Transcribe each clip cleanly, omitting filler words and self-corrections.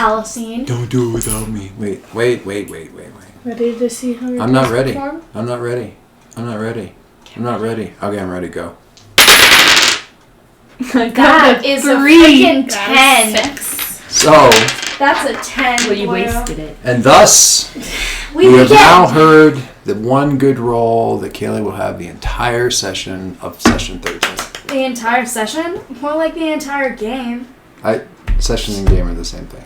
Alicine. Don't do it without me. Wait. Ready to see how I'm not ready. perform? I'm not ready. Okay, I'm ready. Go. That is a freaking 10. So, That's a 10. Well, you Boyo. wasted it. and thus, we have now heard the one good roll that Kaylee will have the entire session of session 13. The entire session? More like the entire game. Session and game are the same thing.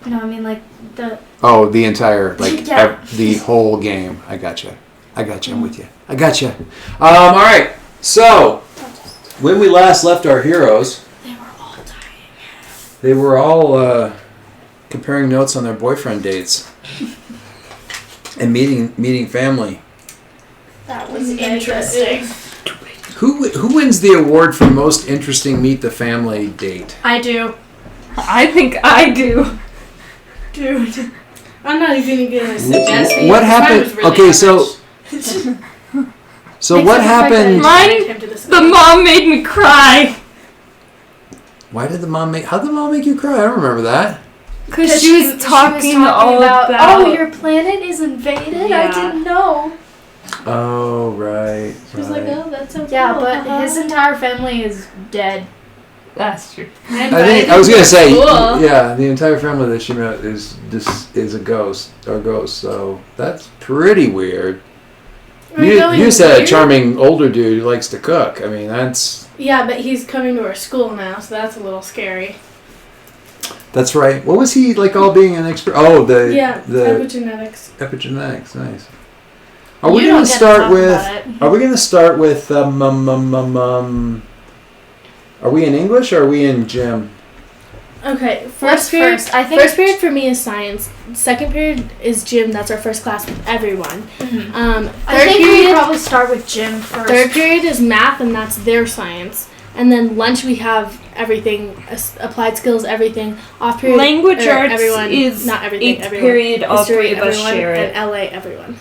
No, I mean like the... Oh, the entire, like, Yeah. the whole game. I gotcha. I'm with you. I gotcha. All right. So, when we last left our heroes, They were all dying. they were all comparing notes on their boyfriend dates and meeting family. That was interesting. Who wins the award for most interesting meet the family date? I do. I think I do. Dude. I'm not even gonna suggest it. What Mine happened? was really Okay, average. so what happened? Mine, the mom made me cry. Why did the mom make? How'd the mom make you cry? I don't remember that. Because she was talking all about... oh, your planet is invaded? I Yeah. didn't know. Oh right. She was like, oh, that's so Yeah, cool. but his entire family is dead. That's true. I was gonna say, Cool. yeah, the entire family that she met is a ghost or ghost. So that's pretty weird. You said a charming older dude who likes to cook. I mean, that's... Yeah, but he's coming to our school now, so that's a little scary. That's right. What was he like all being an expert? Oh, the Epigenetics. epigenetics. Nice. Are we You going don't to get start talk with... about it. Are we going to start with... Are we in English or are we in gym? Okay, What's first period. first? I think First period for me is science. Second period is gym. That's our first class with everyone. Mhm. Third I think we period. probably start with gym first. Third period is math, and that's their science. And then lunch we have everything, applied skills, everything. Off period, Language arts everyone, is not everything. 8th Everyone. period. All History, three of us everyone, share it. And LA, everyone.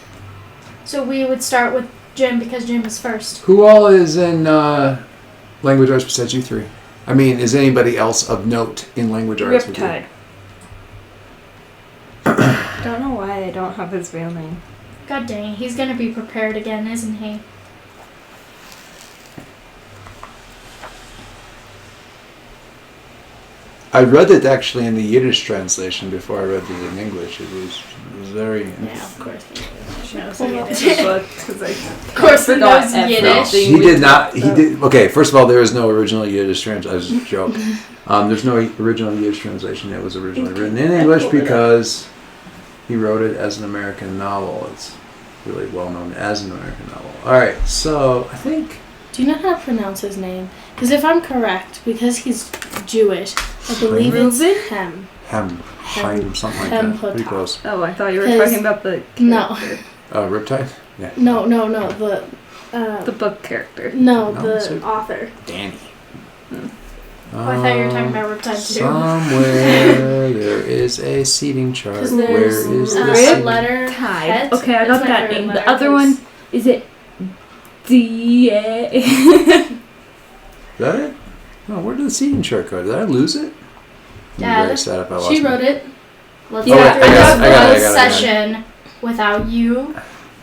So we would start with gym because gym is first. Who all is in language arts besides you three? I mean, is anybody else of note in language arts with you? Riptide. Don't know why I don't have his real name. God dang, he's gonna be prepared again, isn't he? I read it actually in the Yiddish translation before I read it in English. It was very... Yeah, of course. Of course he knows No, Yiddish. he did not. He did. Okay, first of all, there is no original Yiddish translation. That was a joke. There's no original Yiddish translation. It was originally written in English because he wrote it as an American novel. It's really well known as an American novel. All right, so I think... Do you know how to pronounce his name? Because if I'm correct, because he's Jewish, I believe it's Hem. Hem, something like Hem that. Pretty Hotah. close. Oh, I thought you were 'Cause- talking about the No. character. Riptide? Yeah. No. The book character. No, No, the it's a- author. Danny. Oh, I thought you were talking about Riptide too. Somewhere there is a seating chart. 'Cause Where there's is a the Rip- seating? letter. Tide. Het. Okay, I That's got my that favorite name. letter The other 'cause- one, is it D? Is that it? Oh, where did the seating chart go? Did I lose it? Dad, Very sad if I lost She it. wrote it. Let's Yeah, go I through got it, this I got it. session without you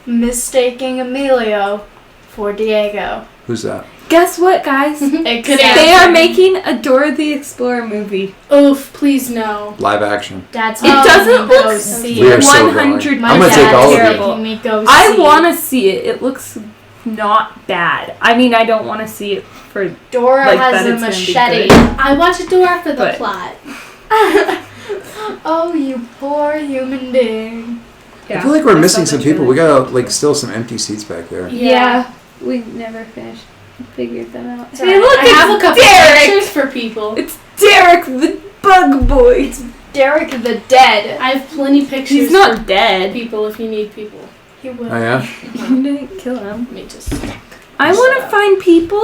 mistaking Emilio for Diego. Who's that? Guess what, guys? Exactly. They are making a Dora the Explorer movie. Oof, please no. Live action. Dad's It doesn't go look see We are it. so 100. My I'm gonna take dad's all of it. making me go I see want to see it. It looks not bad. I mean, I don't want to see it for. Dora Like, has that a it's gonna be machete. good. I watched it Dora for the But- plot. Oh, you poor human being. Yeah, I feel like we're I missing saw some that people. trailer. We got like still some empty seats back there. Yeah, we never finished. Figured that out. Sorry, Hey, look, I have a it's couple Derek. pictures for people. It's Derek, the bug boy. Derek the Dead. I have plenty pictures He's for not dead. people if you need people. He would. Oh yeah. You didn't kill him. Let me just. I want to find people.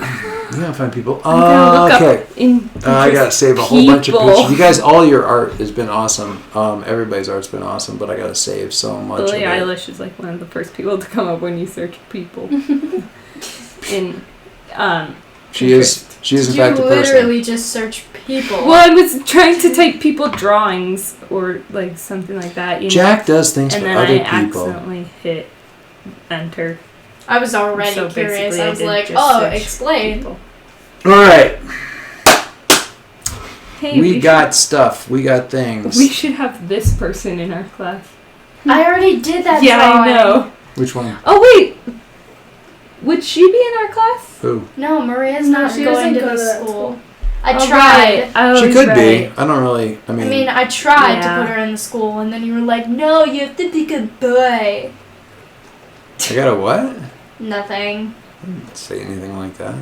You gotta find people. I'm gonna look Okay. up in. I gotta save a whole bunch of people. pictures. You guys, all your art has been awesome. Everybody's art's been awesome, but I gotta save so much Billie of it. Eilish is like one of the first people to come up when you search people. in She is in Did fact you a person. literally just search people. Well, I was trying to type people drawings or like something like that. You know? Jack does things And for then other I people. accidentally hit enter. I was already So curious. basically I I was did like, just oh, search explain. people. All right, Hey, we got stuff. We got things. We should have this person in our class. I already did that Yeah, drawing. I know. Which one? Oh wait, would she be in our class? Who? No, Maria's No, not she going doesn't to go the to that school. school. I Oh, tried. right. Oh, She could right. be. I don't really. I mean, I tried Yeah. to put her in the school, and then you were like, no, you have to pick a boy. I got a what? I Nothing. didn't say anything like that.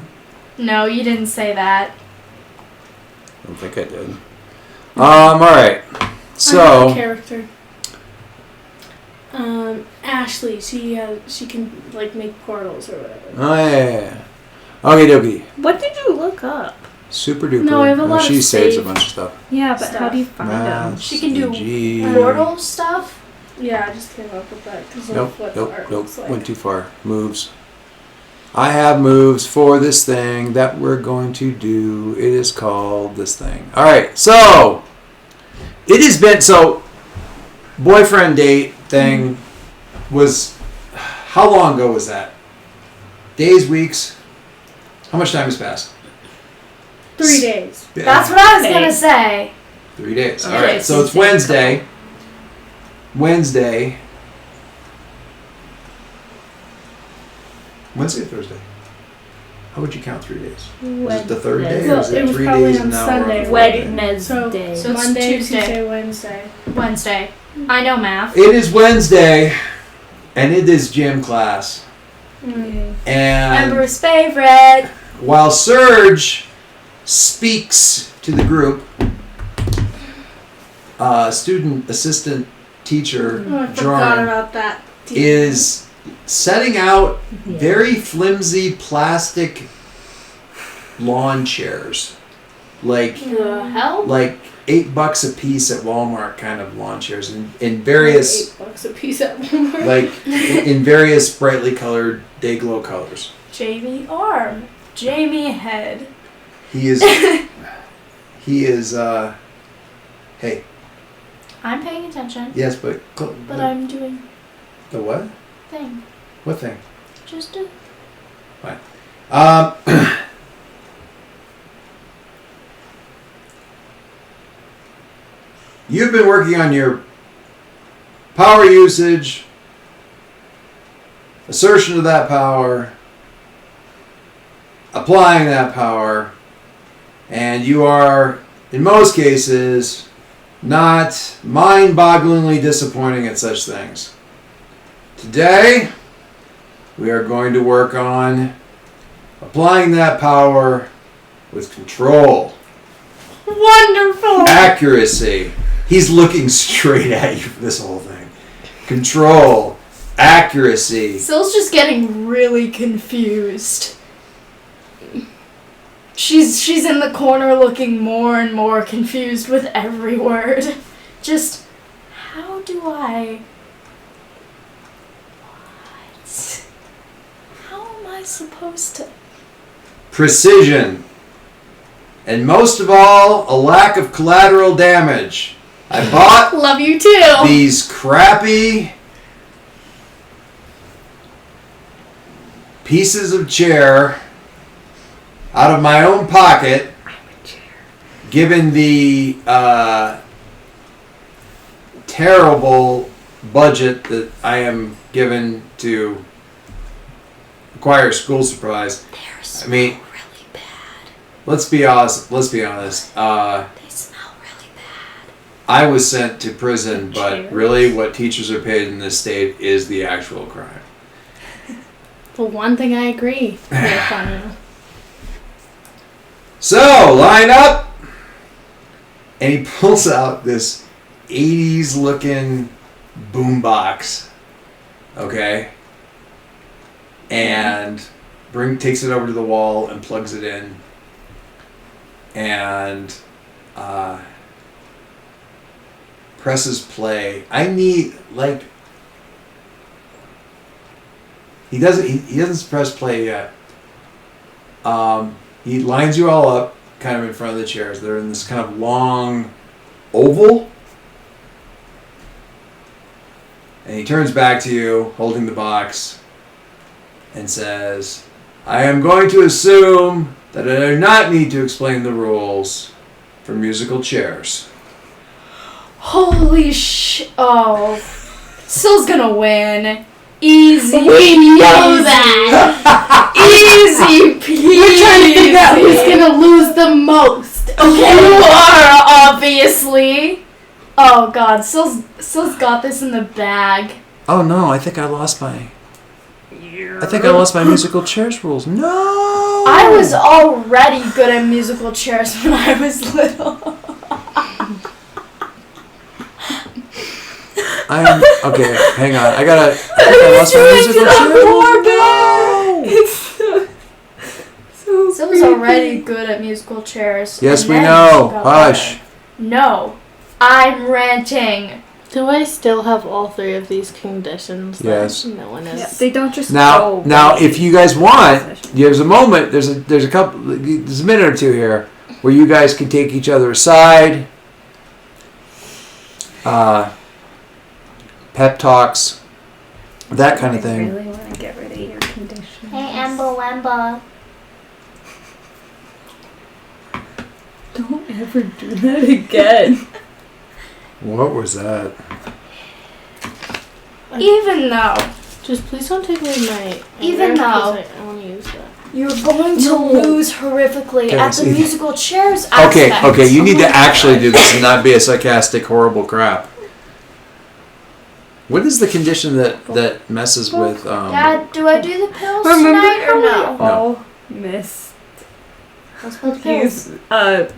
No, you didn't say that. I don't think I did. All right. I have a So, character. Ashley, she can like make portals or whatever. oh yeah. Okie dokie. What did you look up? Super duper. No, I have a lot She of saves a saved bunch of stuff. Yeah, but how Stuff. do you find them? Maths, She can do EG. Portal stuff? Yeah, I just came up with that because Nope, of what nope, the art nope. looks like. Went too far. Moves. I have moves for this thing that we're going to do. It is called this thing. All right. So it has been boyfriend date thing was how long ago was that? Days, weeks? How much time has passed? 3 days. Yeah, That's what I was Hey. going to say. 3 days. All Yeah, right. it's So it's insane. Wednesday or Thursday? How would you count 3 days? Was it the third day, or Well, is it it was 3 probably days on and now Sunday. we're on Friday? Wednesday. So it's Monday, Tuesday. Tuesday, Wednesday. Wednesday. I know math. It is Wednesday, and it is gym class. Mm. And Ember's favorite. while Serge speaks to the group, student assistant teacher Oh, I forgot Jorn about that. is setting out Yeah. very flimsy plastic lawn chairs, like The hell? $8 a piece at Walmart kind of lawn chairs, in various $8 a piece at Walmart. like in various brightly colored day glow colors. Jamie arm. Jamie head. He is hey, I'm paying attention, yes, but but I'm doing the what? thing. What thing? Just do. Um, you've been working on your power usage, assertion of that power, applying that power, and you are, in most cases, not mind-bogglingly disappointing at such things. Today, we are going to work on applying that power with control, Wonderful. accuracy. He's looking straight at you for this whole thing. Control, accuracy. Syl's just getting really confused. She's in the corner looking more and more confused with every word. Just, how do I... What? How am I supposed to... Precision. And most of all, a lack of collateral damage. I bought Love you too. these crappy pieces of chair out of my own pocket, given the terrible budget that I am given to acquire school supplies. They're I mean, really bad. let's be honest. They smell really bad. I was sent to prison, but Chairs. really, what teachers are paid in this state is the actual crime. The one thing I agree with on you. So, line up! And he pulls out this 80s looking boombox. Okay? And takes it over to the wall and plugs it in. And presses play. I need, like, he doesn't press play yet. He lines you all up kind of in front of the chairs. They're in this kind of long oval. And he turns back to you, holding the box, and says, I am going to assume that I do not need to explain the rules for musical chairs. Holy Oh. Sill's gonna win. Easy. We know that. Easy peasy. We're trying to figure out who's gonna lose the most. Okay, you are, obviously. Oh god, Sill's got this in the bag. Oh no, I think I lost my musical chairs rules. No! I was already good at musical chairs when I was little. Okay, hang on. I lost my musical chairs. Sill's already good at musical chairs. Yes, and we then know. she got Hush. better. No. I'm ranting. Do I still have all three of these conditions? Yes. No one is. Yeah, they don't just Now, go. if you guys want, there's a moment. There's a minute or two here where you guys can take each other aside. Pep talks, that kind of I thing. really want to get rid of your conditions. Hey, Emba Wemba. Don't ever do that again. What was that? Even though Just please don't take away my. Even anger, though- because I want to use that. you're going to lose horrifically Okay, at the see. musical chairs aspect. Okay, you need to actually do this and not be a sarcastic, horrible crap. What is the condition that messes with? Dad, do I do the pills Remember tonight or how no? we all missed What's with the pills?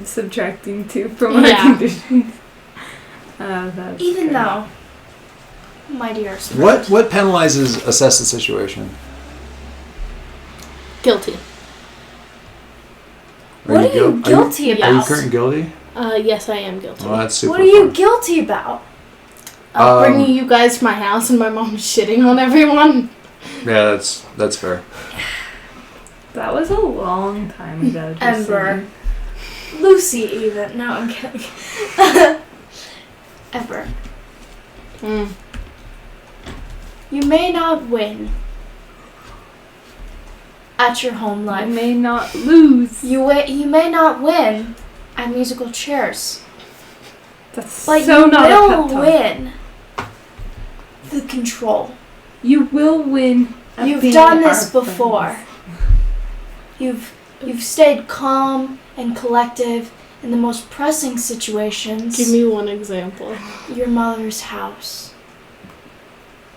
use subtracting 2 from our Yeah. conditions? That's Even good. though, my dear. What penalizes assess the situation? Guilty. What are you guil- guilty Are you about? currently guilty? Yes, I am guilty. Well, that's super. What are you fun. guilty about? Bringing you guys to my house and my mom shitting on everyone. Yeah, that's fair. That was a long time ago. just Ember. saying. Lucy, even. No, I'm kidding. Ever. You may not win at your home I life. may not lose. You may not win at musical chairs, That's but so you not a will pep talk. win the control. You will win. At You've being done this our before. friends. You've stayed calm and collective in the most pressing situations. Give me one example. Your mother's house.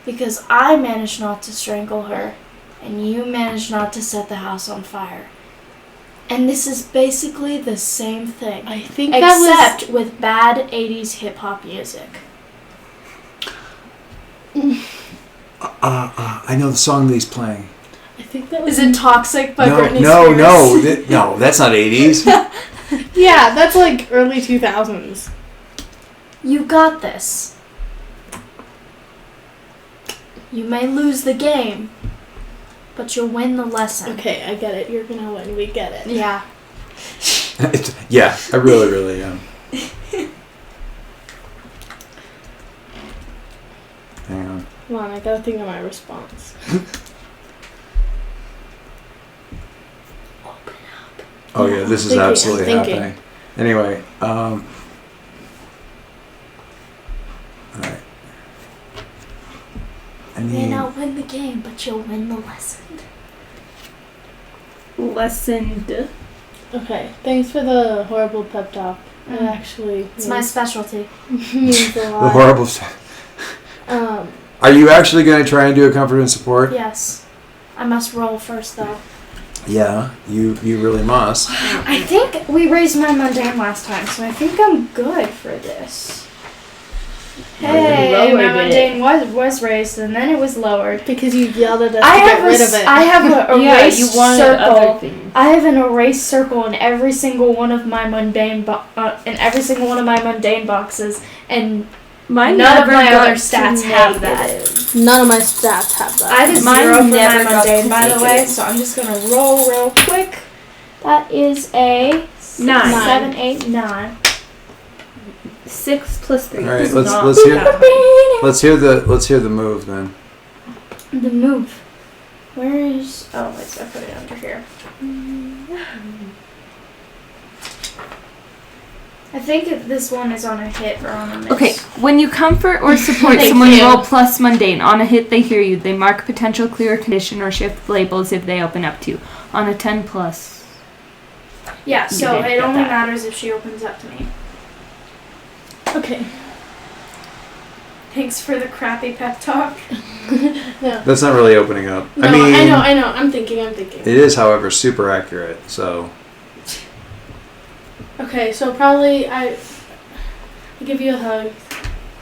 Because I managed not to strangle her, and you managed not to set the house on fire. And this is basically the same thing, I think that except with bad 80s hip hop music. I know the song that he's playing. I think that was. Is it Toxic by No, Britney no, Spears? no, that's not 80s. Yeah, that's like early 2000s. You got this. You may lose the game, but you'll win the lesson. Okay, I get it. You're gonna win. We get it. Yeah. Yeah, I really am. Hang on. Come on, I gotta think of my response. Oh yeah, this is Thinking, absolutely I'm thinking. happening. Anyway, all right. I You may need. not win the game, but you'll win the lesson. Lessened. Okay, thanks for the horrible pep talk. It Mm. actually It's my specialty. means a The lot. horrible stuff. Um, Are you actually going to try and do a comfort and support? Yes. I must roll first, though. Yeah, you really must. I think we raised my mundane last time, so I think I'm good for this. Hey, Lowered my it. mundane was raised, and then it was lowered. because you yelled at us I to get have rid of it. I have a Yeah, erase you wanted circle. other things. I have an erase circle in every single one of my mundane boxes, and Mine none of never my got other stats to have that. negative. None of my stats have that. I have Mine 0 for my never got mundane, to by the way, negative. so I'm just gonna roll real quick. That is a 9. 7, 8, 9. 6 plus 3. All right, is let's not hear bad. let's hear the move then. The move. Where is? Oh, wait, I put it under here. I think this one is on a hit or on a miss. Okay, when you comfort or support Thank someone, you. roll plus mundane. On a hit, they hear you. They mark potential clear condition or shift labels if they open up to you. On a 10 plus. Yeah, so didn't it get only that. matters if she opens up to me. Okay. Thanks for the crappy pep talk. No. That's not really opening up. No, I mean, I know. I'm thinking. it is, however, super accurate. So Okay, so probably I'll give you a hug.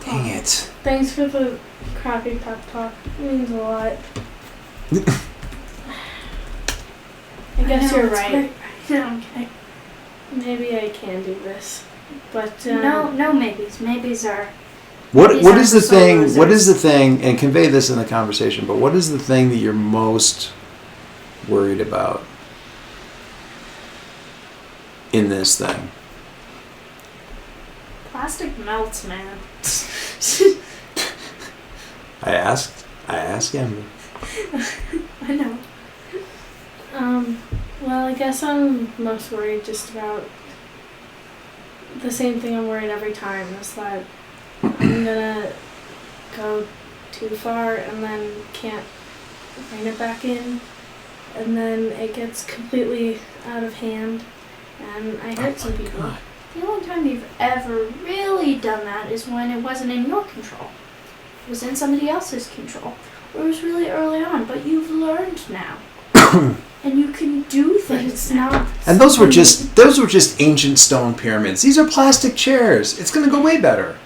dang it. Thanks for the crappy pep talk. It means a lot. I guess you're right. Okay. Maybe I can do this, but No maybes. Maybes are. What These what aren't is the the solo thing? What losers. is the thing? And convey this in the conversation. But what is the thing that you're most worried about in this thing? Plastic melts, man. I asked Emily. I know. Well, I guess I'm most worried just about the same thing I'm worried every time. Is that I'm gonna go too far and then can't rein it back in, and then it gets completely out of hand, and I hurt some people. God. The only time you've ever really done that is when it wasn't in your control. It was in somebody else's control. Or it was really early on, but you've learned now. And you can do things. It's not. And those were just ancient stone pyramids. These are plastic chairs. It's gonna go way better.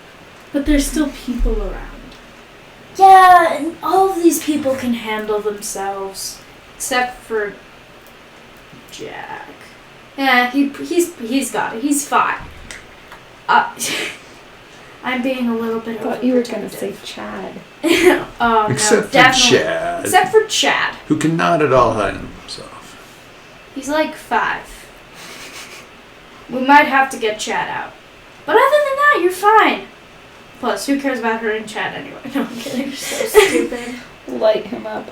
But there's still people around. Yeah, and all of these people can handle themselves. Except for Jack. Yeah, he's got it. He's fine. I'm being a little bit I thought you were going to overprotective. say Chad. Oh, Except no, for definitely. Chad, Except for Chad. who cannot at all hide himself. He's like 5. We might have to get Chad out. But other than that, you're fine. Plus, who cares about her and Chad anyway? No, I'm kidding. You're so stupid. Light him up.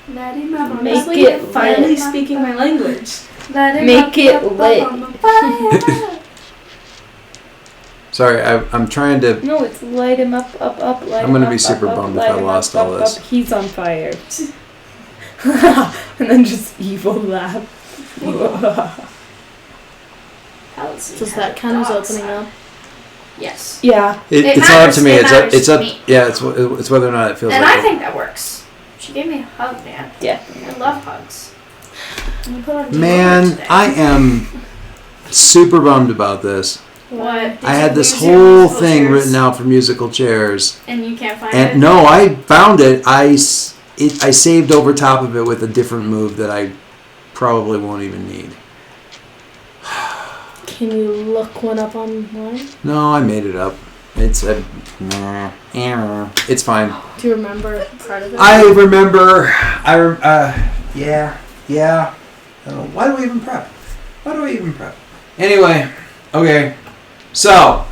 Let him up. Make Honestly, it Finally lit. speaking my language. Let him Make up, it up, up lit. on the fire. Sorry, I'm trying to. No, it's light him up, light I'm him gonna up, be super up, bummed if light I him lost up, all up, this. up. He's on fire. And then just evil laugh. Palestine Does has that a count as dog opening side. up? Yes. Yeah. It It's all up matters- to me. it It's up. matters It's to up. me. Yeah, it's whether or not it feels And like. I think that works. She gave me a hug, man. Yeah. I love hugs. And you put on deodorant Man, today. I am super bummed about this. What? Did I you had this lose your whole musical thing chairs? written out for musical chairs, And you can't find it? and no, I found it. I saved over top of it with a different move that I probably won't even need. Can you look one up online? No, I made it up. It's a. It's fine. Do you remember part of it? I remember. Yeah. I don't know. Why do I even prep? Anyway, okay. So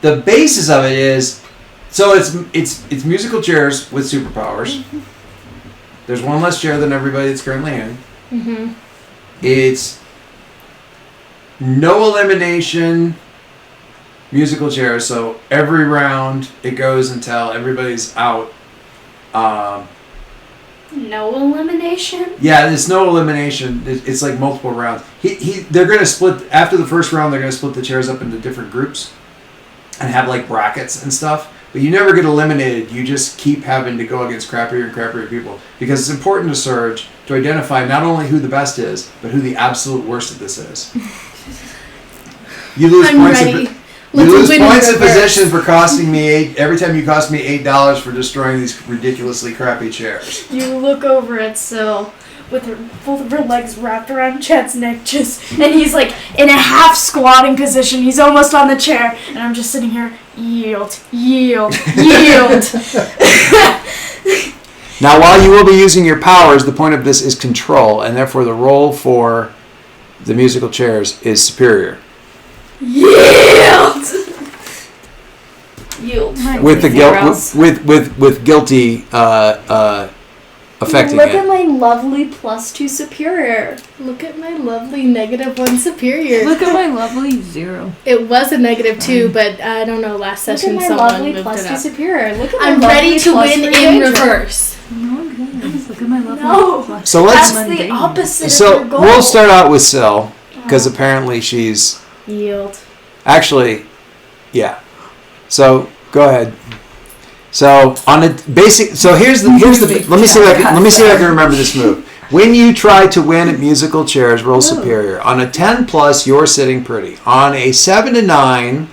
the basis of it is, so it's musical chairs with superpowers. There's one less chair than everybody that's currently in. Mm-hmm. It's no elimination musical chairs, so every round it goes until everybody's out. No elimination? Yeah, there's no elimination. It's like multiple rounds. They're gonna split after the first round. They're gonna split the chairs up into different groups and have like brackets and stuff. But you never get eliminated. You just keep having to go against crappier and crappier people because it's important to Surge to identify not only who the best is, but who the absolute worst of this is. You lose I'm points. ready. You Let's lose win in points of reverse. position for costing me every time you cost me $8 for destroying these ridiculously crappy chairs. You look over at Syl with both of her legs wrapped around Chad's neck, and he's like in a half squatting position. He's almost on the chair, and I'm just sitting here, yield. Now, while you will be using your powers, the point of this is control, and therefore the roll for the musical chairs is superior. Yield. Yield. With the Zero. with guilty affecting Look it. at my lovely +2 superior. Look at my lovely -1 superior. Look at my lovely 0. It was a -2, but I don't know. Last Look at session my someone lovely moved it +2 up. superior. Look at my I'm lovely ready to win +3 in danger. reverse. No, guys, look at my lovely No. plus. So let's. That's the opposite So of your goal. we'll start out with Syl because apparently she's Yield. actually, yeah. So go ahead. So on a basic, so here's the let me see if I can remember this move. When you try to win at musical chairs, roll superior. On a 10 plus, you're sitting pretty. On a 7 to 9,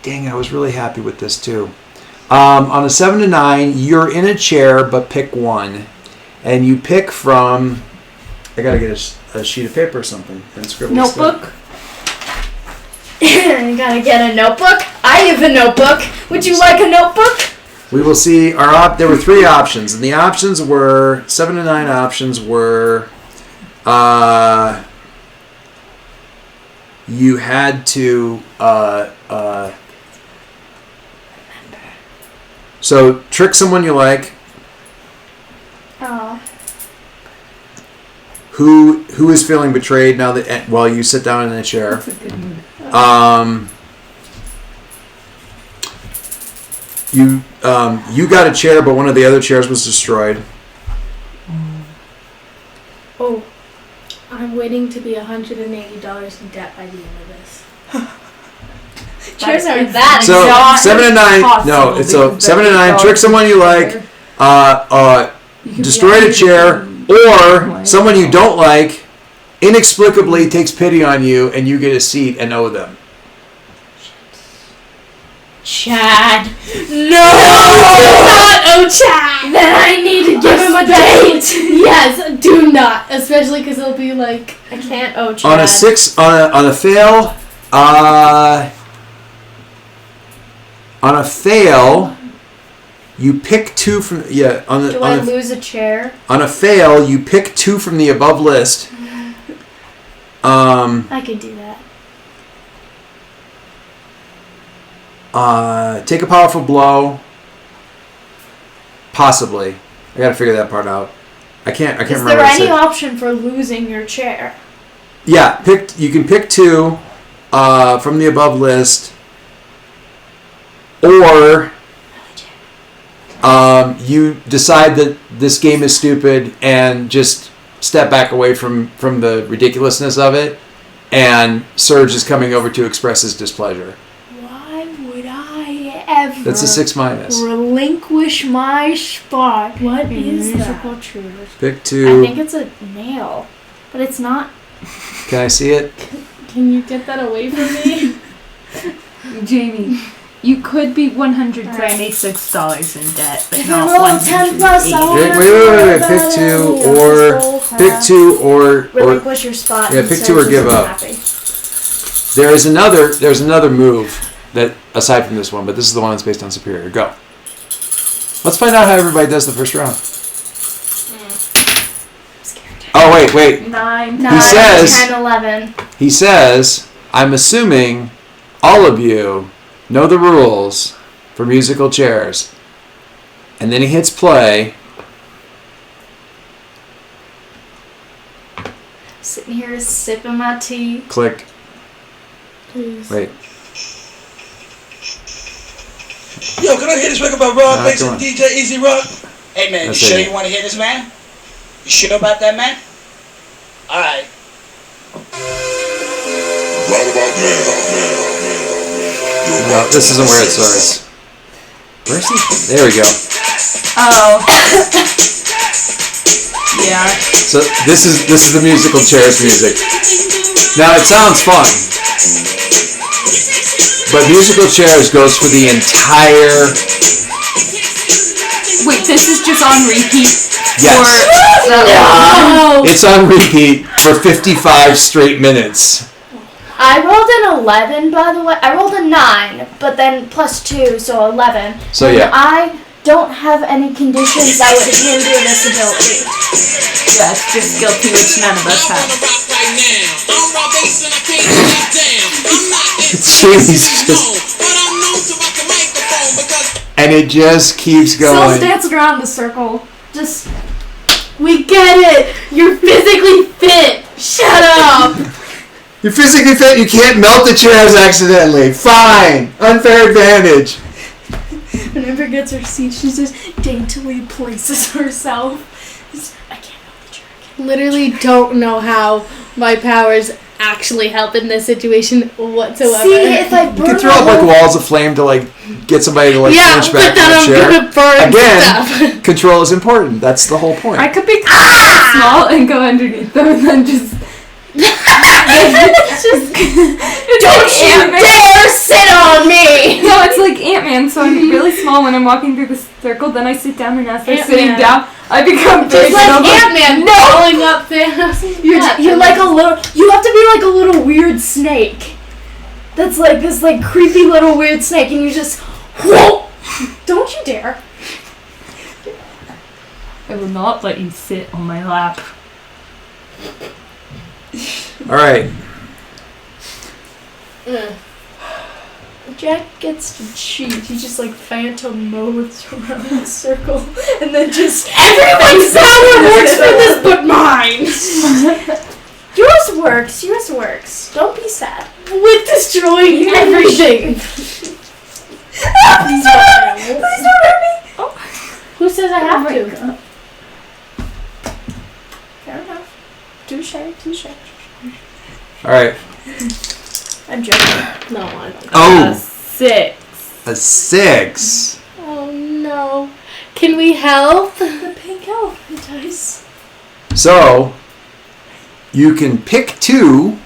dang, I was really happy with this too. On a 7 to 9, you're in a chair, but pick one, and you pick from. I gotta get a sheet of paper or something and scribble. Notebook. You gotta get a notebook. I have a notebook. Would you like a notebook? We will see there were 3 options, and the options were 7 to 9 options were you had to so trick someone you like Oh. who is feeling betrayed now that while you sit down in a chair. That's a good move. You got a chair, but one of the other chairs was destroyed. Oh, I'm waiting to be $180 in debt by the end of this. Chairs aren't is that So exotic. 7 to 9. No, Possible it's so because 7 to 9. that Trick someone you like. You could be Destroyed a chair, or Right. someone you don't like inexplicably takes pity on you, and you get a seat and owe them. Chad. No! Not oh Chad! Then I need to give him a date! Yes, do not. Especially because it'll be like, I can't owe Chad. On a 6, on a fail, on a fail, you pick 2 from Do I lose a chair? on a fail you pick 2 from the above list. I could do that. Take a powerful blow. Possibly, I got to figure that part out. I can't Is remember. there what I any said. option for losing your chair? Yeah, you can pick 2 from the above list, or you decide that this game is stupid and just step back away from the ridiculousness of it, and Serge is coming over to express his displeasure. Why would I ever That's a 6 minus. relinquish my spot? what is that? Musical chairs. Pick I 2. think it's a nail, but it's not. Can I see it? Can you get that away from me? Jamie, you could be $176 in debt, but If not I roll 10 plus, I won't Wait, have wait, to wait, worry wait. about Pick it. 2 This or whole pick time. 2 or Relinquish your spot. Yeah, and pick Serge 2 or is give up. happy. there's another move that aside from this one, but this is the one that's based on superior. Go. Let's find out how everybody does the first round. Oh wait. 9. 9, says- 10, 11. He says, I'm assuming all of you know the rules for musical chairs. And then he hits play. Sitting here sipping my tea. Click. Please. Wait. Yo, can I hear this record by Rob Nah, Bass come and on. DJ Easy Rock? Hey man, That's you sure it. you want to hear this, man? You sure about that, man? All right. Right about now. No, this isn't where it starts. Where's he? There we go. Oh. Yeah. So this is the musical chairs music. Now it sounds fun, but musical chairs goes for the entire. Wait, this is just on repeat? Yes. For Oh! It's on repeat for 55 straight minutes. I rolled an 11, by the way. I rolled a 9, but then plus 2, so 11. So, And yeah. I don't have any conditions that would hinder this ability. Yeah, it's just guilty, which none of us have. Jamie's just, and it just keeps Sill's going. dancing around the circle. Just, we get it. You're physically fit. Shut up. You're physically fit. You can't melt the chairs accidentally. Fine. Unfair advantage. Whenever gets her seat, she just daintily places herself. I can't melt the chair. Literally don't know how my powers actually help in this situation whatsoever. See, if I burn You can throw up like walls of flame to like get somebody to like punch back but then in the I'm chair. gonna burn Again, stuff. control is important. That's the whole point. I could be small and go underneath them and then just. Don't you dare sit on me! No, it's like Ant-Man, so I'm really small when I'm walking through the circle, then I sit down and as they're sitting Ant-Man. down, I become big. Just like and I'm like, Ant-Man rolling up Thanos. You're like a little. You have to be like a little weird snake. That's like this like creepy little weird snake, and you just. Whoa! Don't you dare! I will not let you sit on my lap. All right. Jack gets to cheat. He just like phantom modes around the circle, and then just Everyone's power works for this but mine! yours works. Yours works. Don't be sad. With destroying everything. Please don't hurt me. Who says I have to? God. Fair enough. Touche. All right. I'm joking. No, I don't. Oh, 6. a 6. Oh no. Can we help? The pink elf dice. So you can pick 2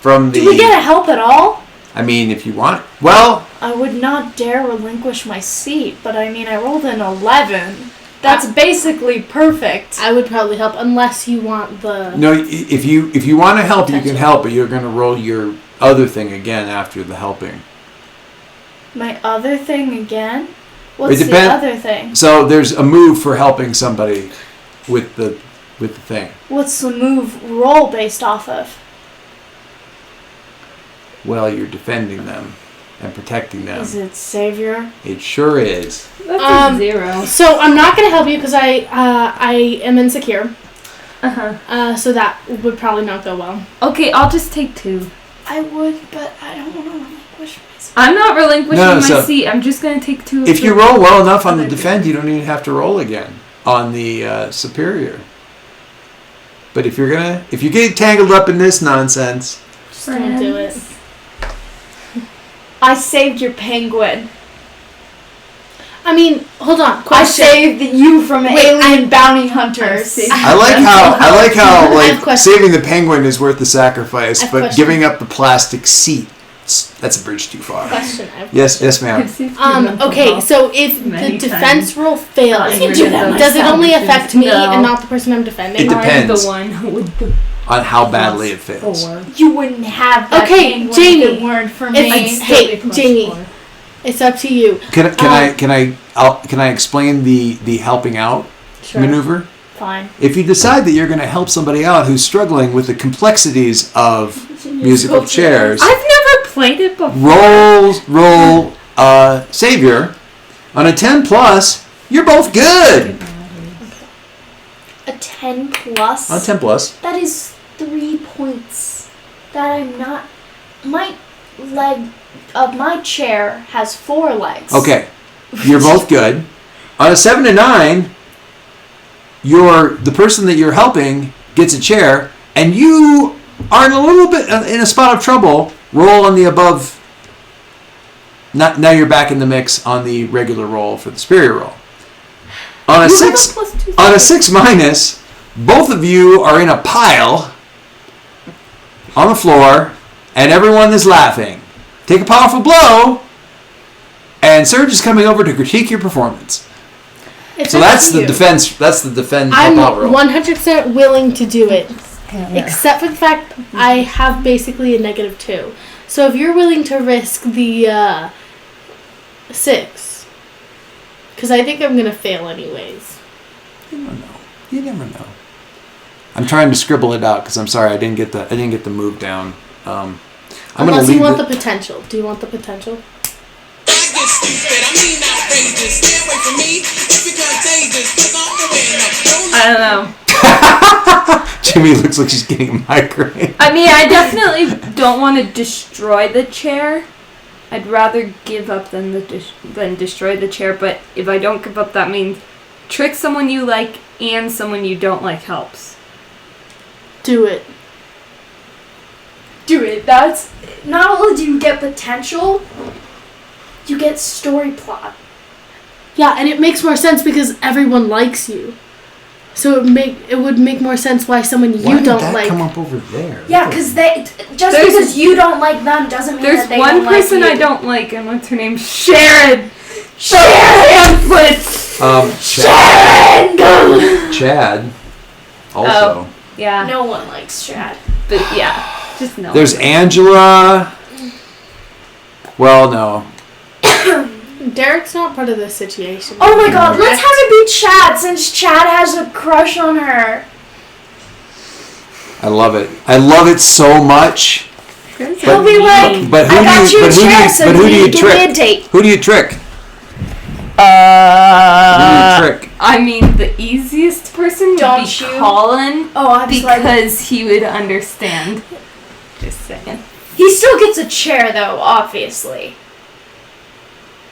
from the. Do we get a help at all? I mean, if you want. Well, I would not dare relinquish my seat, but I mean, I rolled an 11. That's basically perfect. I would probably help unless you want the. no. If you want to help, you can help, but you're going to roll your other thing again after the helping. My other thing again? What's the depend- other thing? So there's a move for helping somebody with the thing. What's the move roll based off of? Well, you're defending them and protecting them. Is it savior? It sure is. That's a 0. So I'm not gonna help you because I am insecure. Uh-huh. So that would probably not go well. Okay, I'll just take 2. I would, but I don't want to relinquish myself. I'm not relinquishing No, my so- seat. I'm just going to take 2. If you roll well enough on the defend, you don't even have to roll again on the superior. But if you get tangled up in this nonsense, Just don't do it. I saved your penguin. I mean, hold on. I Question. saved you from Wait, alien bounty hunters. I like how I have a like question. saving the penguin is worth the sacrifice, I have a but question. giving up the plastic seat, that's a bridge too far. Question. I have Yes, ma'am. Okay, so if the Many defense roll fails, I can do that does it myself. only affect me No. and not the person I'm defending? It depends. I'm the one with the On how badly it fails. 4. You wouldn't have that Okay, penguin Jamie, if it weren't for me. It's, hey, Jamie, it's up to you. Can I explain the helping out maneuver? Fine. If you decide that you're going to help somebody out who's struggling with the complexities of musical chairs, I've never played it before. roll savior on a 10 plus. You're both good. A 10 plus? On 10 plus. That is 3 points. That I'm not. My leg of my chair has 4 legs. Okay, you're both good. On a 7 to 9, the person that you're helping gets a chair, and you are in a little bit in a spot of trouble. Roll on the above. Now you're back in the mix on the regular roll for the superior roll. On a You have a 6, +2. on a 6 minus, both of you are in a pile on the floor, and everyone is laughing. Take a powerful blow, and Serge is coming over to critique your performance. It's So up that's to the you. defense. That's the defend. I'm help out roll. 100% willing to do it, except for the fact I have basically a -2. So if you're willing to risk the 6, Because I think I'm going to fail anyways. You don't know. You never know. I'm trying to scribble it out because I'm sorry I didn't get the move down. I'm gonna Unless you leave want the the potential. Do you want the potential? I don't know. Jimmy looks like she's getting a migraine. I mean, I definitely don't want to destroy the chair. I'd rather give up than destroy the chair. But if I don't give up, that means trick someone you like and someone you don't like helps. Do it. Do it. That's not only do you get potential, you get story plot. Yeah, and it makes more sense because everyone likes you. So it would make more sense why someone Why you did don't that like. come up over there? Yeah, because because you don't like them doesn't mean There's that they one don't person like you. I don't like, and what's her name? Sharon! Sharon! Chad. Also. Yeah. No one likes Chad. But yeah, just no. There's Angela. Well, no. Derek's not part of this situation. Oh my god, let's have it be Chad since Chad has a crush on her. I love it. I love it so much. He'll be like, But who I got do you? you a But who do chair, you? so But who do you give me a trick? date. Who do you trick? Who do you trick? I mean, the easiest person would Don't be you? Colin Oh, I'm just like, because he would understand. Just saying. he still gets a chair though, obviously.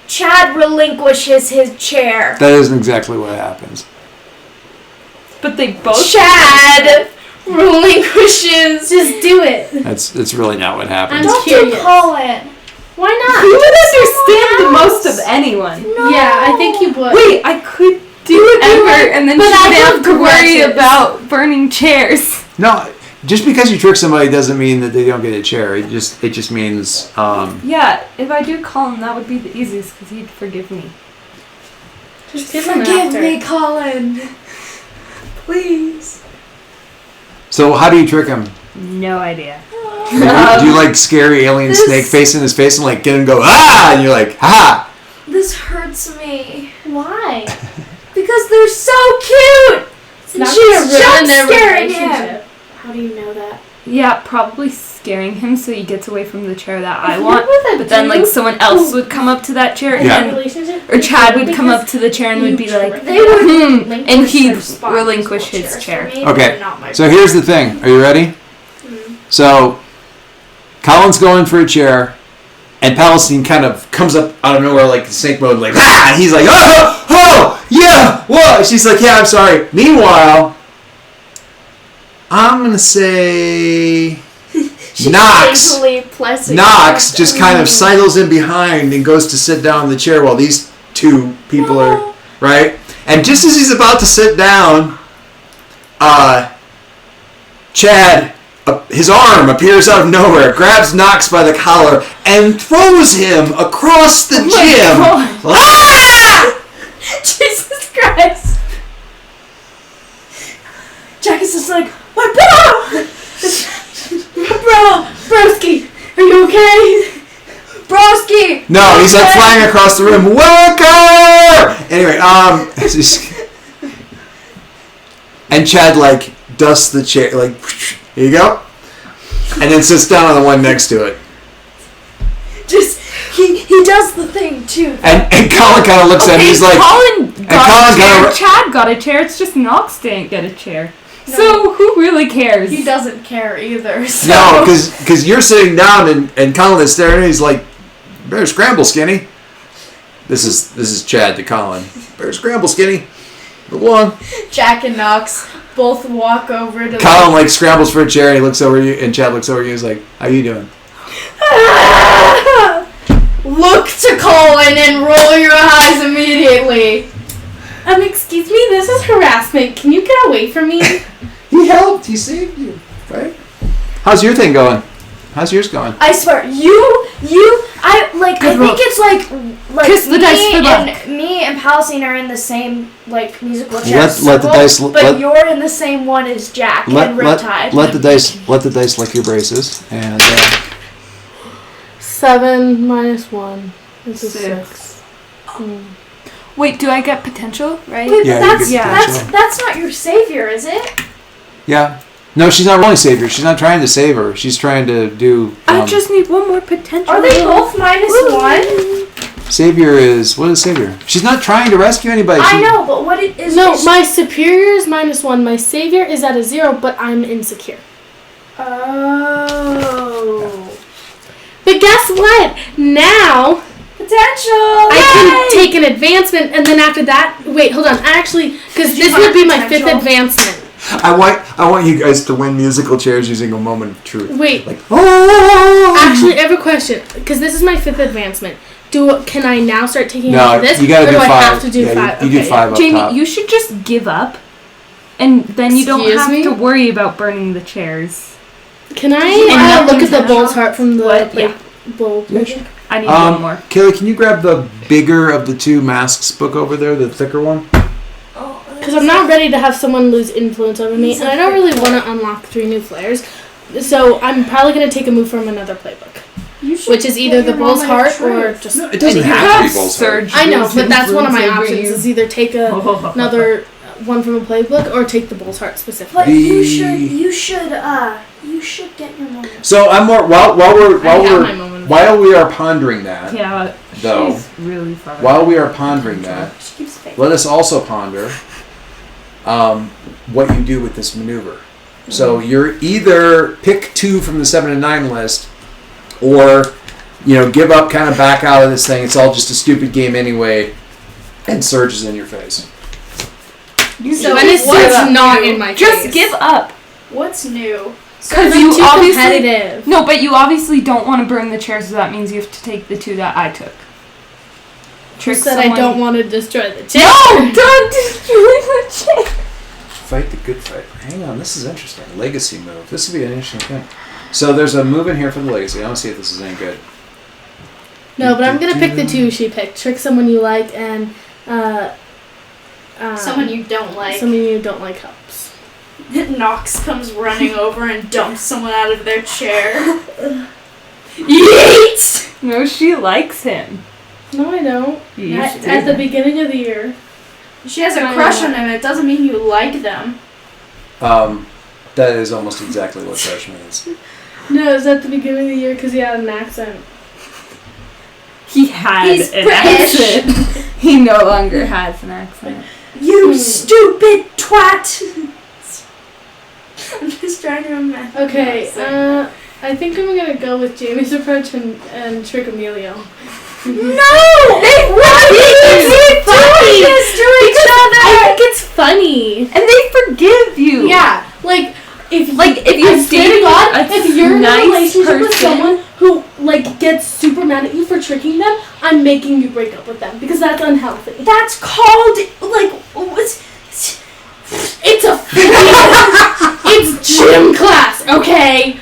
Chad relinquishes his chair. That isn't exactly what happens. But they both. Chad relinquishes. Just do it. That's really not what happens. I'm Don't do curious. Colin. Why He not? would understand the most of anyone. No. Yeah, I think you would. Wait, I could do would be Ember, like, and then but she'd I have have to worry grudges. about burning chairs. No, just because you trick somebody doesn't mean that they don't get a chair. It just means Yeah, if I do Colin, that would be the easiest because he'd forgive me. Just give him Forgive after. me, Colin. Please. So how do you trick him? No idea. Do you like scary alien This- snake face in his face and like get him to go ah and you're like ha? This hurts me. Why? Because they're so cute. It's And not she's gonna ruin their jump scaring him. relationship. How do you know that? Yeah, probably scaring him so he gets away from the chair that I If want. you're with a But then, like, dude someone else would come up to that chair, and Yeah. then, relationship, or Chad would come because up to the chair and would be like, They would and he'd their spot relinquish musical his chairs chair. for me, Okay, but not my So here's the thing. Are you ready? So Colin's going for a chair and Palestine kind of comes up out of nowhere like snake mode, like ah, and he's like oh yeah, whoa. She's like yeah, I'm sorry. Meanwhile, I'm gonna say Knox. Painfully pleasant. Knox just kind of sidles in behind and goes to sit down in the chair while these two people are right. And just as he's about to sit down, Chad, his arm appears out of nowhere, grabs Knox by the collar, and throws him across the gym. Ah! Jesus Christ. Jack is just like, my bro! Broski, are you okay? Broski! No, he's like flying across the room. Welcome! Anyway, and Chad like dusts the chair, like here you go, and then sits down on the one next to it. Just, he does the thing too. And Colin kind of looks at him. He's like, Colin got Colin a chair, kinda- Chad got a chair, it's just Knox didn't get a chair. So, who really cares? He doesn't care either, so. no, because you're sitting down and Colin is staring. And he's like, better scramble, Skinny. This is Chad to Colin. Better scramble, Skinny. Move along. Jack and Knox both walk over to Colin like scrambles for a chair. And he looks over you, and Chad looks over you. He's like, how you doing? Look to Colin and roll your eyes immediately. Excuse me, this is harassment. Can you get away from me? He helped. He saved you. Right? How's your thing going? How's yours going? I swear, I think it's like Kiss the dice for luck. and me and Palestine are in the same like musical chair Let the dice- but let- you're in the same one as Jack and Riptide. Let the dice lick your braces and 7 minus 1 is a 6. Wait, do I get potential, right? Wait, Yeah, but you get potential. that's not your savior, is it? Yeah. No, she's not really savior. She's not trying to save her. She's trying to do. I just need one more potential. Are they both -1? Savior is what is savior? She's not trying to rescue anybody. I know, but what it is? No, is- my superior is -1. My savior is at a 0, but I'm insecure. Oh. But guess what? Now Potential. I can take an advancement, and then after that, wait, hold on. Because this would be my 5th potential? advancement. I want you guys to win musical chairs using a moment of truth. Wait, Like, oh! actually, I have a question. Because this is my 5th advancement. Can I now start taking No, this? you gotta or do do 5. I have to do Yeah, 5? You do 5 up Jamie, top. you should just give up, and then you don't Excuse have me? to worry about burning the chairs. Can I And look at the potential? bull's heart from the What? Yeah. bull? I need one more. Kaylee, can you grab the bigger of the 2 masks book over there, the thicker one? Because I'm not ready to have someone lose influence over me, and I don't really want to unlock 3 new flares. So I'm probably going to take a move from another playbook, which is either the bull's heart or just. No, it And doesn't you have to have be Bull's Heart. surge. I know, but that's one of my influence over options. you. Is either take another one from a playbook or take the bull's heart specifically. But The- you should get your moment. So I'm more while we are pondering that. Yeah, Though, she's really far. While we are pondering that, She keeps fake. let us also ponder what you do with this maneuver. So you're either pick 2 from the 7 and 9 list, or give up, kind of back out of this thing. It's all just a stupid game anyway, and Surge is in your face. So it's not in my Just face. give up. What's new? Because I'm you too obviously competitive. no, but you obviously don't want to burn the chair, so that means you have to take the 2 that I took. Trick said I don't want to destroy the chair. No, don't destroy the chair. Fight the good fight. Hang on, this is interesting. Legacy move. This would be an interesting thing. So there's a move in here for the legacy. I want to see if this is any good. No, but I'm gonna pick the 2 she picked. Trick someone you like, and Someone you don't like. someone you don't like helps. Nox comes running over and dumps someone out of their chair. Yeet! No, she likes him. No, I don't. You used to. At the beginning of the year. She has a crush on him. It doesn't mean you like them. That is almost exactly what crush means. No, it was at the beginning of the year because he had an accent. He had He's an British. accent. He no longer has an accent. You stupid twat! I'm just trying to imagine. Okay, I think I'm gonna go with Jamie's approach and Trick Emilio. No! Why did you do this to each I other? think it's funny. And they forgive you. Yeah, like if you I swear to dated God, a if you're in a nice relationship with person- someone who gets super mad at you for tricking them, I'm making you break up with them because that's unhealthy. That's called, what's... It's a it's gym class, okay?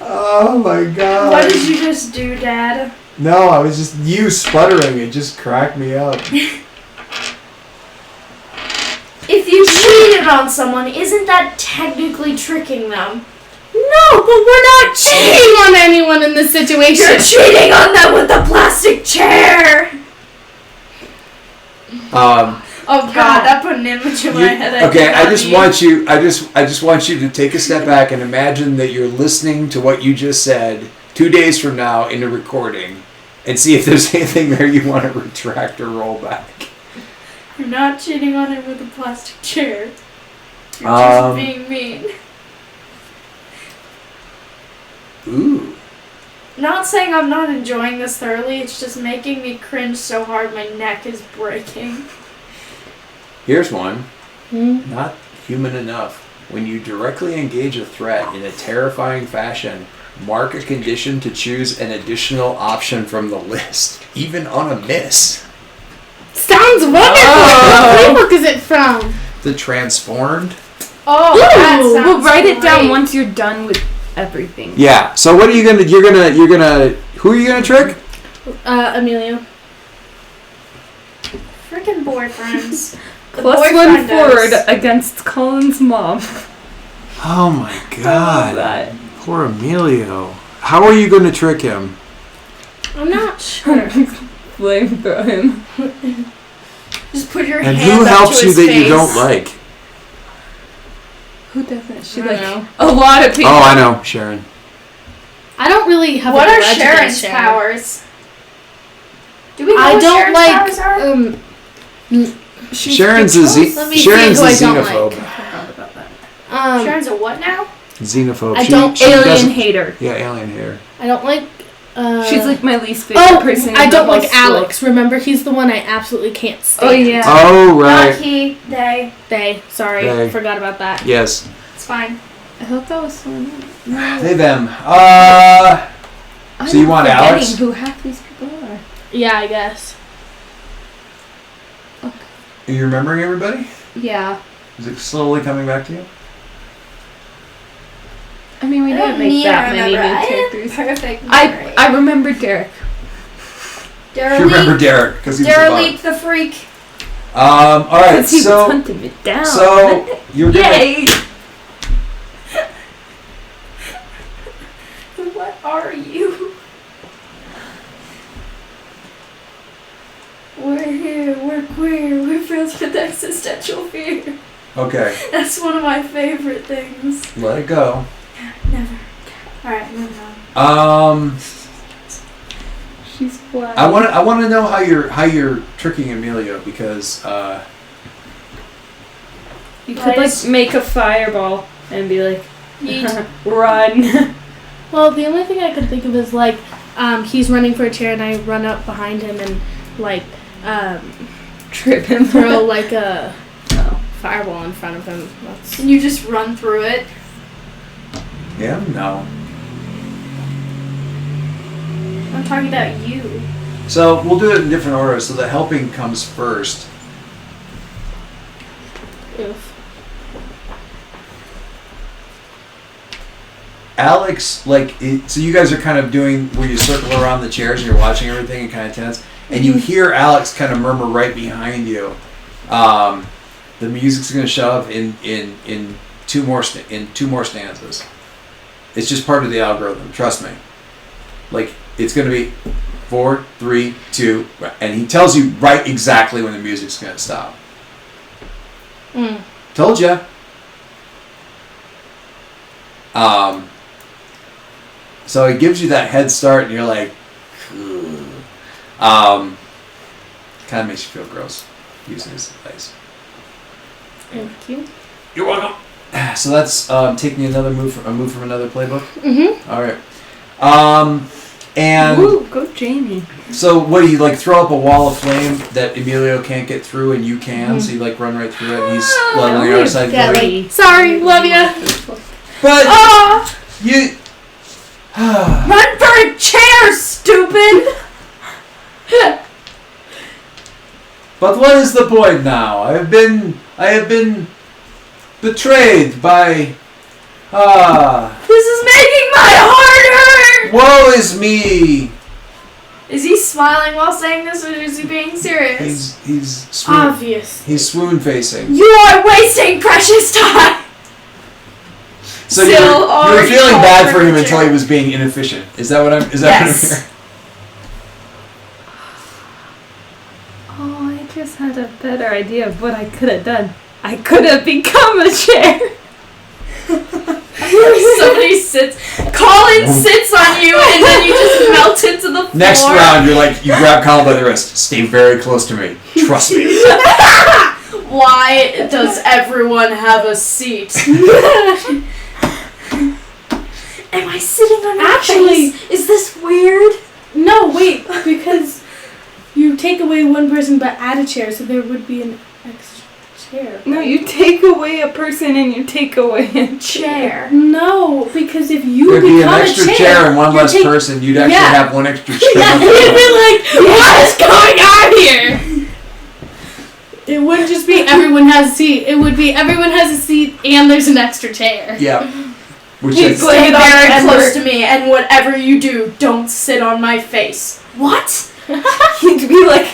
Oh my god. What did you just do, Dad? No, I was just you sputtering. It just cracked me up. If you cheated on someone, isn't that technically tricking them? No, but we're not cheating on anyone in this situation. You're cheating on them with the plastic chair! Oh god, that put an image in my head. Okay, I just want you to take a step back and imagine that you're listening to what you just said 2 days from now in a recording, and see if there's anything there you want to retract or roll back. You're not cheating on him with a plastic chair. You're Um, just being mean. Ooh. Not saying I'm not enjoying this thoroughly, it's just making me cringe so hard my neck is breaking. Here's one. Not human enough. When you directly engage a threat in a terrifying fashion, mark a condition to choose an additional option from the list, even on a miss. Sounds wonderful. What playbook is it from? The Transformed? Oh, Ooh, that sounds We'll write it down great. once you're done with everything. Yeah. So what are you gonna? You're gonna. Who are you gonna trick? Emilio. Freaking boyfriends. The +1 boyfriend forward does. against Colin's mom. Oh my God. That. Poor Emilio. How are you gonna trick him? I'm not sure. Flamethrow him. Just put your And hand who up helps to you his that face. you don't like? Who doesn't? She I don't like know. a lot of people. Oh, I know, Sharon. I don't really have What a are grudge Sharon's against Sharon. powers? Do we know I what don't Sharon's like. powers are? Sharon's a Let me see Sharon's who a I don't xenophobe. like. Forgot about that. Sharon's a what now? Xenophobe. I don't- Alien doesn't- hater. Yeah, alien hater. I don't like. She's like my least favorite person. I in the don't whole like school. Alex. Remember, he's the one I absolutely can't stand. Oh yeah. Oh Not right. he, they. They. Sorry, They. forgot about that. Yes. It's fine. I thought that was someone else. No. They them. I'm So you want forgetting Alex? who half these people are. Yeah, I guess. Are you remembering everybody? Yeah. Is it slowly coming back to you? I mean, we I didn't don't make need that to many new remember. I have characters. perfect memory. I remember Derek. You remember Derek because he was a Derelict the freak. bug. All right. Because he was So hunting it down. you're gonna. Yay! What are you? We're here, we're queer, we're friends with existential fear. Okay. That's one of my favorite things. Let it go. Never. Alright, moving on. She's black. I want to know how you're tricking Emilio because You could Guys. like make a fireball and be like, Yeet. run. Well, the only thing I could think of is like, he's running for a chair and I run up behind him and like, Trip him. throw like a Oh. fireball in front of him. That's And you just run through it. yeah no. I'm talking about you. So we'll do it in different order. So the helping comes first. oof. Alex, so you guys are kind of doing where you circle around the chairs and you're watching everything and kind of tense, and you hear Alex kind of murmur right behind you. The music's going to shut up in two more stanzas. It's just part of the algorithm. Trust me. Like it's going to be 4, 3, 2, and he tells you right exactly when the music's going to stop. Told ya. So it gives you that head start, and you're like, kind of makes you feel gross using his advice. Thank you. You're welcome. So that's taking another move from another playbook. Mm-hmm. All right. And Ooh, go Jamie. so what do you like? Throw up a wall of flame that Emilio can't get through, and you can. So you like run right through it, and he's leveling the other side. Yeah, going, like, sorry, love ya. but Ah! you. Run for a chair, stupid! But what is the point now? I have been betrayed by. This is making my heart hurt! Woe is me! Is he smiling while saying this, or is he being serious? He's swoon. Obvious. He's swoon facing. You are wasting precious time! So you Still were already feeling called bad for him furniture. until he was being inefficient. Is that what I'm? Is that Yes. what I'm hearing? Oh, I just had a better idea of what I could have done. I could have become a chair. Somebody Colin sits on you, and then you just melt into the floor. Next round, you're like, you grab Colin by the wrist. Stay very close to me. Trust me. Why does everyone have a seat? Am I sitting on your Actually- face? Is this weird? No, wait, because you take away one person but add a chair, so there would be an extra chair. No, you take away a person and you take away a chair. Chair. No, because if you There'd be an become extra a chair and one you're less person. You'd actually Yeah. have one extra chair. Yeah, you'd be like, what is going on here? It wouldn't just be everyone has a seat. It would be everyone has a seat and there's an extra chair. Yeah. Which He's is like- Stay Blame it on very Ember. close to me, and whatever you do, don't sit on my face. What? He'd be like,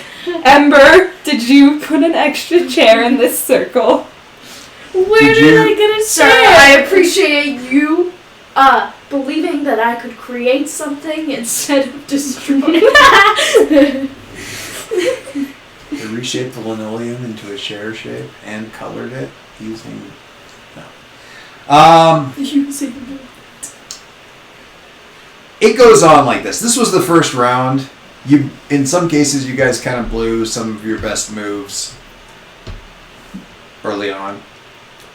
Ember, did you put an extra chair in this circle? Where Did did you- I get a Sir, chair? I appreciate you believing that I could create something instead of destroy it. the reshaped the linoleum into a chair shape and colored it using. No. It goes on like this. This was the first round. In some cases, you guys kind of blew some of your best moves early on.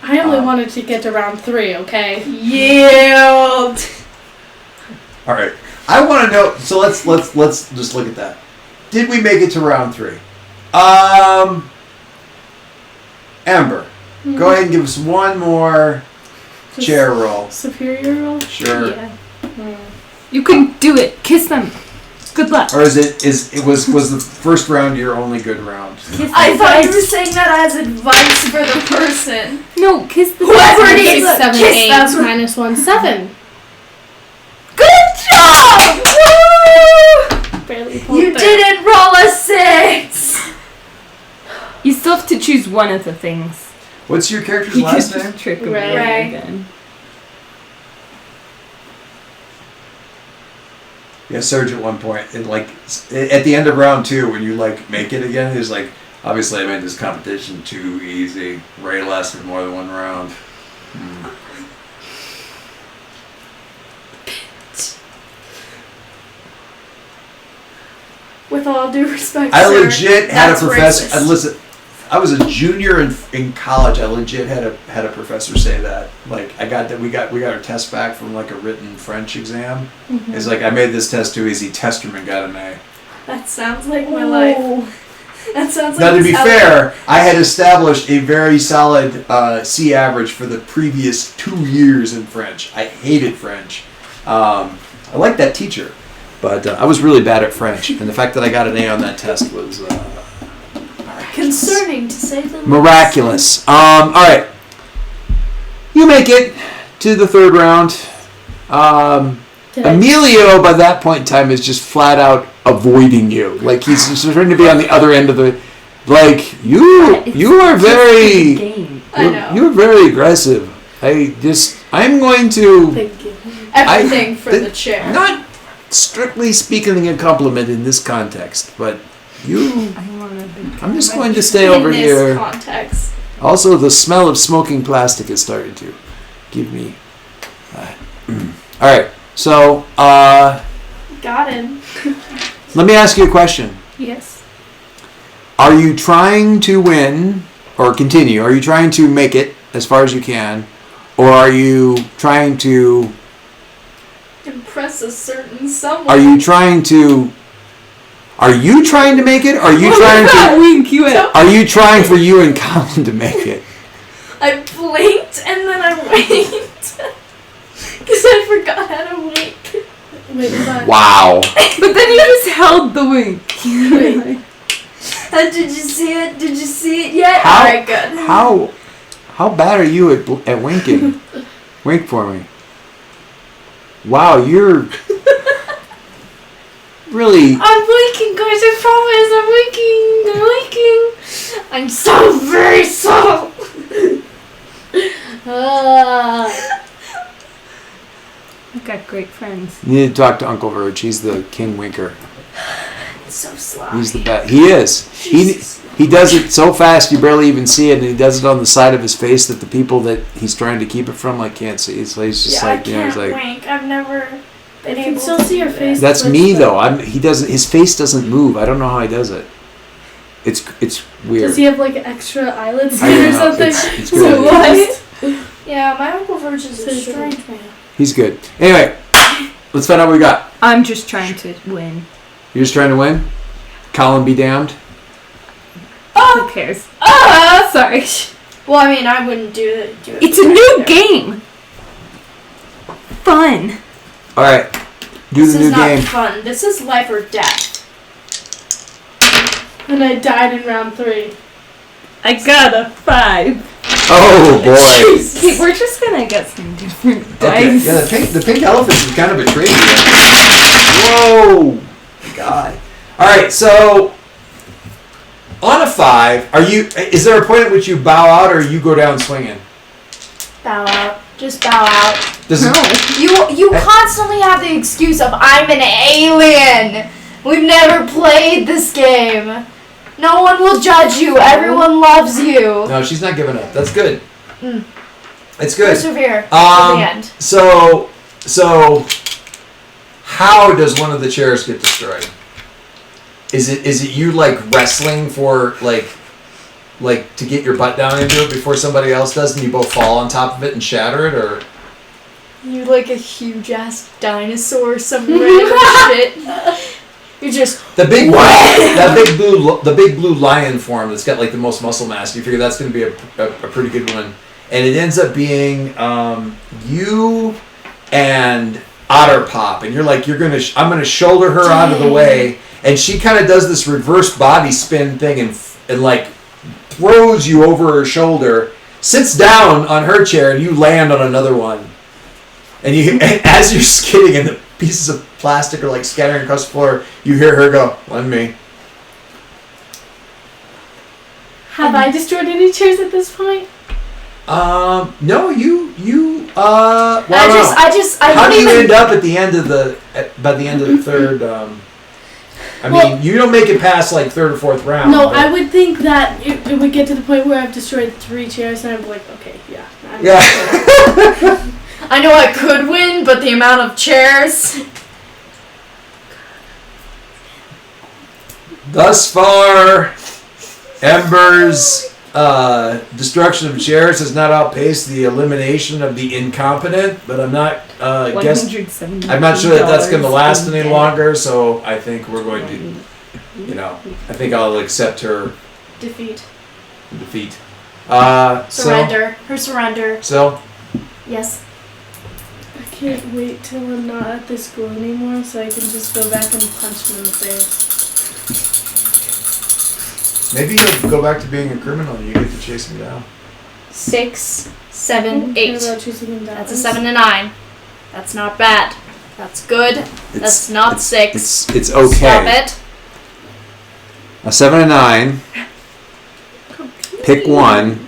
I only wanted to get to round 3, okay? Yield. All right. I want to know. So let's just look at that. Did we make it to round 3? Amber, go ahead and give us one more Just chair roll. Superior roll? Sure. Yeah. You can do it. Kiss them. Good luck. Or was the first round your only good round? Kiss I the thought you dice. were saying that as advice for the person. No, kiss the Whoever dice. it is. 6, 7, Kiss 8, them. minus 1, 7. Good job! Woo! Barely pulled You through. didn't roll a 6. You still have to choose one of the things. What's your character's You last can name? just trick away Ray. again. Yeah, Serge at one point, at the end of round 2, when you make it again, he's like, obviously I made this competition too easy. Ray lasted more than one round. With all due respect, I sir, legit had a that's professor. racist. Listen, I was a junior in college. I legit had a professor say that. Like, I got that we got our test back from like a written French exam. It's like, I made this test too easy. Testerman got an A. That sounds like my life. That sounds like Now, to be this fair, I had established a very solid C average for the previous 2 years in French. I hated French. I liked that teacher, but I was really bad at French, and the fact that I got an A on that test was concerning to say the least. miraculous. All right, you make it to the third round. Did I- Emilio, by that point in time, is just flat out avoiding you. Like, he's just trying to be on the other end of the. Like, you are very. Game. I know. You're very aggressive. I'm going to. Thank you. Everything for the chair. Not strictly speaking a compliment in this context, but you. I'm just going to stay over in this here. context. Also, the smell of smoking plastic is starting to give me. All right, so Got him. let me ask you a question. Yes. Are you trying to win or continue? Are you trying to make it as far as you can, or are you trying to? Impress a certain someone. Are you trying to? Are you trying to make it? Or are you trying to? Wink you at. Are you trying for you and Colin to make it? I blinked and then I winked. Because I forgot how to wink. Wait, but Wow. But then you just held the wink. Did you see it? Did you see it yet? How- Alright, good. How bad are you at winking? Wink for me. Wow, you're really. I'm winking, guys. I promise. I'm winking. I'm so very slow. I've got great friends. You need to talk to Uncle Verge. He's the king winker. So slow. He's the best. He is. He does it so fast you barely even see it, and he does it on the side of his face that the people that he's trying to keep it from can't see. So he's just I like, you know, can't he's like. wink. I've never been I able can still to see do your that. face. That's Twitch, me though. though. He doesn't. His face doesn't move. I don't know how he does it. It's weird. Does he have like extra eyelids I don't or know. something? It's So good. what? Yeah, my Uncle Verge is a So- strange man. He's good. Anyway, let's find out what we got. I'm just trying to win. You're just trying to win. Colin be damned. Who cares? Sorry. Well, I mean, I wouldn't do it. It's a new game. Fun. All right. Do This the is new not game. fun. This is life or death. And I died in round 3. I got a 5. Oh boy. Okay, we're just gonna get some different Okay. dice. Yeah, the pink elephant is kind of betrayed you. Whoa. God. All right. So on a 5, is there a point at which you bow out or you go down swinging? Bow out. Just bow out. Does No. You constantly have the excuse of I'm an alien. We've never played this game. No one will judge you. Everyone loves you. No, she's not giving up. That's good. Mm. It's good. Persevere to Um, the end. So how does one of the chairs get destroyed? Is it you like wrestling for like to get your butt down into it before somebody else does, and you both fall on top of it and shatter it, or? You like a huge ass dinosaur, some random shit. You just The big blue lion form that's got like the most muscle mass. You figure that's going to be a pretty good one, and it ends up being you and Otter Pop, and I'm gonna shoulder her out of the way, and she kind of does this reverse body spin thing and like throws you over her shoulder, sits down on her chair, and you land on another one, and as you're skidding and the pieces of plastic are like scattering across the floor, you hear her go, "Lend me." Have I destroyed any chairs at this point? No, you. I How don't do you even. end up by the end of the third? I mean, you don't make it past like third or fourth round. No, but- I would think that it would get to the point where I've destroyed 3 chairs and I'm like, okay, yeah. Yeah. I know I could win, but the amount of chairs. Thus far, Ember's destruction of chairs has not outpaced the elimination of the incompetent, but I'm not I'm not sure that that's going to last any longer, so I think we're going to, I think I'll accept her Defeat. defeat. Surrender. Her surrender. So, Yes. I can't wait till I'm not at this school anymore so I can just go back and punch him in the face. maybe you'll go back to being a criminal and you get to chase him down. 6, 7, 8. What about chasing him down? That's a 7 to 9. That's not bad. That's good. That's not 6. It's okay. Stop it. A 7 and 9. Pick one.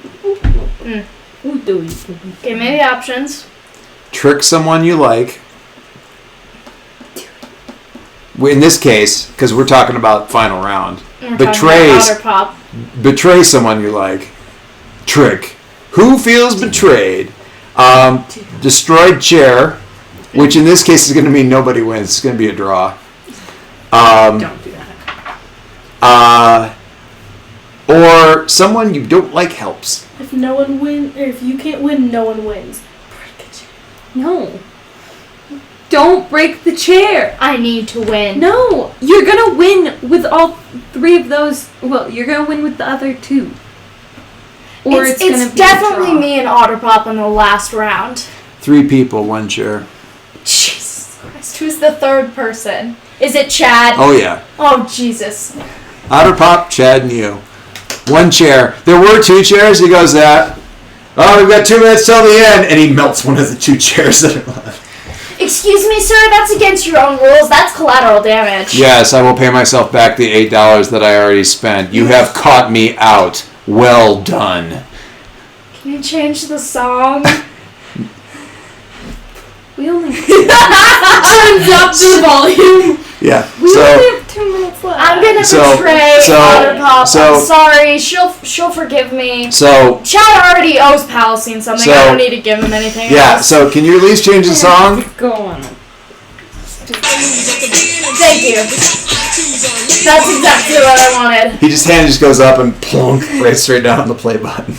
Give me the options. Trick someone you like. In this case, because we're talking about final round. We're Betrays. talking about Otter Pop. Betray someone you like. Trick. Who feels betrayed? Destroyed chair, which in this case is going to mean nobody wins. It's going to be a draw. Don't do that. Or someone you don't like helps. If no one wins, or if you can't win, no one wins. Break the chair. No. Don't break the chair. I need to win. No, you're gonna win with all 3 of those. Well, you're gonna win with the other 2. Or it's gonna be definitely a draw. me and Otter Pop in the last round. 3 people, 1 chair. Jesus Christ. Who's the third person? Is it Chad? Oh yeah. Oh, Jesus. Otter Pop, Chad, and you. 1 chair. There were 2 chairs. He goes that. Oh, we've got 2 minutes till the end, and he melts one of the 2 chairs that are left. Excuse me, sir. That's against your own rules. That's collateral damage. Yes, I will pay myself back the $8 that I already spent. You have caught me out. Well done. Can you change the song? We only Turns up the volume. Yeah. only So have 2 minutes left. I'm gonna So- betray so- Otter Pop. so- I'm sorry. She'll forgive me. Chad already owes Palestine something. So- I don't need to give him anything yeah. else. So can you at least change the song? Go on. Thank you. That's exactly what I wanted. His hand just goes up and plunk right straight down on the play button.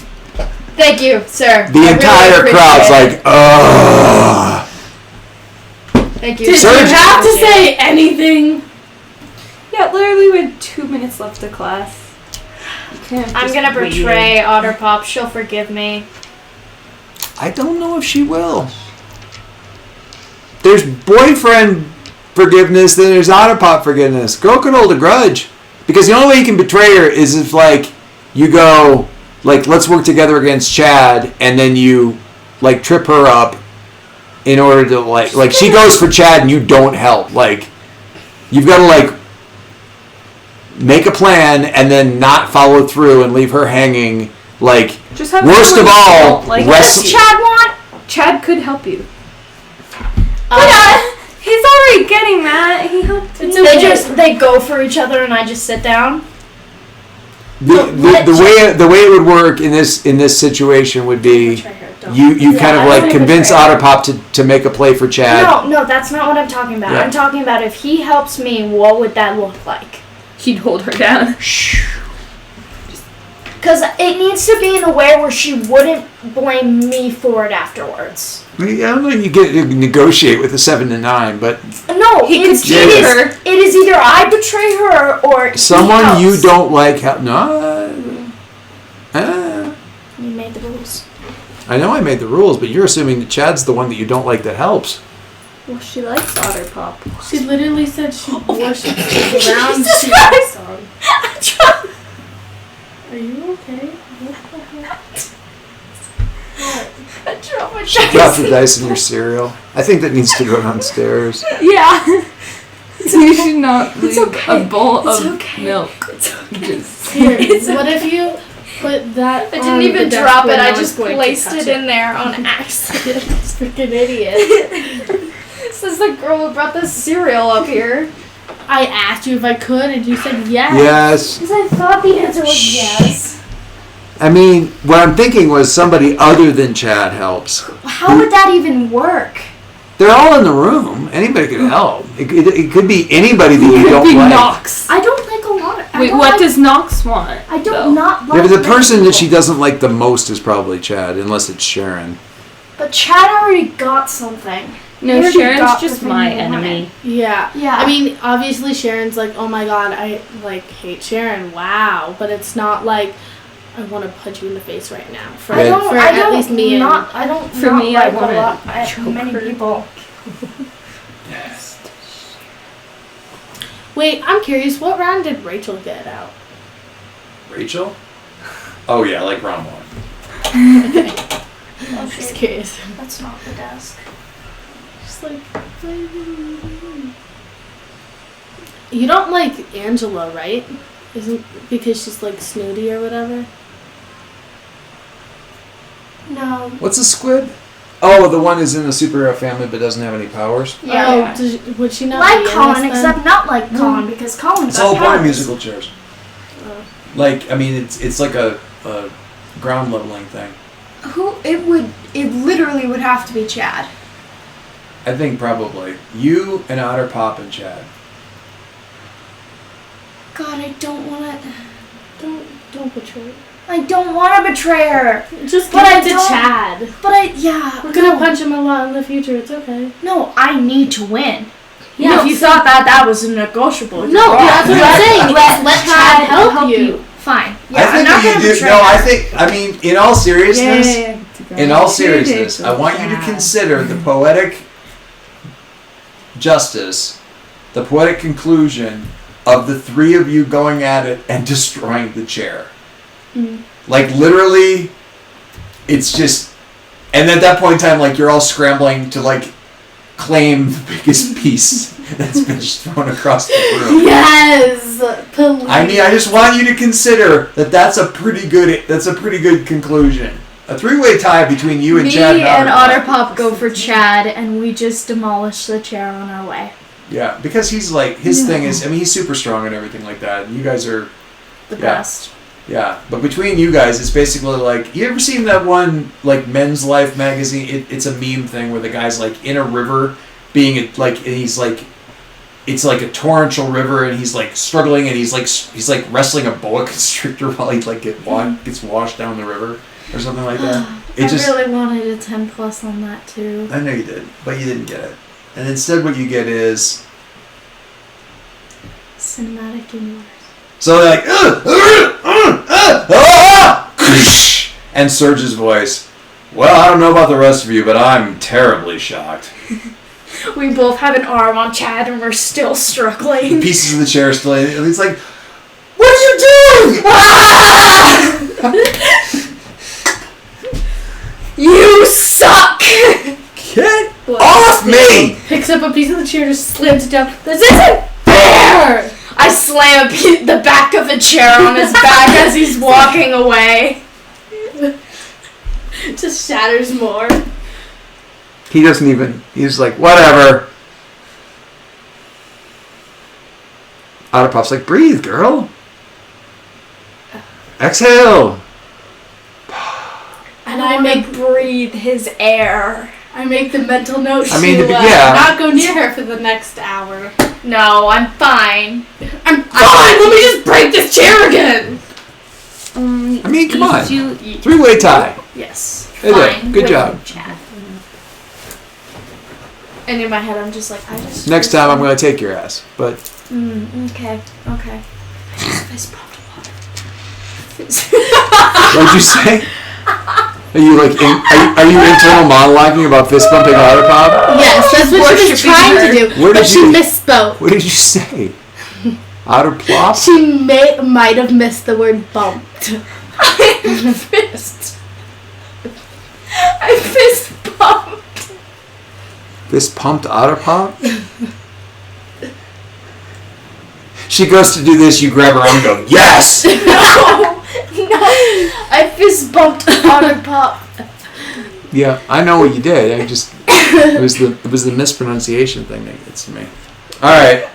Thank you, sir. The entire crowd's like, ugh. Thank you. Did Sir, you have to say anything? Yeah, literally we had 2 minutes left of class. You can't I'm just gonna wait. betray Otter Pop. She'll forgive me. I don't know if she will. There's boyfriend forgiveness, then there's Otter Pop forgiveness. Girl could hold a grudge. Because the only way you can betray her is if, like, you go, like, let's work together against Chad, and then you, like, trip her up in order to, like she goes for Chad and you don't help. Like, you've got to, like, make a plan and then not follow through and leave her hanging. Like, Just have worst of someone who all, don't like rest- help you. Chad want? Chad could help you. Uh, He's already getting that. He helped me. They go for each other and I just sit down. the way it would work in this situation would be Betray her, don't. you kind of I like don't convince betray her. Otterpop to make a play for Chad. No, that's not what I'm talking about. Yeah. I'm talking about if he helps me, what would that look like? He'd hold her down. Because it needs to be in a way where she wouldn't blame me for it afterwards. I don't know. You negotiate with a 7 to 9, but No, He could it's, cheat it, her. is, it is either I betray her or he someone you helps. don't like. No. You made the rules. I know I made the rules, but you're assuming that Chad's the one that you don't like that helps. Well, she likes Otterpop. She literally said she worships the ground. Jesus She Christ. song. Are you okay? What the heck? I dropped my Drop the dice in your cereal. I think that needs to go downstairs. Yeah. So you should not leave okay. a bowl It's of okay. milk. It's okay. Just Here, what if you put that I on didn't even the desk drop where it. no I one's just going to placed touch it in there on accident. This freaking idiot. This is the girl who brought the cereal up here. I asked you if I could, and you said yes. Yes. Because I thought the answer was yes. I mean, what I'm thinking was somebody other than Chad helps. How would that even work? They're all in the room. Anybody could help. It could be anybody that you don't be like. Knox. I don't like a lot of. Wait, what does Knox want? I though? don't not like. Yeah, but the many person that people. she doesn't like the most is probably Chad, unless it's Sharon. But Chad already got something. No, He already Sharon's got just the thing my he wanted. enemy. Yeah. Yeah. I mean, obviously Sharon's like, oh my god, I like hate Sharon. Wow. But it's not like I want to punch you in the face right now. For, I for I at don't least me not. I don't. For not me, I like wanna a lot. choke Many her. people. Wait, I'm curious. What round did Rachel get out? Rachel? Oh yeah, like round 1. Oh, I'm just shit. curious. That's not the desk. Just like. You don't like Angela, right? Isn't because she's like snooty or whatever? No. What's a squid? Oh, the one who's in the superhero family but doesn't have any powers. Yeah. Oh, yeah. would she not Like be in Colin, this then? except not like Colin because Colin's It's got all part of powers. musical chairs. Like, I mean, it's like a ground leveling thing. It literally would have to be Chad. I think probably you and Otterpop and Chad. God, I don't want to. Don't betray her. I don't want to betray her. Just But give I it to don't- Chad. But yeah. We're gonna punch him a lot in the future. It's okay. No, I need to win. Yeah, if you thought that was a negotiable. No, that's what I'm saying. Let Chad help you. Fine. Yeah, I think I'm not that gonna you do. betray No, her. I think. I mean, in all seriousness, in all seriousness, Ridiculous. I want you to consider the poetic justice, the poetic conclusion of the three of you going at it and destroying the chair. Like literally, it's just, and at that point in time, like you're all scrambling to like claim the biggest piece that's been thrown across the room. Yes, please. I mean, I just want you to consider that that's a pretty good conclusion. A 3-way tie between you and Me Chad and Otterpop. Otterpop go for Chad, and we just demolish the chair on our way. Yeah, because he's like, his thing is, I mean, he's super strong and everything like that. And you guys are, The Yeah. best. yeah. But between you guys, it's basically like, you ever seen that one, like, Men's Life magazine? It's a meme thing where the guy's like in a river being, like, and he's like, it's like a torrential river and he's like struggling and he's like wrestling a boa constrictor while he like gets washed down the river or something like that. It I just, really wanted a 10+ on that too. I know you did, but you didn't get it. And instead what you get is, Cinematic universe. so they're like, and Surge's voice, well, I don't know about the rest of you, but I'm terribly shocked. We both have an arm on Chad and we're still struggling. Pieces of the chair still in it, and it's like, what are you doing? You suck! Get off me! Picks up a piece of the chair, just slams it down. This isn't fair. I slam the back of the chair on his back as he's walking away. Just shatters more. He doesn't even, he's like, whatever. Otterpop's like, breathe, girl. Exhale. And I make breathe his air. I make the mental note I mean, to yeah. not go near her for the next hour. No, I'm fine. I'm fine. Let me just break this chair again. I mean, come on. You, 3-way tie. Yes. Hey there, Fine. good with job. Chad. And in my head, I'm just like, I just. Next time I'm going to take your ass. But Okay. I just fist bumped water. what'd you say? Are you like are you internal monologuing about fist bumping Otter Pop? Yes, that's what she was trying to do. Where But did she you- misspoke. What did you say? Otter Plop? She might have missed the word bumped. I fist bumped. Fist pumped Otter Pop? She goes to do this, you grab her arm and go, yes! No, I fist bumped Otter Pop. Yeah, I know what you did. I just it was the mispronunciation thing that gets to me. All right.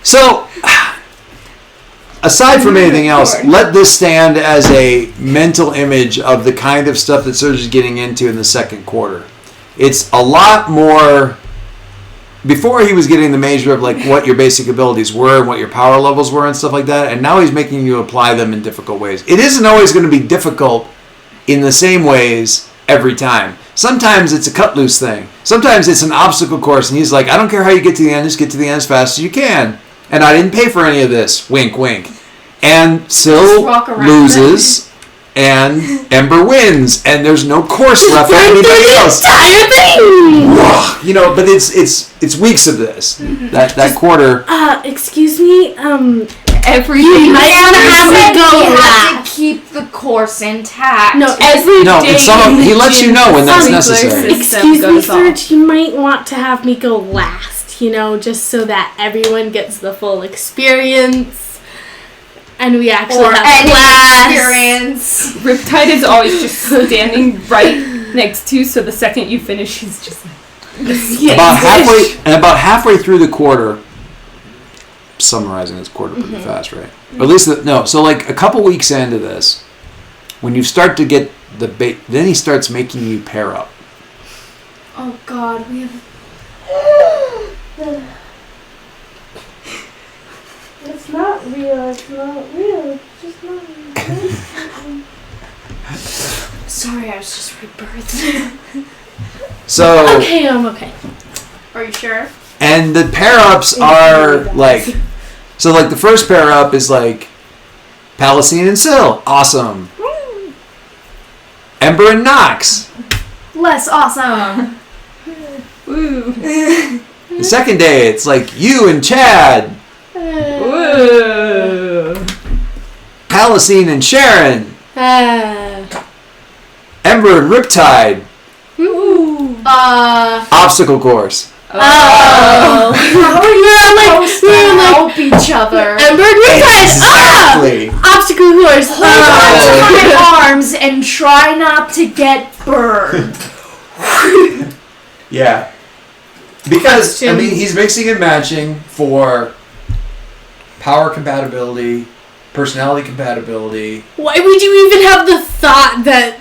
So, aside from anything else, let this stand as a mental image of the kind of stuff that Serge is getting into in the second quarter. It's a lot more. Before he was getting the measure of like what your basic abilities were and what your power levels were and stuff like that, and now he's making you apply them in difficult ways. It isn't always going to be difficult in the same ways every time. Sometimes it's a cut loose thing. Sometimes it's an obstacle course, and he's like, I don't care how you get to the end, just get to the end as fast as you can. And I didn't pay for any of this. Wink, wink. And Syl walk around loses, and Ember wins, and there's no course left for anybody else. Entire thing! You know, but it's weeks of this. That quarter. Excuse me, everything. You might wanna have me go You have last. to keep the course intact. No, every No, day it's some, he lets you know when that's Sprinkler necessary. system Excuse me, goes off. Serge, you might want to have me go last, just so that everyone gets the full experience. And we actually Or have any class. experience. Riptide is always just standing right next to you, so the second you finish, he's just like, About halfway through the quarter. Summarizing this quarter pretty fast, right? Or at least so like a couple weeks into this, when you start to get the bait, then he starts making you pair up. Oh God, we have. It's not real, it's just not real. Sorry, I was just rebirthed. So Okay, I'm okay. Are you sure? and the pair ups are like, so like the first pair up is like Palestine and Syl, awesome. Ember and Nox. Less awesome. woo, The second day it's like you and Chad. woo. Palestine and Sharon. Ember and Riptide. Obstacle course. How are you supposed to help each other? Ember and Riptide! Exactly. Obstacle course! Hold on to my arms and try not to get burned. Yeah. Because, I Question. mean, he's mixing and matching for power compatibility, personality compatibility. Why would you even have the thought that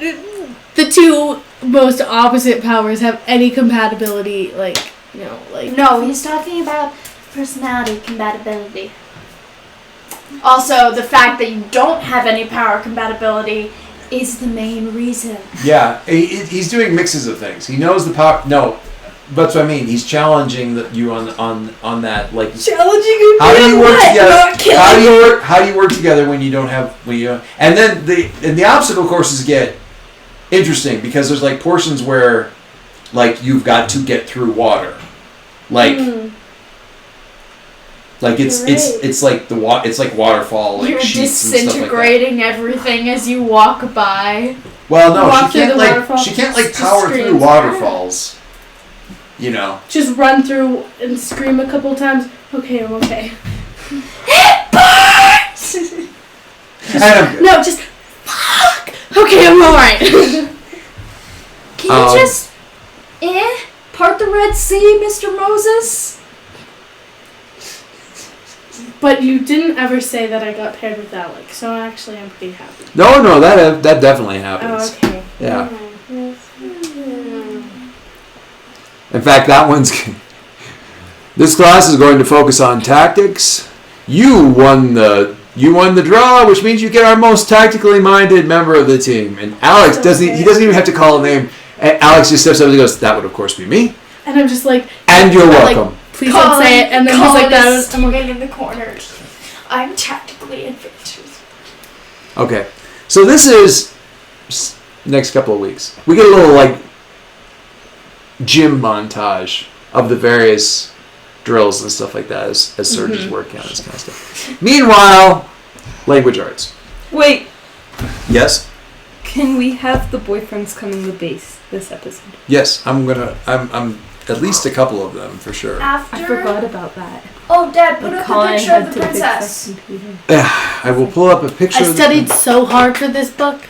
the two most opposite powers have any compatibility, No, he's talking about personality compatibility. Also, the fact that you don't have any power compatibility is the main reason. Yeah, he's doing mixes of things. He knows the power. No, that's what I mean. He's challenging you on that. Like, challenging you. how do you work what? together? Not killing How do you work together when you don't have And then the obstacle courses get interesting because there's like portions where like you've got to get through water, like it's like it's like waterfall, like You're sheets and stuff like that. disintegrating everything as you walk by. Well, no, Walk she through can't the waterfall. she can't like Just power through screams. waterfalls. Just run through and scream a couple times. Okay, I'm okay. And I'm good. No, just fuck. Okay, I'm alright. Can you just part the Red Sea, Mr. Moses? But you didn't ever say that I got paired with Alex, so actually I'm pretty happy. No, that definitely happens. Oh, okay. Yeah. Mm. In fact, that one's. This class is going to focus on tactics. You won the draw, which means you get our most tactically minded member of the team. And Alex doesn't even have to call a name. And Alex just steps up and goes, "That would of course be me." And I'm just like, And you're like, welcome. please don't say it. And then he's like, that was, I'm getting in the corners. I'm tactically advantageous. Okay, so this is next couple of weeks. We get a little like gym montage of the various drills and stuff like that as Serge is working on this kind of stuff. Meanwhile, language arts. Wait, Yes, can we have the boyfriends come in the base this episode? yes. I'm at least a couple of them for sure. After. I forgot about that. Oh, Dad, put Like up Colin a picture had of the to fix that princess. computer. I will pull up a picture. I studied so hard for this book.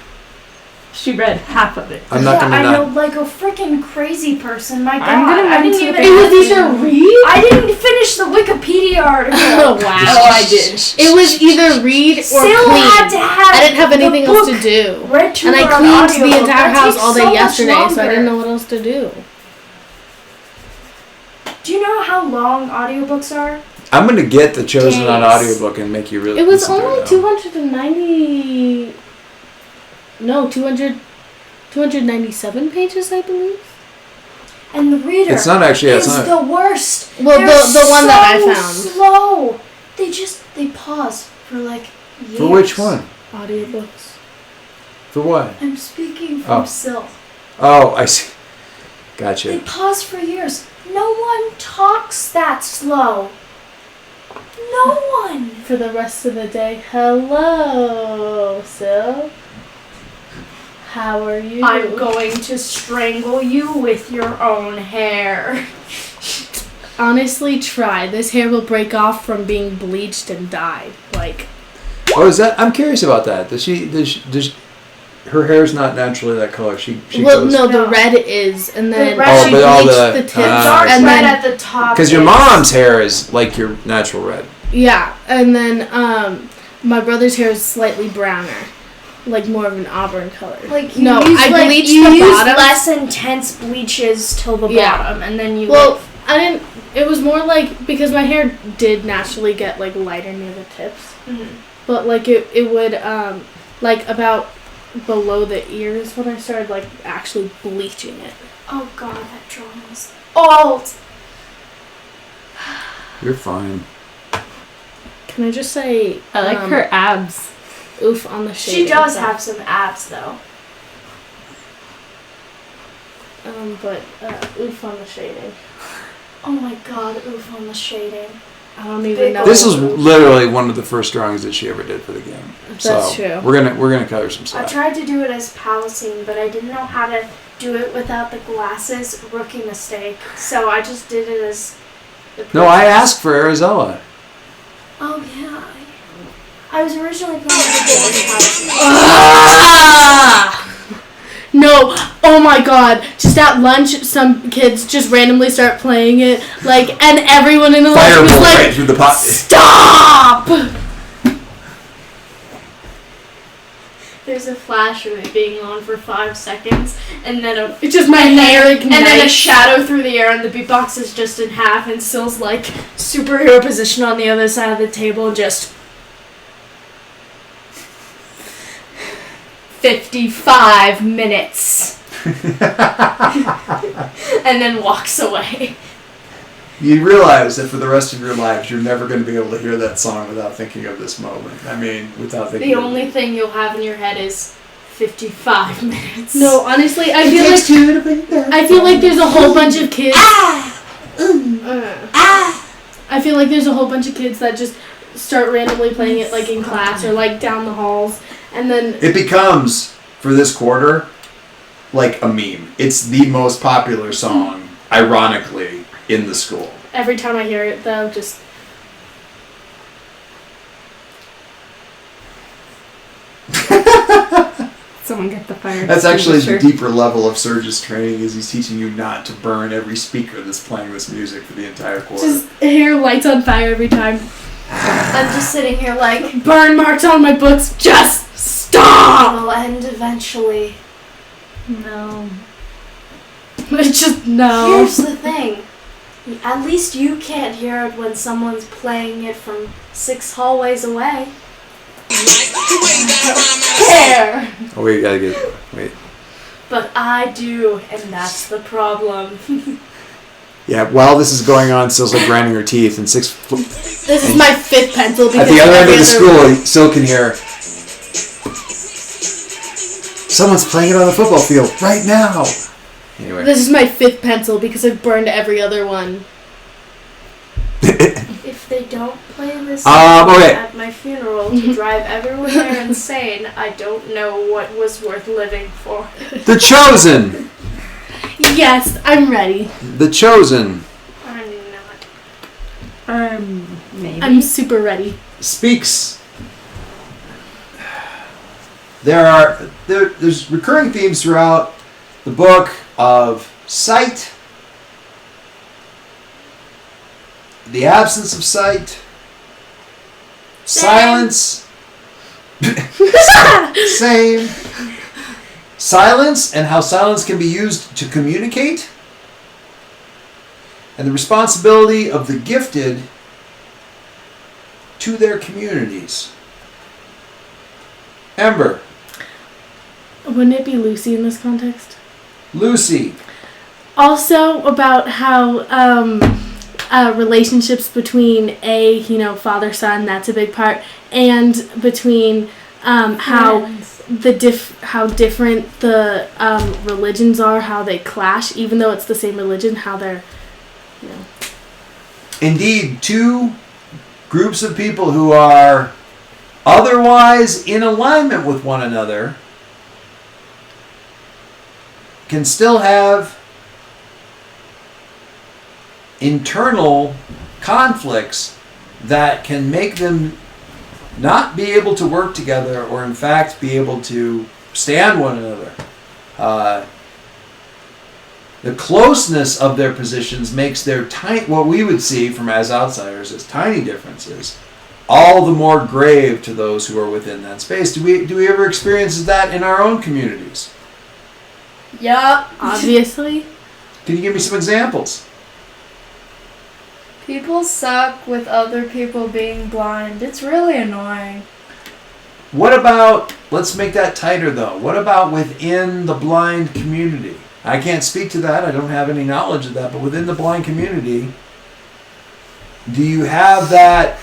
She read half of it. I'm not gonna I know, not. like a freaking crazy person. My God, I'm gonna I didn't run to even. the It was either read. I didn't finish the Wikipedia article. Oh, wow. I did. It was either read or Still clean. had to have. I didn't have the anything else to book do. read to And her I on cleaned the audiobook. entire That house takes all so day much yesterday, so I longer. didn't know what else to do. Do you know how long audiobooks are? I'm gonna get the Chosen on Days. audiobook and make you really. It was listen to only now. 290. No, 297 pages, I believe. And the reader It's not actually. is It's not. the worst. Well, They're the one that I so found. slow. They pause for like years. For which one? Audiobooks. For what? I'm speaking from Oh. Syl. Oh, I see. They Gotcha. pause for years. No one talks that slow. No one. For the rest of the day, hello, Sil. How are you? I'm going to strangle you with your own hair. Honestly, try. This hair will break off from being bleached and dyed. Like, Oh, is that? I'm curious about that. Does her hair's not naturally that color. She well, goes. no, the No. red is, and then red- she Oh, but all bleached the- the tips, Dark and red then at the top. Because your is- mom's hair is like your natural red. yeah, and then my brother's hair is slightly browner, like more of an auburn color. Like you no, use, I like, bleached you the use bottom. less intense bleaches till the Yeah. bottom, and then you. Well, I didn't. It was more like because my hair did naturally get like lighter near the tips, Mhm. but like it would like about below the ears when I started like actually bleaching it. Oh God, that drawing was old. You're fine. Can I just say I like her abs. oof on the shade? She does have some abs though. but oof on the shading. Oh my God, oof on the shading. I don't even Big know. This was literally one of the first drawings that she ever did for the game. That's so true. We're gonna cover some I slack. tried to do it as Palestine, but I didn't know how to do it without the glasses. Rookie mistake. So I just did it as the No, I princess. asked for Arizella. Oh yeah. I was originally planning to do it as Palestine. Ah! No, oh my God! Just at lunch, some kids just randomly start playing it, like, and everyone in the lunch was Fireball like, right through the pot. "Stop!" There's a flash of it being on for 5 seconds, and then It's just my hair ignites. and then a shadow through the air, and the beatbox is just in half, and Syl's like superhero position on the other side of the table, just 55 minutes, and then walks away. You realize that for the rest of your lives, you're never going to be able to hear that song without thinking of this moment. I mean, without thinking. The of only thing you'll have in your head is 55 minutes. No, honestly, I It feel takes like two to bring that. I feel like there's a whole bunch of kids. Ah! I feel like there's a whole bunch of kids that just start randomly playing it like in class or like down the halls, and then It becomes, for this quarter, like a meme. It's the most popular song, ironically, in the school. every time I hear it, though, just Someone get the fire. That's actually the extinguisher. deeper level of Surge's training, is he's teaching you not to burn every speaker that's playing this music for the entire quarter. just hair lights on fire every time. I'm just sitting here like, Burn marks on my books. Just stop. it'll end eventually. No. It's just no. Here's the thing. At least you can't hear it when someone's playing it from 6 hallways away. Care. Oh, wait, gotta get. Wait. But I do, and that's the problem. Yeah, while this is going on, Syl's like grinding her teeth, and This is my 5th pencil. at the other end of the school, Syl can hear someone's playing it on the football field right now. Anyway. This is my 5th pencil because I've burned every other one. If they don't play this okay. at my funeral to drive everyone there insane, I don't know what was worth living for. The Chosen! Yes, I'm ready. The Chosen I'm not. Maybe. I'm super ready. Speaks. There's recurring themes throughout the book of sight, the absence of sight, silence, same, silence and how silence can be used to communicate, and the responsibility of the gifted to their communities. Ember, Wouldn't it be Lucy in this context? Lucy, Also about how relationships between father son, that's a big part, and between how how different the religions are, how they clash, even though it's the same religion, how they're indeed, two groups of people who are otherwise in alignment with one another can still have internal conflicts that can make them not be able to work together, or in fact be able to stand one another. The closeness of their positions makes their what we would see from as outsiders as tiny differences all the more grave to those who are within that space. Do we ever experience that in our own communities? Yup. obviously. Can you give me some examples? People suck with other people being blind. It's really annoying. What about, let's make that tighter though, what about within the blind community? I can't speak to that, I don't have any knowledge of that, but within the blind community, do you have that?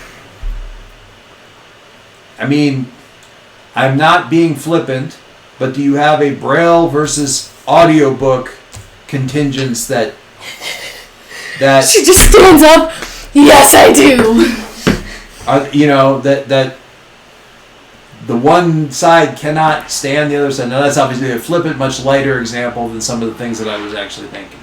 I mean, I'm not being flippant, but do you have a Braille versus audiobook contingents that She just stands up. Yes, I do. that the one side cannot stand the other side? Now that's obviously a flippant, much lighter example than some of the things that I was actually thinking.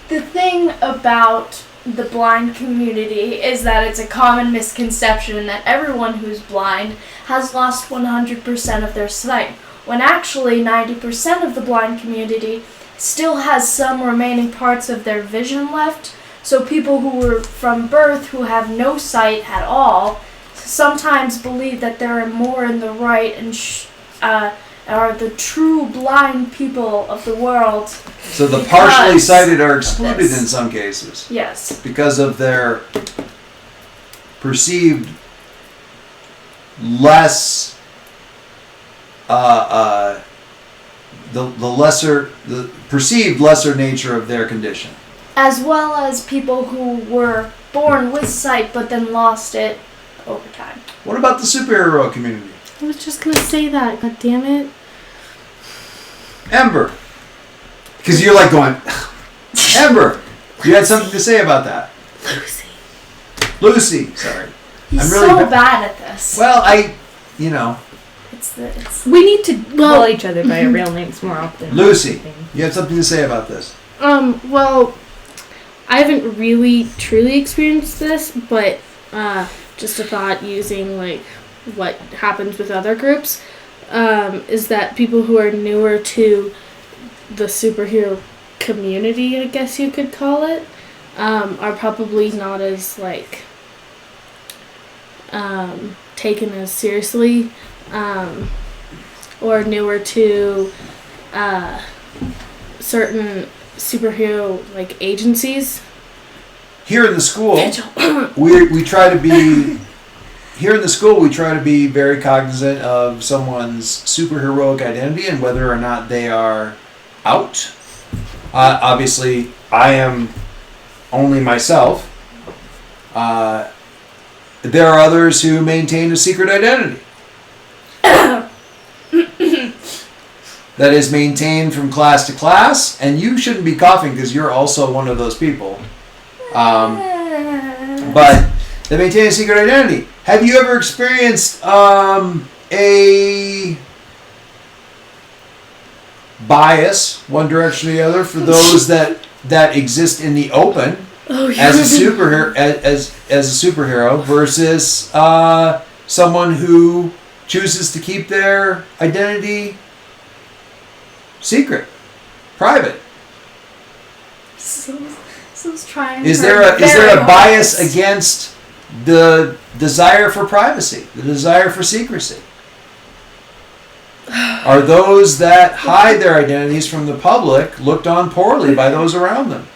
The thing about the blind community is that it's a common misconception that everyone who's blind has lost 100% of their sight, when actually 90% of the blind community still has some remaining parts of their vision left. So people who were from birth who have no sight at all sometimes believe that they're more in the right and are the true blind people of the world. So the partially Because sighted are excluded this. in some cases Yes. because of their perceived less, the perceived lesser nature of their condition. As well as people who were born with sight but then lost it over time. What about the superhero community? I was just gonna say that. God damn it. Ember. Because you're like going, Ember, you had something to say about that. Lucy, sorry. He's I'm really so ba- bad at this. Well, It's We need to Well- call each other by our real names more often. Lucy, you had something to say about this. Well, I haven't really truly experienced this, but just a thought using like what happens with other groups is that people who are newer to the superhero community, I guess you could call it, are probably not as like taken as seriously, or newer to certain superhero like agencies. Here in the school, we try to be. Here in the school, we try to be very cognizant of someone's superheroic identity and whether or not they are out. Obviously, I am only myself. There are others who maintain a secret identity. That is maintained from class to class, and you shouldn't be coughing because you're also one of those people. But they maintain a secret identity. Have you ever experienced a bias, one direction or the other, for those that exist in the open as a superhero, as a superhero versus someone who chooses to keep their identity secret, private? So trying. Is there a bias against the desire for privacy, the desire for secrecy? Are those that hide their identities from the public looked on poorly by those around them?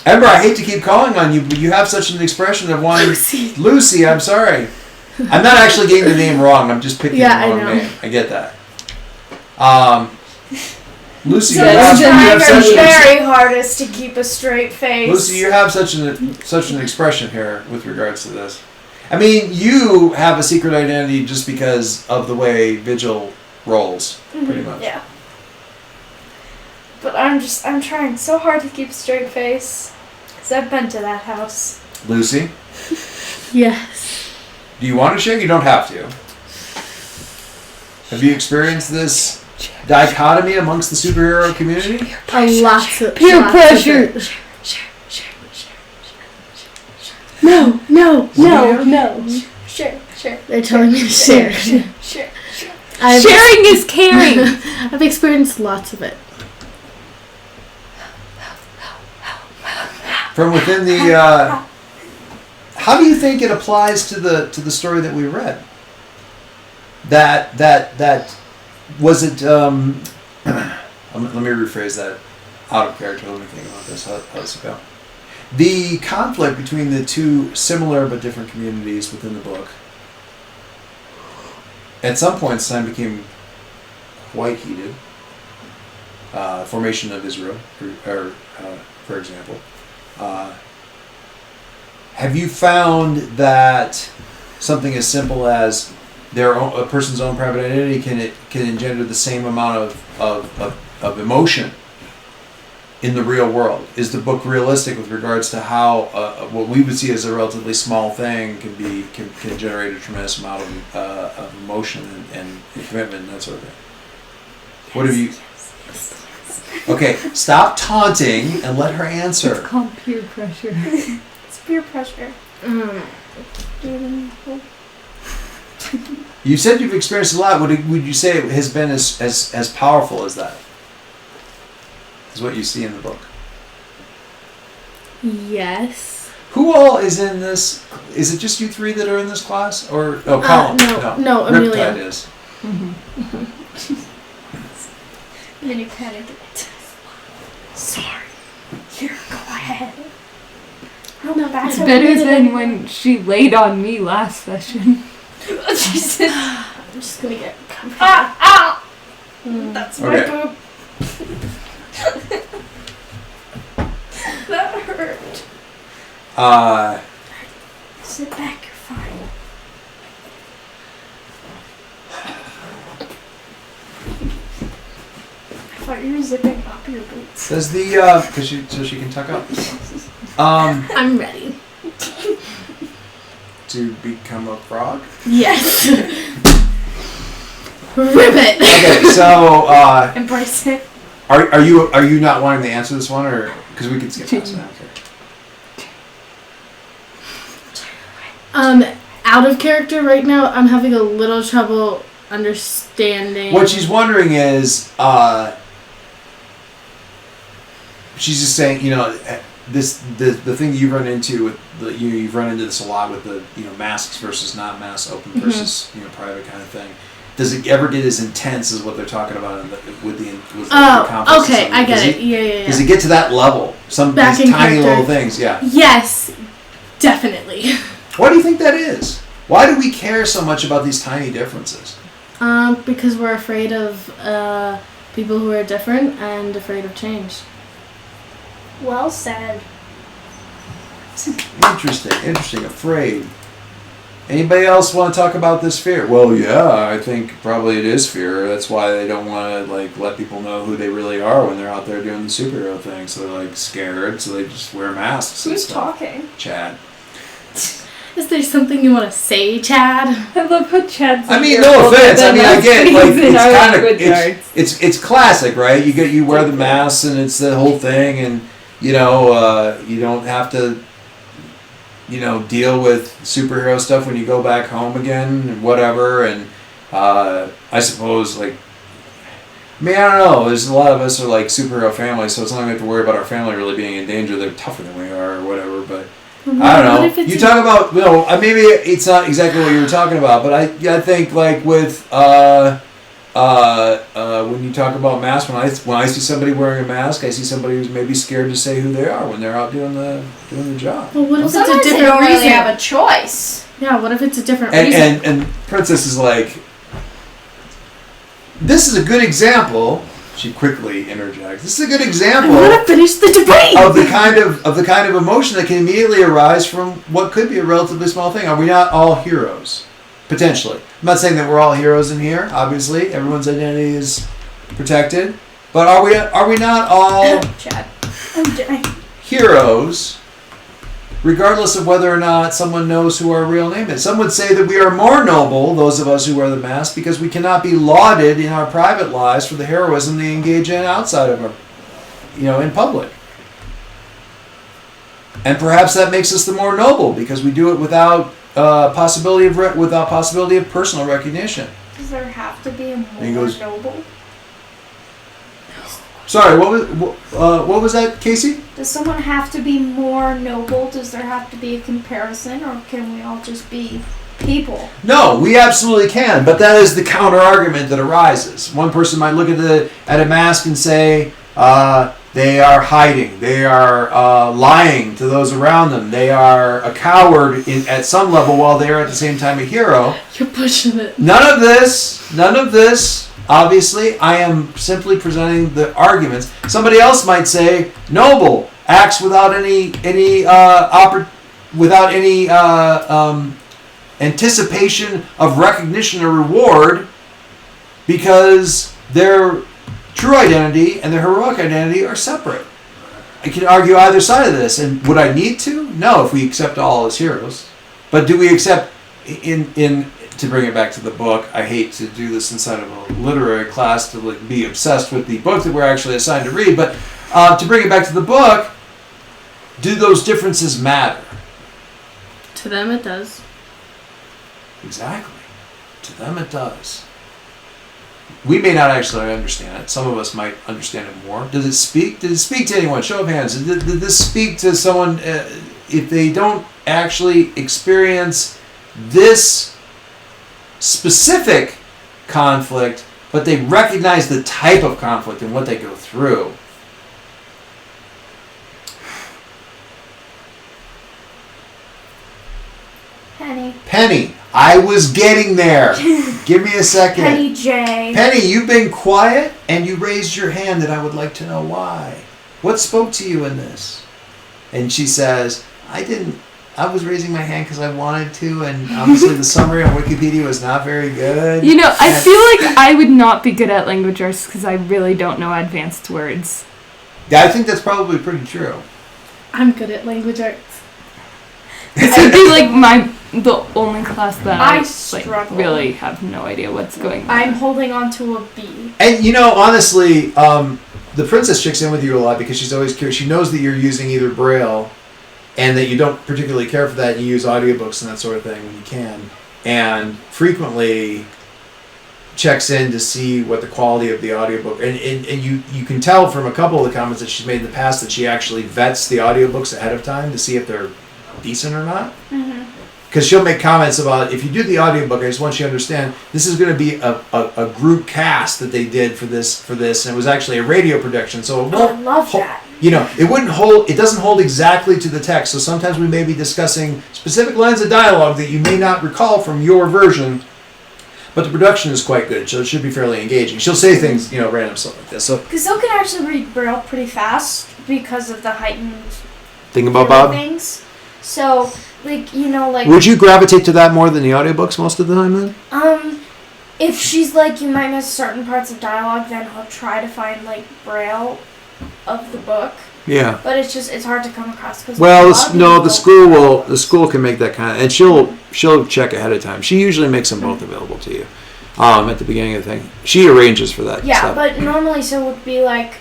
Ember, I hate to keep calling on you, but you have such an expression of one. Lucy, I'm sorry. I'm not actually getting the name wrong. I'm just picking the wrong name. I get that. Lucy, So you have trying such their an very hardest to keep a straight face. Lucy, you have such an expression here with regards to this. I mean, you have a secret identity just because of the way Vigil rolls, pretty much. Yeah. But I'm trying so hard to keep a straight face. Because I've been to that house. Lucy, Yes. do you want to share? You don't have to. Have you experienced this dichotomy amongst the superhero community? Lots of Peer pressure. No. Sure. They're telling me to share. Sure. Sharing is caring. I've experienced lots of it. From within the, how do you think it applies to the story that we read? That was it. Let me rephrase that out of character. Let me think about this. How does it go? The conflict between the two similar but different communities within the book, at some points in time, became quite heated. Formation of Israel, for example. Have you found that something as simple as a person's own private identity can engender the same amount of emotion in the real world? Is the book realistic with regards to how what we would see as a relatively small thing can generate a tremendous amount of emotion and commitment and that sort of thing? What have you? Okay, stop taunting and let her answer. It's called peer pressure. It's peer pressure. You said you've experienced a lot. Would you say it has been as powerful as that? Is what you see in the book. Yes. Who all is in this? Is it just you three that are in this class? Or Colin? No, Amelia. Riptide is. And then you panic. Sorry. Here, go ahead. No, It's better than when she laid on me last session. Jesus. I'm just gonna get comfortable. Ow! That's my Okay. boob. That hurt. Sit back, you're fine. I thought you were zipping up your boots. Does the so she can tuck up. I'm ready. To become a frog. Yes. Ribbit. Okay, so Embrace it. are you not wanting to answer this one, or because we can skip past that? Okay. Out of character right now, I'm having a little trouble understanding. What she's wondering is, she's just saying, the thing you run into with you've run into this a lot with the masks versus not masks, open versus private kind of thing. Does it ever get as intense as what they're talking about with the conference? Okay, I get it. Yeah. Does it get to that level? Some Back these in tiny character. little things, yeah. Yes, definitely. Why do you think that is? Why do we care so much about these tiny differences? Because we're afraid of people who are different and afraid of change. Well said. Interesting. Afraid. Anybody else want to talk about this fear? Well, yeah, I think probably it is fear. That's why they don't want to let people know who they really are when they're out there doing the superhero thing. So they're scared, so they just wear masks. Who's talking? Chad. Is there something you want to say, Chad? I love how Chad's. I mean, no offense. I mean, I get it's it's classic, right? You wear the masks and it's the whole thing, and you don't have to deal with superhero stuff when you go back home again and whatever. And I suppose I don't know. There's a lot of us are superhero families, so it's not like we have to worry about our family really being in danger. They're tougher than we are or whatever, but. I don't know. You talk about maybe it's not exactly what you were talking about, but I think with when you talk about masks, when I see somebody wearing a mask, I see somebody who's maybe scared to say who they are when they're out doing the job. Well, what if it's a Sometimes different they don't reason? really have a choice. Yeah, what if it's a different reason? And Princess is this is a good example. She quickly interjects. This is a good example. I want to finish the debate. Of the kind of emotion that can immediately arise from what could be a relatively small thing. Are we not all heroes? Potentially. I'm not saying that we're all heroes in here. Obviously, everyone's identity is protected. But are we not all Chad. heroes, regardless of whether or not someone knows who our real name is? Some would say that we are more noble, those of us who wear the mask, because we cannot be lauded in our private lives for the heroism they engage in outside of our, in public. And perhaps that makes us the more noble because we do it without possibility of personal recognition. Does there have to be a And he more goes- noble? Sorry, what was that, Casey? Does someone have to be more noble? Does there have to be a comparison, or can we all just be people? No, we absolutely can, but that is the counter argument that arises. One person might look at a mask and say they are hiding, they are lying to those around them, they are a coward at some level while they are at the same time a hero. You're pushing it. None of this. Obviously, I am simply presenting the arguments. Somebody else might say noble, acts without any anticipation of recognition or reward, because their true identity and their heroic identity are separate. I can argue either side of this, and would I need to? No, if we accept all as heroes. But do we accept to bring it back to the book, I hate to do this inside of a literary class to be obsessed with the book that we're actually assigned to read, but to bring it back to the book, do those differences matter? To them it does. Exactly. To them it does. We may not actually understand it. Some of us might understand it more. Does it speak? Did it speak to anyone? Show of hands. Did this speak to someone if they don't actually experience this specific conflict, but they recognize the type of conflict and what they go through? Penny, I was getting there. Give me a second. Penny J. Penny, you've been quiet and you raised your hand, and I would like to know why. What spoke to you in this? And she says, I was raising my hand because I wanted to, and obviously the summary on Wikipedia was not very good. I feel like I would not be good at language arts because I really don't know advanced words. Yeah, I think that's probably pretty true. I'm good at language arts. I'd be the only class that I struggle. really have no idea what's going on. I'm holding on to a B. And honestly, the princess checks in with you a lot because she's always curious. She knows that you're using either Braille and that you don't particularly care for that, and you use audiobooks and that sort of thing when you can. And frequently, checks in to see what the quality of the audiobook, and you can tell from a couple of the comments that she's made in the past that she actually vets the audiobooks ahead of time to see if they're decent or not. Because she'll make comments about, if you do the audiobook, I just want you to understand, this is going to be a group cast that they did for this, and it was actually a radio production, so it won't I love that. it doesn't hold exactly to the text, so sometimes we may be discussing specific lines of dialogue that you may not recall from your version, but the production is quite good, so it should be fairly engaging. She'll say things, random stuff like this. So, Because Zoe can actually read Braille pretty fast because of the heightened Think about Bob. things. So, like, Would you gravitate to that more than the audiobooks most of the time then? if she's like, you might miss certain parts of dialogue, then I'll try to find, like, Braille of the book. Yeah. But it's hard to come across. Cause Well, a lot of people- the school can make that kind of, and she'll check ahead of time. She usually makes them both available to you at the beginning of the thing. She arranges for that. Yeah, stuff. but normally so it would be like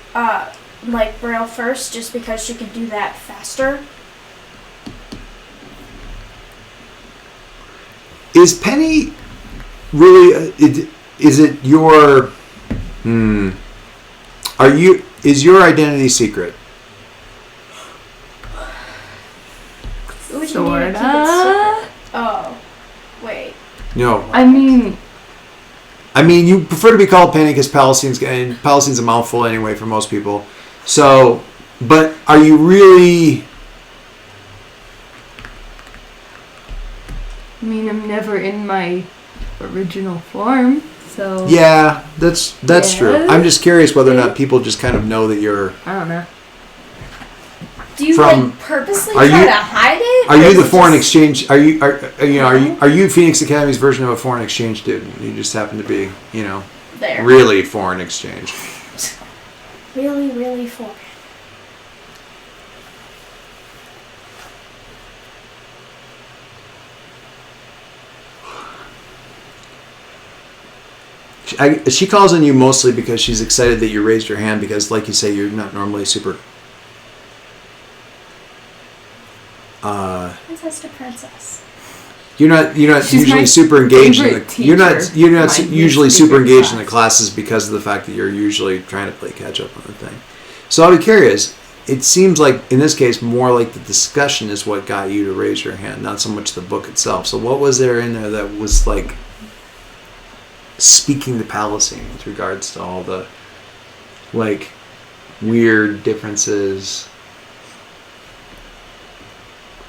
Braille first, just because she can do that faster. Is Penny really? Is it your? Is your identity secret? What do you mean to keep it Sorta. secret? Oh, wait. No. I mean, You prefer to be called Penny because Palestine's a mouthful anyway for most people. So, but are you really? I'm never in my original form, so Yeah, that's true. Yes. I'm just curious whether or not people just kind of know that you're. I don't know. Do you From- purposely are try you- to hide it? Are or you is the it foreign just- exchange? Are you Phoenix Academy's version of a foreign exchange student? You just happen to be, there? really foreign exchange. Really, really foreign. She calls on you mostly because she's excited that you raised your hand because, like you say, you're not normally super. Princess to princess. You're not She's usually my super engaged in favorite the. You're not teacher. My usually least super favorite engaged in the class. classes because of the fact that you're usually trying to play catch up on the thing. So I'll be curious. It seems like in this case more like the discussion is what got you to raise your hand, not so much the book itself. So what was there in there that was like speaking to Palestine with regards to all the like weird differences?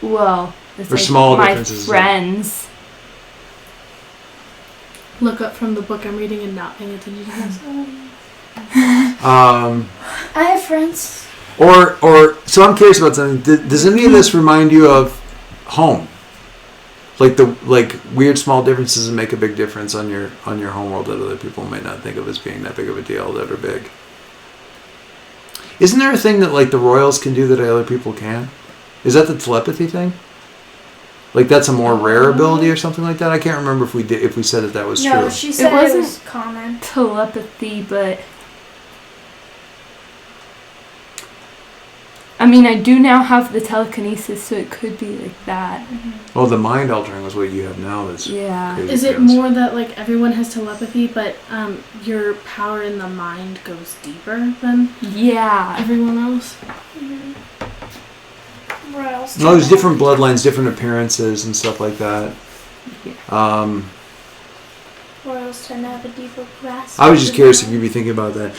Well, it's Or like small my differences. friends. Look up from the book I'm reading and not paying attention to this. I have friends. Or so I'm curious about something. Does any of this remind you of home? Like weird small differences that make a big difference on your home world that other people might not think of as being that big of a deal that are big. Isn't there a thing that like the royals can do that other people can? Is that the telepathy thing? Like that's a more rare ability or something like that? I can't remember if we said that was No, true. she said it wasn't- was common. Telepathy, but I do now have the telekinesis, so it could be like that. Oh, the mind altering was what you have now. That's Yeah. crazy Is it chaos. more that like everyone has telepathy, but your power in the mind goes deeper than Yeah. everyone else? Royals. No, there's different bloodlines, different appearances, and stuff like that. Royals tend to have a deeper grasp. I was of just the curious if mind. you'd be thinking about that.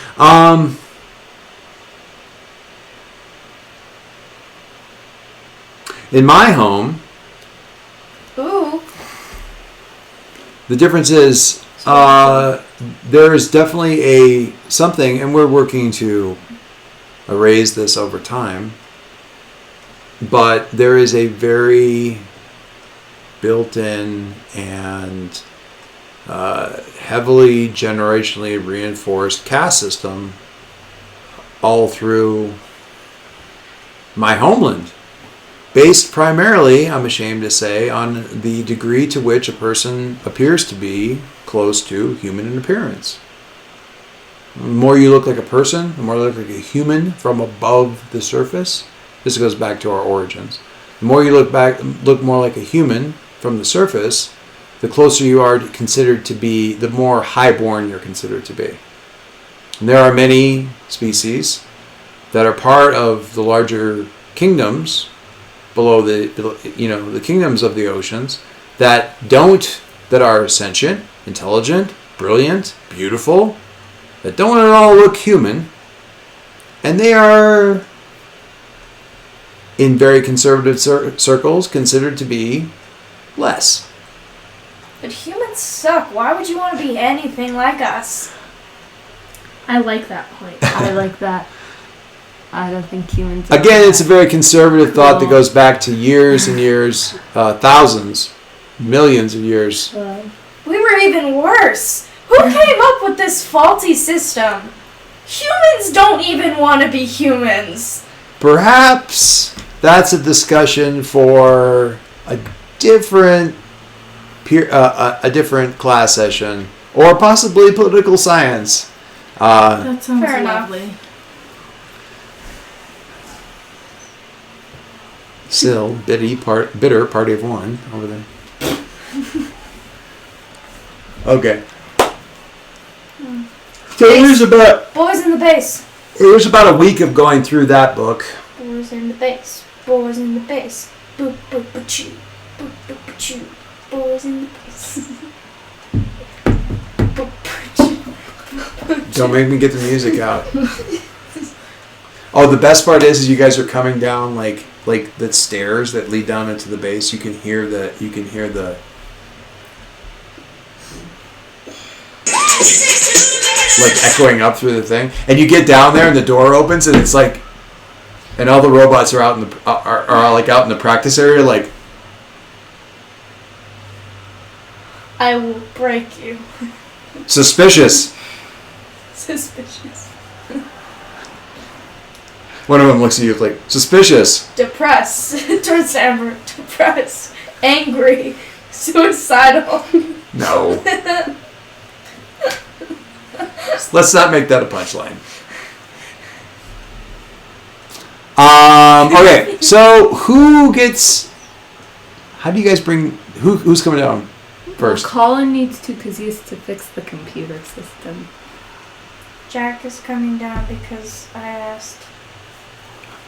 In my home, Ooh. the difference is there is definitely something, and we're working to erase this over time. But there is a very built-in and heavily generationally reinforced caste system all through my homeland. Based primarily, I'm ashamed to say, on the degree to which a person appears to be close to human in appearance. The more you look like a person, the more you look like a human from above the surface. This goes back to our origins. The more you look more like a human from the surface, the closer you are considered to be, the more highborn you're considered to be. And there are many species that are part of the larger kingdoms below the kingdoms of the oceans that are sentient, intelligent, brilliant, beautiful, that don't at all look human, and they are in very conservative circles considered to be less. But humans suck. Why would you want to be anything like us? I like that point. I like that. I don't think humans. Again, it's a very conservative thought that goes back to years and years, thousands, millions of years. We were even worse. Who came up with this faulty system? Humans don't even want to be humans. Perhaps that's a discussion for a different class session, or possibly political science. That sounds Fair enough. lovely. Still, bitter party of one over there. Okay. So there's Boys in the base. about a week of going through that book. Boys in the base. Boys in the base. Boop boop boop choo. Boop boop boop choo. Boys in the base. Boop boop choo. Don't make me get the music out. Oh, the best part is you guys are coming down like the stairs that lead down into the base. You can hear the like echoing up through the thing, and you get down there and the door opens and it's like, and all the robots are out in the are like out in the practice area like. I will break you. Suspicious. Suspicious. One of them looks at you like, suspicious. Depressed. Towards Amber. Depressed. Angry. Suicidal. No. Let's not make that a punchline. Okay, so how do you guys who's coming down first? Colin needs to because he has to fix the computer system. Jack is coming down because I asked.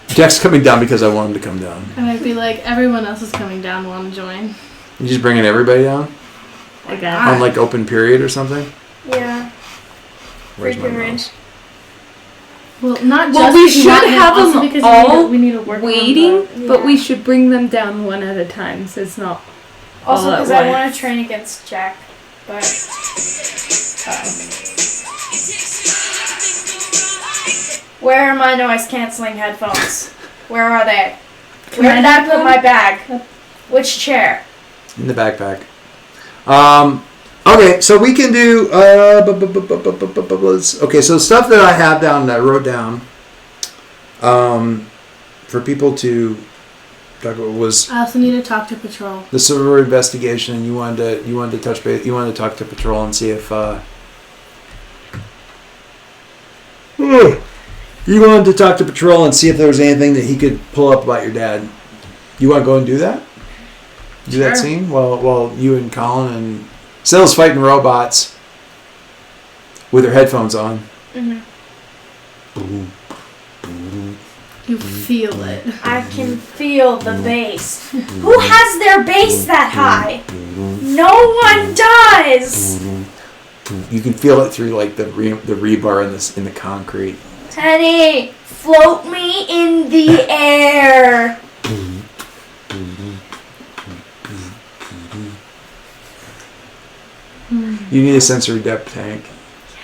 Jack's coming down because I want him to come down. And I'd be like, everyone else is coming down, want to join? You just bringing everybody down? I guess. On like open period or something? Yeah. Where's my Period. mouse? Well, not just. Well, we because should not- have also them because all we need to work on waiting, the- but we should bring them down one at a time so it's not Also, all at because I want once. to train against Jack, but. Where are my noise canceling headphones? Where are they? Where did I put my bag? Which chair? In the backpack. Okay, so we can do. Okay, so stuff that I have down that I wrote down. For people to talk about was I also need to talk to Patrol. the server investigation. You wanted to touch base. You wanted to talk to Patrol and see if. You wanted to talk to Patrol and see if there was anything that he could pull up about your dad. You want to go and do that? Do that Sure. scene while you and Colin and Sill's fighting robots with their headphones on. Mm-hmm. Boom. You feel it. I can feel the bass. Who has their bass that high? No one does. You can feel it through like the rebar in the concrete. Honey, float me in the air. You need a sensory depth tank.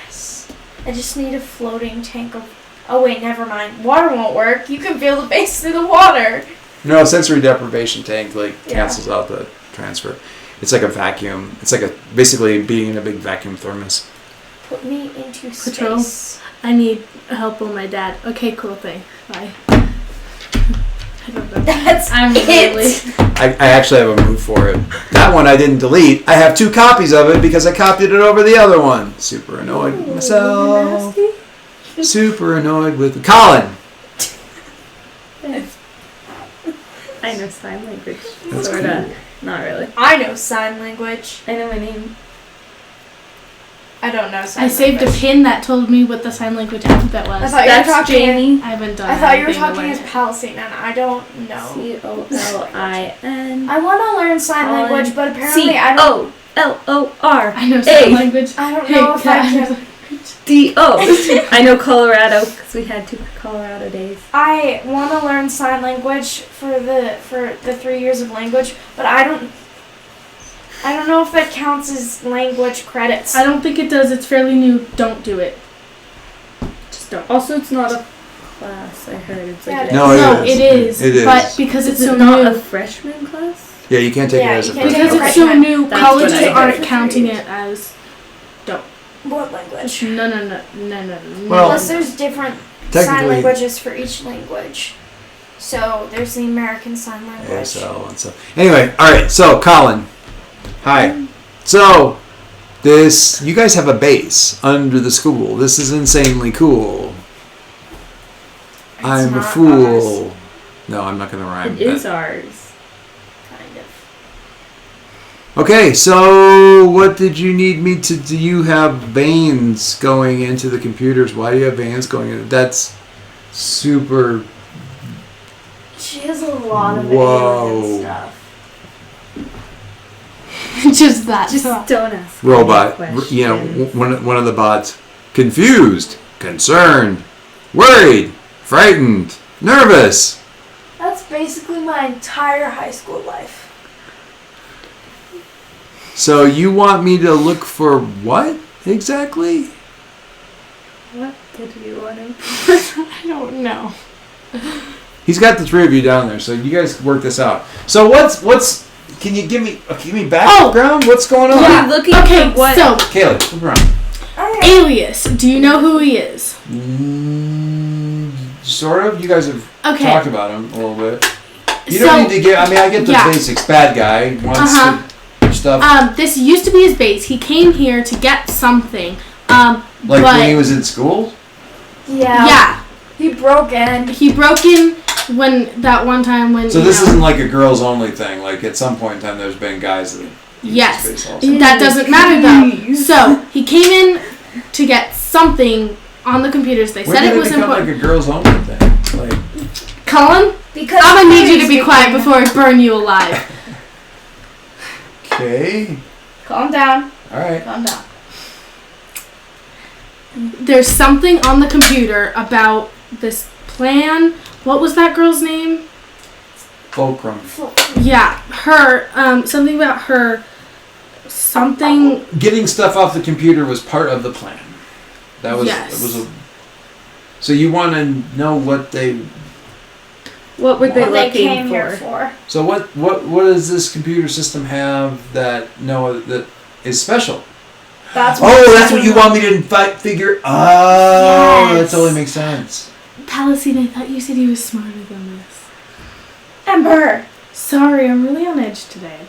Yes. I just need a floating tank of. Oh wait, never mind. Water won't work. You can feel the bass through the water. No, a sensory deprivation tank like Yeah. cancels out the transfer. It's like a vacuum. It's like basically being in a big vacuum thermos. Put me into Patrol? space. I need help with my dad. Okay, cool thing. Bye. I don't know. That's I'm it. really. I actually have a move for it. That one I didn't delete. I have 2 copies of it because I copied it over the other one. Super annoyed with myself. Super annoyed with Colin. I know sign language. That's Sorta. cool. Not really. I know sign language. I know my name. I don't know sign I saved a language. pin that told me what the sign language alphabet I was. thought you were That's talking. Jamie. I haven't done I thought you were anything to talking learn as it. Palestine, and I don't know. COLIN. I want to learn sign Colin. language, but apparently I don't. COLOR. I know sign A. language. I don't Hey, know if I Kat. can. DO. I know Colorado because we had 2 Colorado days. I want to learn sign language for the 3 years of language, but I don't know if that counts as language credits. I don't think it does. It's fairly new. Don't do it. Just don't. Also, it's not a class. I heard it's Yeah, like it a- No, No, it it is. is. It is. But because it's Is so it not new, a freshman class? Yeah, you can't take Yeah, it as you a can't take because it freshman. it's so freshman. new, That's colleges what I aren't heard. counting it as. What language? No. Well, Unless there's different sign Technically, languages for each language. So there's the American Sign Language. ASL and stuff. Anyway, all right. So, Colin, hi. So, you guys have a base under the school. This is insanely cool. It's I'm a not fool. ours, No, I'm not going to rhyme. It is ours. kind of. Okay, so what did you need me to do? You have veins going into the computers. Why do you have veins going in? That's super. She has a lot of Whoa. alien stuff. Just that. Just so. don't ask. Robot. any You know, questions. one of the bots. Confused, concerned, worried, frightened, nervous. That's basically my entire high school life. So you want me to look for what exactly? What did you want to? I don't know. He's got the 3 of you down there, so you guys work this out. So what's? Can you give me background? What's going on? Yeah. We're looking Okay, for what? so Kaylee, what's wrong? Alias. Do you know who he is? Sort of. You guys have Okay. talked about him a little bit. You So, don't need to get. I mean, I get the yeah. basics. Bad guy wants Uh-huh. to stuff. This used to be his base. He came here to get something. Like but when he was in school. Yeah. He broke in. he broke in when that one time when. So you this know, isn't like a girls only thing. Like at some point in time, there's been guys that. use Yes. this space also. That doesn't matter though. So he came in to get something on the computers. They When said did it was become important. like a girls only thing? Like. Cullen, Because I'm gonna need you to be Katie's quiet getting- before I burn you alive. Okay. Calm down. All right. Calm down. There's something on the computer about this plan. What was that girl's name? Fulcrum. Yeah, her. Something about her. Something. Getting stuff off the computer was part of the plan. That was. Yes. It was a. So you want to know what they. What were they What they looking came for? here for. So what does this computer system have that that is special? That's Oh, that's what you want me to figure. Oh, Yes. that totally makes sense. Palestine, I thought you said he was smarter than this. Ember. Sorry, I'm really on edge today.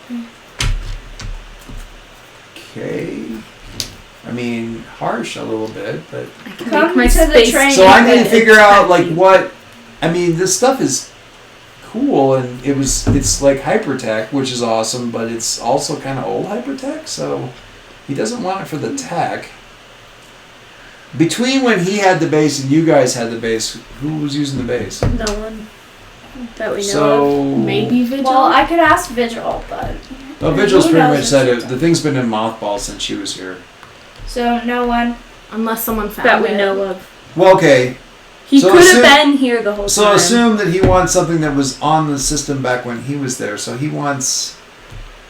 Okay. I mean, harsh a little bit, but. I can Come make my to the space. train. So I need to But figure it's out like happy. what. I mean, this stuff is cool and it's like hypertech, which is awesome, but it's also kind of old hypertech. So he doesn't want it for the tech. Between when he had the base and you guys had the base, who was using the base? No one that we know of. So Maybe Vigil? Well, I could ask Vigil, but Well, Vigil's Who pretty knows much said if it. she The thing's been in mothballs since she was here. so no one. Unless someone found That we it. know of. Well, okay. He So could assume- have been here the whole So time. assume that he wants something that was on the system back when he was there. So he wants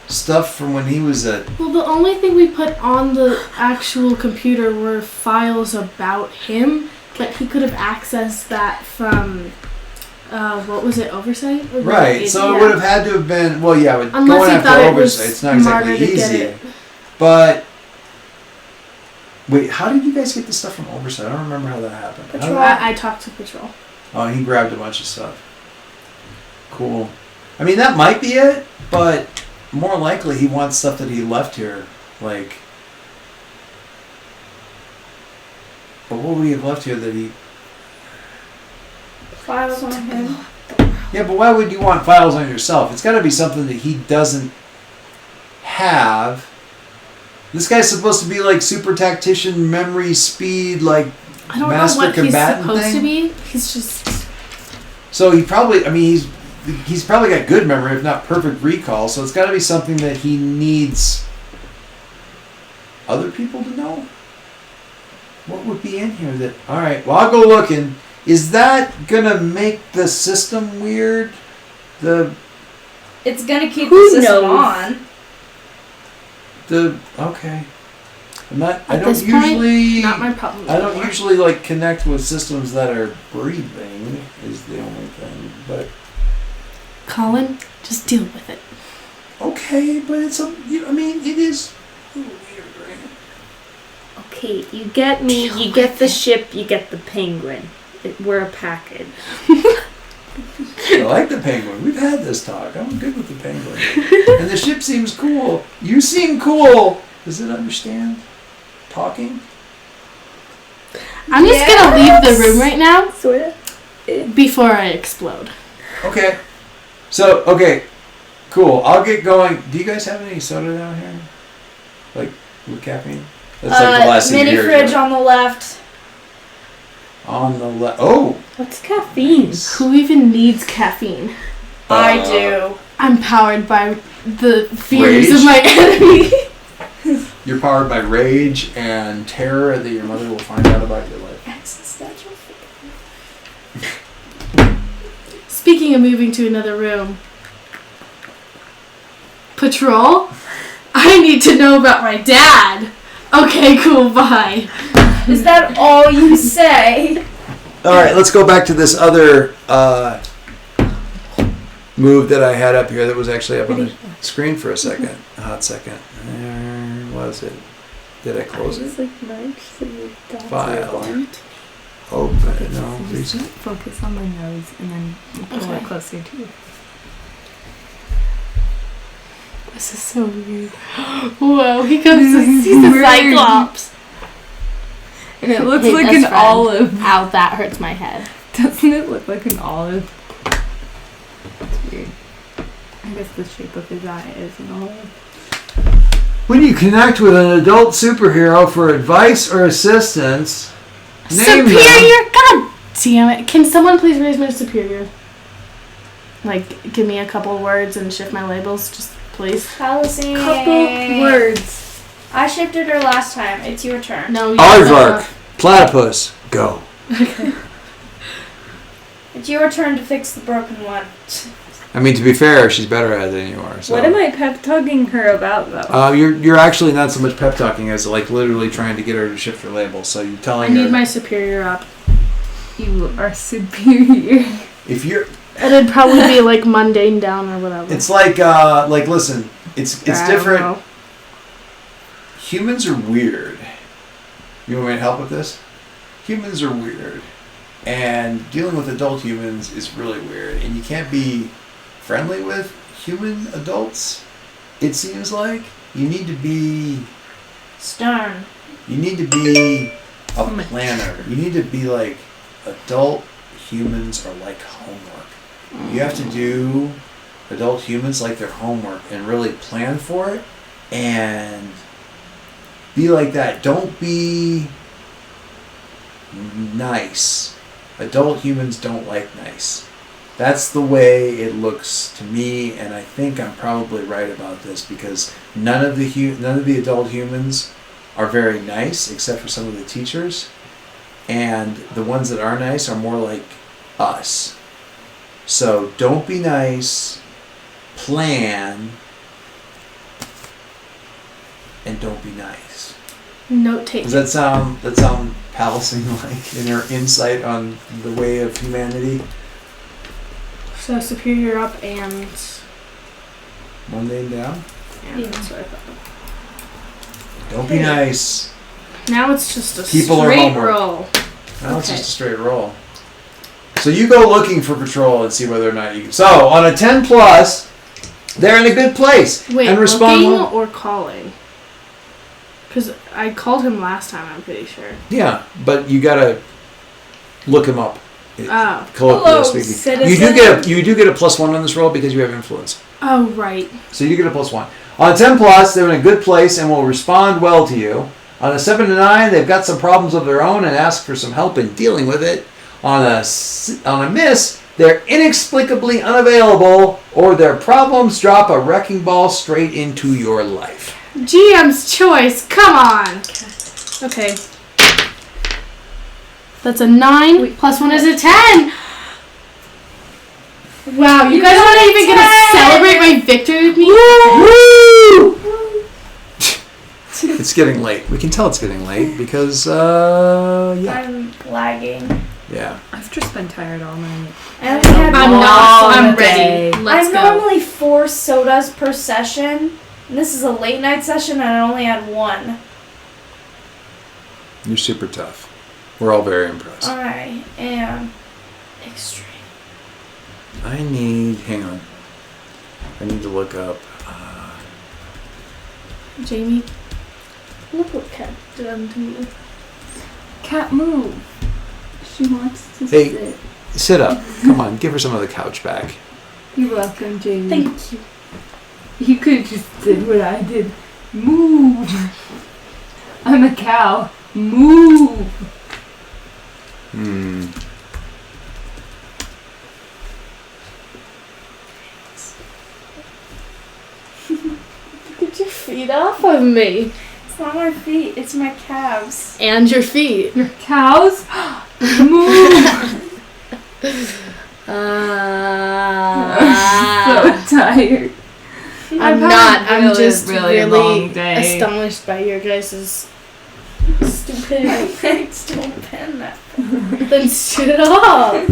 stuff from when he was at. Well, the only thing we put on the actual computer were files about him, but he could have accessed that from, what was it, Oversight? Or Right. So it yeah. would have had to have been. Well, yeah, but Unless going he after thought it was oversight, it's not smarter exactly to get easy. it. But wait, how did you guys get the stuff from oversight? I don't remember how that happened. How did- Patrol. I talked to Patrol. Oh, he grabbed a bunch of stuff. Cool. I mean, that might be it, but more likely he wants stuff that he left here. Like, but what would he have left here that he? Files on him. Yeah, but why would you want files on yourself? It's got to be something that he doesn't have. This guy's supposed to be like super tactician, memory, speed, like I don't master know what he's combatant supposed thing. to be. He's just. So he probably, I mean, he's probably got good memory, if not perfect recall. So it's got to be something that he needs other people to know. What would be in here that? All right, well, I'll go looking. Is that gonna make the system weird? It's gonna keep Who the system knows? on. Okay. I At don't this point, usually. not my problem. I don't anymore. usually like connect with systems that are breathing. Is the only thing, but Colin, just deal with it. okay. But it's a. I mean, it is a little weird, right? Okay, you get me. You get the ship. You get the penguin. We're a package. I like the penguin. We've had this talk. I'm good with the penguin. And the ship seems cool. You seem cool. Does it understand talking? I'm just gonna leave the room right now Sorta. before I explode. Okay. So, okay. Cool. I'll get going. Do you guys have any soda down here? Like, with caffeine? That's like the last thing Mini you hear, fridge isn't it? on the left. On the left. Oh! What's caffeine? Who even needs caffeine? I do. I'm powered by the fears Rage? of my enemy. You're powered by rage and terror that your mother will find out about your life. Existential. Speaking of moving to another room, Patrol, I need to know about my dad. Okay, cool, bye. Is that all you say? Alright, let's go back to this other move that I had up here that was actually up on the screen for a second. A hot second. Where was it? Did I close it? File. Open. No, please. Focus on my nose and then pull Okay. it closer to you. This is so weird. Whoa, he comes to see the Weird. Cyclops. And it looks Hey, like best an friend. olive. Ow, that hurts my head. Doesn't it look like an olive? It's weird. I guess the shape of his eye is an olive. When you connect with an adult superhero for advice or assistance, name them. Superior? God damn it. Can someone please raise my superior? Like, give me a couple words and shift my labels, just please. Allison. Couple words. I shifted her last time. It's your turn. No, you Aardvark, platypus, go. It's your turn to fix the broken one. I mean, to be fair, she's better at it than you are. So. What am I pep talking her about though? You're actually not so much pep talking as like literally trying to get her to shift her label. So you're I telling her need my superior up. You are superior. If you're, It'd probably be like mundane down or whatever. it's like listen, it's I don't different. know. Humans are weird. You want me to help with this? Humans are weird. And dealing with adult humans is really weird. And you can't be friendly with human adults, it seems like. You need to be Stern. You need to be a planner. You need to be like, adult humans are like homework. You have to do adult humans like their homework and really plan for it and be like that. Don't be nice. Adult humans don't like nice. That's the way it looks to me, and I think I'm probably right about this because none of the adult humans are very nice except for some of the teachers, and the ones that are nice are more like us. So don't be nice, plan, and don't be nice. Note taking. Does that sound Palacing like in her insight on the way of humanity? So superior up and Mundane down? yeah, that's what I thought. Don't be nice. Now it's just a People are straight homework. roll. Now it's Okay. just a straight roll. So you go looking for patrol and see whether or not you. So on a 10 plus, they're in a good place Wait, and respond looking well. or calling? Because I called him last time, I'm pretty sure. Yeah, but you gotta look him up. Oh. colloquially speaking. citizen. You do get a +1 on this roll because you have influence. Oh, right. So you get a +1. On a 10 plus, they're in a good place and will respond well to you. On a 7 to 9, they've got some problems of their own and ask for some help in dealing with it. On a miss, they're inexplicably unavailable, or their problems drop a wrecking ball straight into your life. GM's choice. Come on. Okay. That's a 9. Plus 1 is a 10. Wow, you guys aren't even going to celebrate my victory with me? Woo! It's getting late. We can tell it's getting late because, yeah. I'm lagging. Yeah. I've just been tired all night. I only had I'm one. not. I'm day. ready. Let's I'm go. normally 4 sodas per session. And this is a late night session and I only had 1. You're super tough. We're all very impressed. I am extreme. Hang on. I need to look up. Jamie, look what Cat done to me. Cat, move. She wants to Hey. sit. Sit up. Come on, give her some of the couch back. You're welcome, Jamie. Thank you. You could have just did what I did. Move. I'm a cow. Move. Hmm. Get your feet off of me. It's not my feet, it's my calves. And your feet. Your cows. Move. So tired. I'm had not. a I'm really, just really really, long day. astonished by your guys' stupidity. Thanks, don't pen that. Then sit up.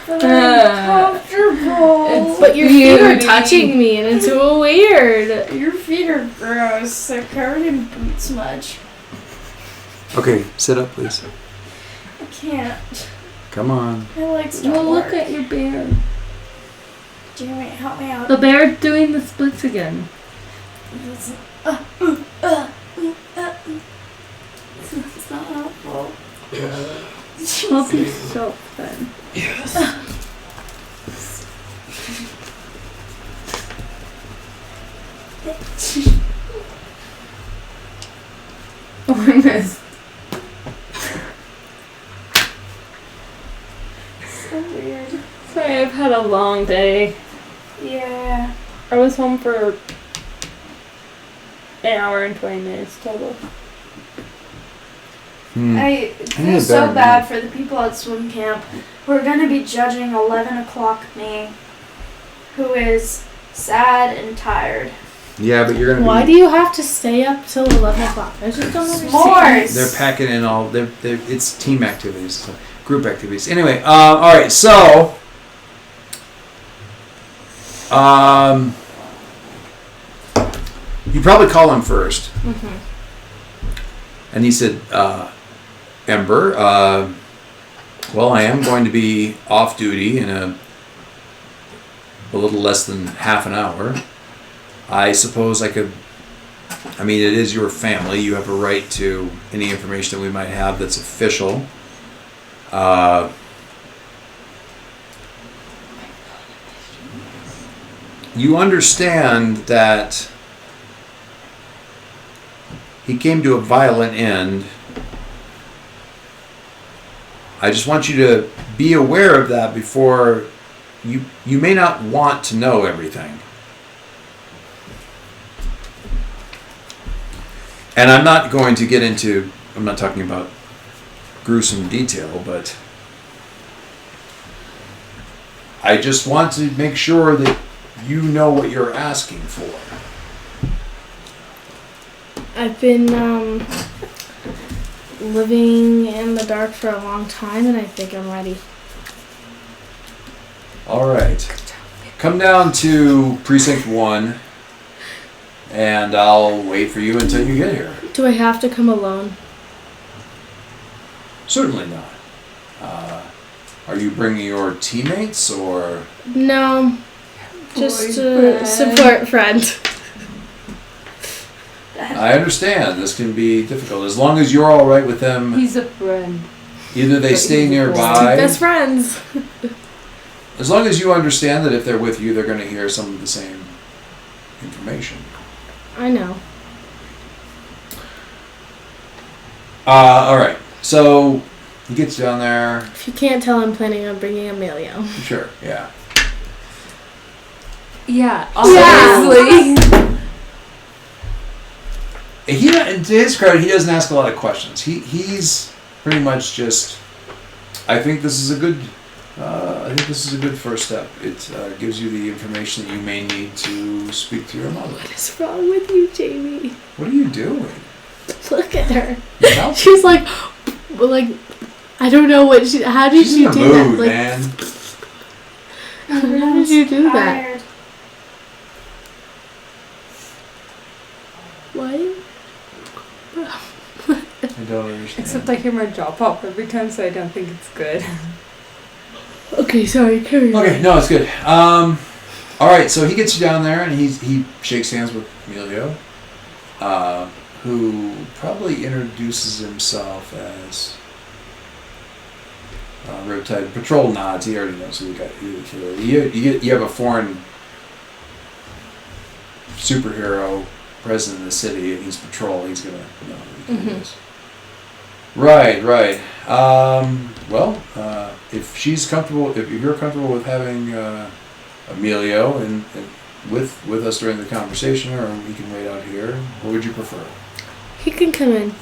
But I'm comfortable. But your feet are Beauty. touching me and it's so weird. Your feet are gross. They're covered in boot smudge. Okay, sit up, please. I can't. Come on. My legs don't Well, look work. at your bear. Jamie, help me out. The bear doing the splits again. It's not helpful. Help yourself then. Oh, I missed. So weird. Sorry, I've had a long day. Yeah. I was home for an hour and 20 minutes total. Hmm. I need feel a so better bad name. for the people at swim camp. We're going to be judging 11 o'clock me, who is sad and tired. Yeah, but you're gonna Why be. do you have to stay up till 11 o'clock? I just don't understand. S'mores! They're packing in all. It's team activities, so group activities. Anyway, all right. So, you probably call him first, and he said, "Ember, well, I am going to be off duty in a little less than half an hour. I suppose I could. I mean, it is your family. You have a right to any information that we might have that's official. You understand that he came to a violent end. I just want you to be aware of that before you may not want to know everything. And I'm not going to get into, I'm not talking about gruesome detail, but I just want to make sure that you know what you're asking for. I've been living in the dark for a long time and I think I'm ready. All right. Come down to Precinct 1, and I'll wait for you until you get here. Do I have to come alone? Certainly not. Are you bringing your teammates, or... No. Just a Boyfriend. support friend. I understand, this can be difficult. As long as you're all right with them... He's a friend. Either they stay Two nearby. best friends. As long as you understand that if they're with you, they're going to hear some of the same information. I know. All right. So he gets down there. If you can't tell, I'm planning on bringing Emilio. Sure. Yeah. Yeah, obviously. He, and to his credit, he doesn't ask a lot of questions. He's pretty much just. I think this is a good. I think this is a good first step. It gives you the information that you may need to speak to your mother. What is wrong with you, Jamie? What are you doing? Look at her. You know? She's like, I don't know what she. How did She's you in do a mood, that? Like, man. how did you do that? Tired. What? I don't understand. Except I hear my jaw pop every time, so I don't think it's good. Okay, sorry. Carry on. Okay, no, it's good. All right, so he gets you down there, and he shakes hands with Emilio, who probably introduces himself as Riptide. Patrol nods. He already knows who the killer is. You have a foreign superhero present in the city, and he's Patrol. He's gonna know who the killer is. Right. Well, if she's comfortable, if you're comfortable with having Emilio and with us during the conversation, or we can wait out here, what would you prefer? He can come in.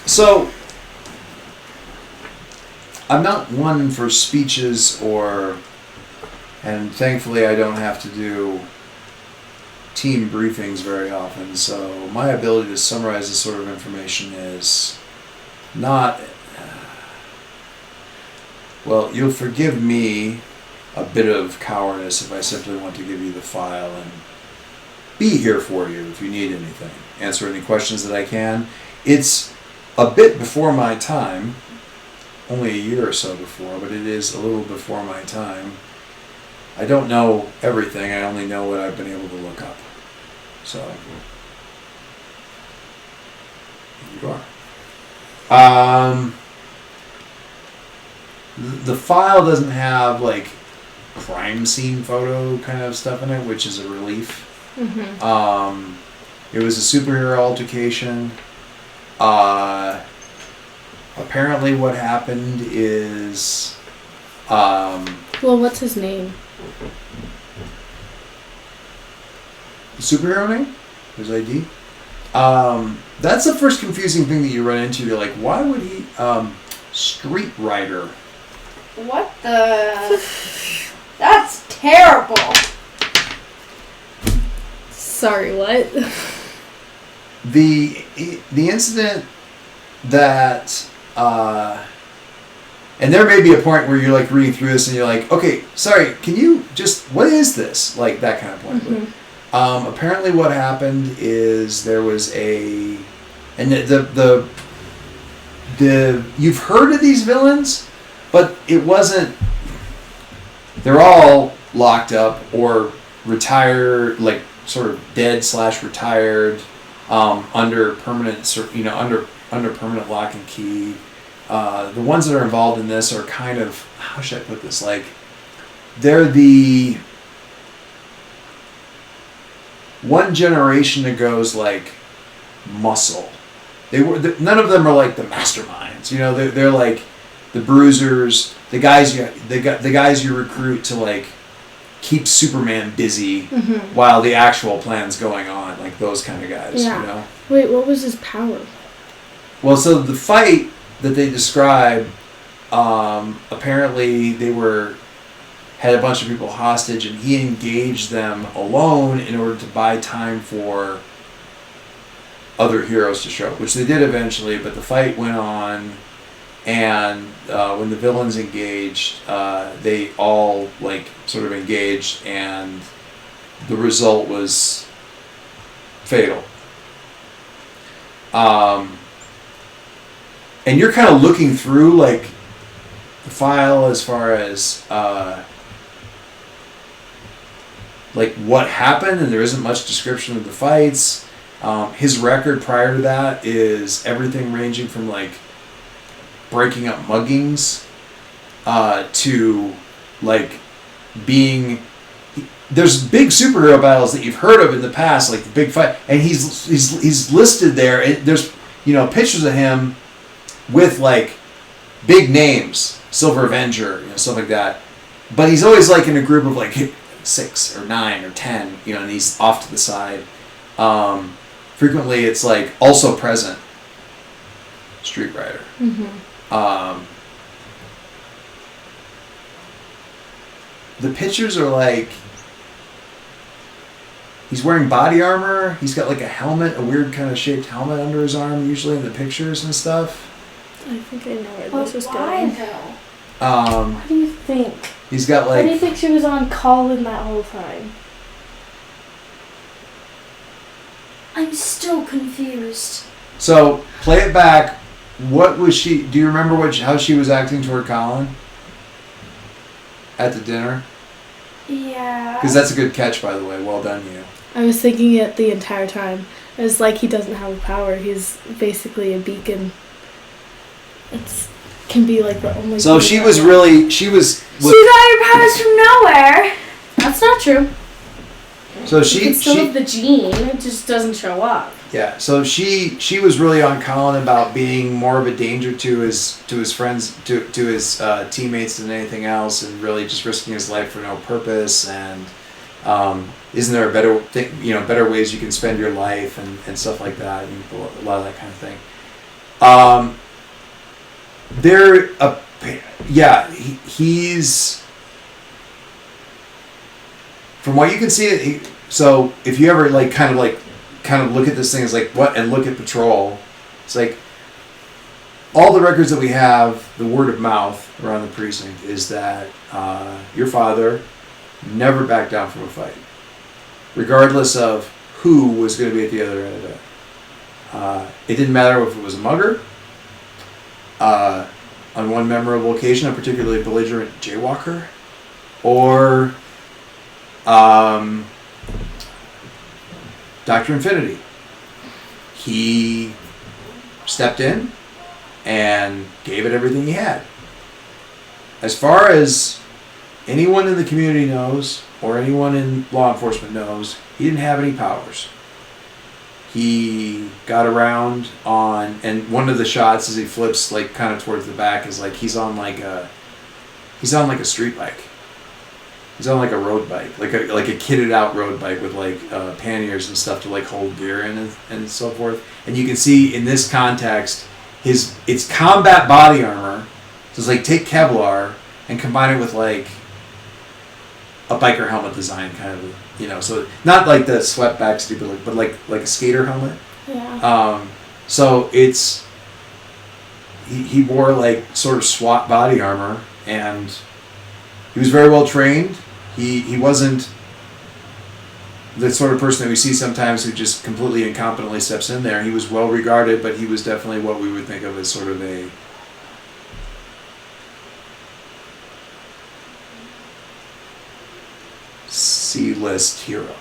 So I'm not one for speeches and thankfully I don't have to do team briefings very often, so my ability to summarize this sort of information is not, well, you'll forgive me a bit of cowardice if I simply want to give you the file and be here for you if you need anything, answer any questions that I can. It's a bit before my time, only a year or so before, but it is a little before my time. I don't know everything, I only know what I've been able to look up. So, here you are. The file doesn't have like crime scene photo kind of stuff in it, which is a relief. It was a superhero altercation. Apparently what happened is Well, what's his name? the superhero name? His ID? That's the first confusing thing that you run into. You're like, why would he Street Rider? What the? That's terrible. Sorry, what? The incident that and there may be a point where you're like reading through this and you're like, okay, sorry, can you just, what is this? Like that kind of point. But, apparently what happened is there was and the you've heard of these villains, but it wasn't, they're all locked up or retired, like sort of dead / retired, under permanent, under permanent lock and key. The ones that are involved in this are kind of, how should I put this? Like, they're the one generation ago's like muscle. They were none of them are like the masterminds. You know, they're like the bruisers, the guys you recruit to like keep Superman busy while the actual plan's going on, like those kind of guys. Yeah. You know. Wait, what was his power? Well, so the fight that they describe, apparently they had a bunch of people hostage, and he engaged them alone in order to buy time for other heroes to show up, which they did eventually, but the fight went on, and when the villains engaged, they all like sort of engaged, and the result was fatal. And you're kind of looking through like the file as far as like what happened, and there isn't much description of the fights. His record prior to that is everything ranging from like breaking up muggings to like being. There's big superhero battles that you've heard of in the past, like the big fight, and he's listed there. There's pictures of him with like big names, Silver Avenger, stuff like that. But he's always like in a group of like 6 or 9 or 10, and he's off to the side. Frequently, it's like also present. Street Rider. The pictures are like. He's wearing body armor. He's got like a helmet, a weird kind of shaped helmet under his arm, usually in the pictures and stuff. I think I know where But this is why going. though? What do you think? He's got Why do you like. think she was on Colin that whole time? I'm still confused. So play it back. What was she? Do you remember how she was acting toward Colin at the dinner? Yeah. Because that's a good catch, by the way. Well done, you. I was thinking it the entire time. It was like he doesn't have a power. He's basically a beacon. Can be like the only. So thing she that- was really. She was. So you got your powers from nowhere. That's not true. So You she. can still have the gene. It just doesn't show up. Yeah, so she was really on Colin about being more of a danger to his friends, to his teammates than anything else, and really just risking his life for no purpose. And isn't there a better better ways you can spend your life and stuff like that, and a lot of that kind of thing. He's from what you can see. So if you ever kind of look at this thing as like what and look at Patrol, it's like all the records that we have, the word of mouth around the precinct is that your father never backed down from a fight, regardless of who was going to be at the other end of it. It didn't matter if it was a mugger. On one memorable occasion, a particularly belligerent jaywalker, or Dr. Infinity. He stepped in and gave it everything he had. As far as anyone in the community knows, or anyone in law enforcement knows, he didn't have any powers. He got around on, and one of the shots as he flips like kind of towards the back is like he's on like a street bike. He's on like a road bike, like a kitted out road bike with like panniers and stuff to like hold gear in and so forth. And you can see in this context, it's combat body armor. So it's like take Kevlar and combine it with like a biker helmet design kind of, so not like the swept back stupid, but like a skater helmet. Yeah. So it's he wore like sort of SWAT body armor, and he was very well trained. He wasn't the sort of person that we see sometimes who just completely incompetently steps in there. He was well regarded, but he was definitely what we would think of as sort of a C-list hero.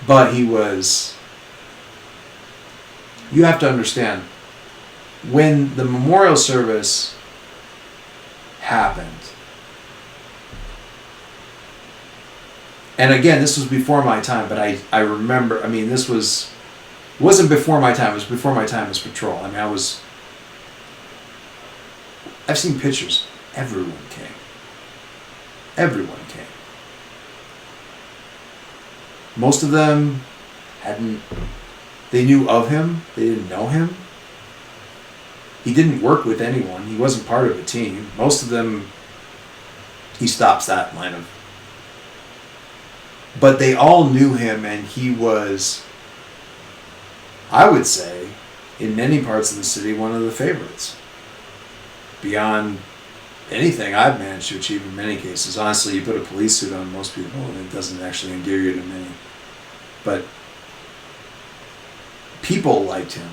But he was... You have to understand, when the memorial service happened, and again, this was before my time, but I remember, it wasn't before my time, it was before my time as Patrol. I've seen pictures. Everyone came. Most of them they knew of him, they didn't know him. He didn't work with anyone, he wasn't part of a team. Most of them, he stops that line of... But they all knew him, and he was, I would say, in many parts of the city, one of the favorites. Beyond anything I've managed to achieve in many cases. Honestly, you put a police suit on most people and it doesn't actually endear you to many. But people liked him.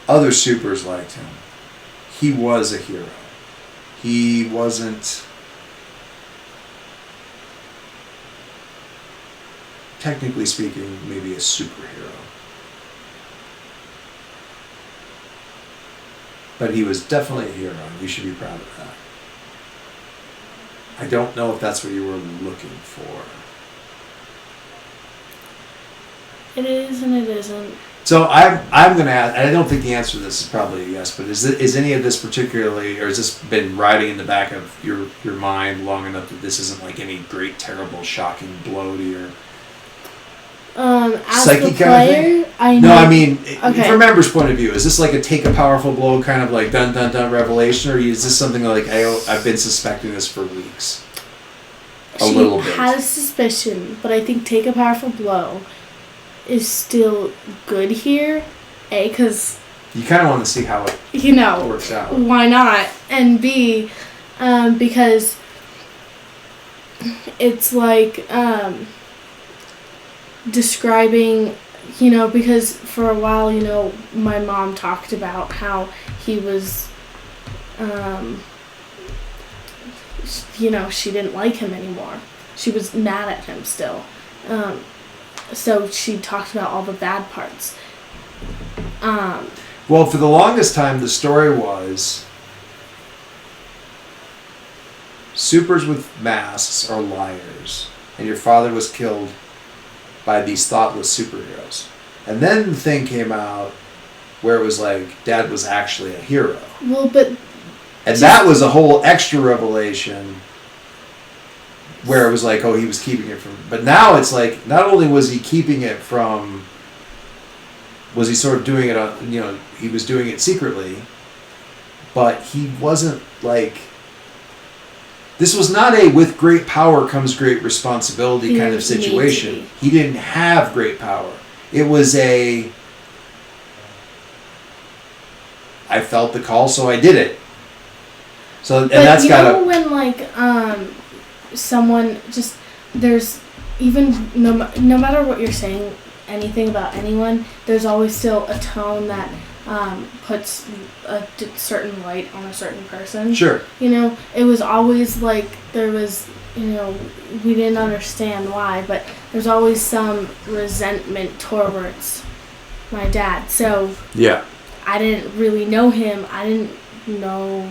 Other supers liked him. He was a hero. He wasn't... technically speaking, maybe a superhero. But he was definitely a hero, and you should be proud of that. I don't know if that's what you were looking for. It is and it isn't. So I'm going to ask, and I don't think the answer to this is probably a yes, but is any of this particularly, or has this been riding in the back of your mind long enough that this isn't like any great, terrible, shocking blow to your As psyche the kind of player, I know. No, I mean, Okay. from a member's point of view, is this like a take a powerful blow kind of like dun dun dun revelation, or is this something like I've been suspecting this for weeks? A She little bit. has suspicion, but I think take a powerful blow is still good here. A, because, You kind of want to see how it you know, works out. why not? And B, because it's like describing, you know, because for a while, you know, my mom talked about how he was, you know, she didn't like him anymore. She was mad at him still. So she talked about all the bad parts. Well, for the longest time, the story was supers with masks are liars, and your father was killed by these thoughtless superheroes. And then the thing came out where it was like Dad was actually a hero. Well, but And that was a whole extra revelation where it was like, oh, he was keeping it from... But now it's like, not only was he keeping it from... Was he sort of doing it on... You know, he was doing it secretly, but he wasn't like... This was not a with great power comes great responsibility He kind of didn't need to situation. be. He didn't have great power. It was a... I felt the call, so I did it. So, and but that's you got know to... when like someone just there's even no matter what you're saying anything about anyone, there's always still a tone that puts a certain light on a certain person. Sure. You know, it was always like there was, you know, we didn't understand why, but there's always some resentment towards my dad. So Yeah. I didn't really know him. I didn't know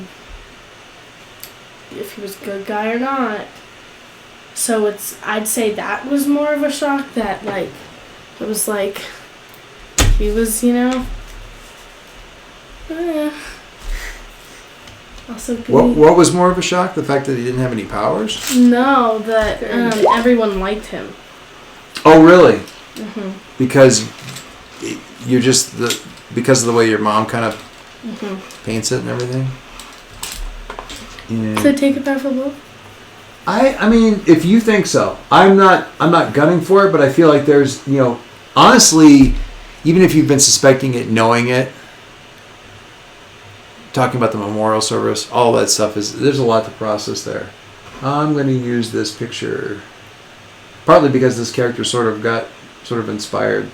if he was a good guy or not. So I'd say that was more of a shock that, like, it was like, he was, you know, also good. What was more of a shock? The fact that he didn't have any powers? No, that everyone liked him. Oh, really? Mhm. Because you're just because of the way your mom kind of Mhm. paints it and everything. Yeah. So take a powerful blow. I mean, if you think so, I'm not gunning for it, but I feel like there's, you know, honestly, even if you've been suspecting it, knowing it, talking about the memorial service, all that stuff there's a lot to process there. I'm going to use this picture partly because this character sort of inspired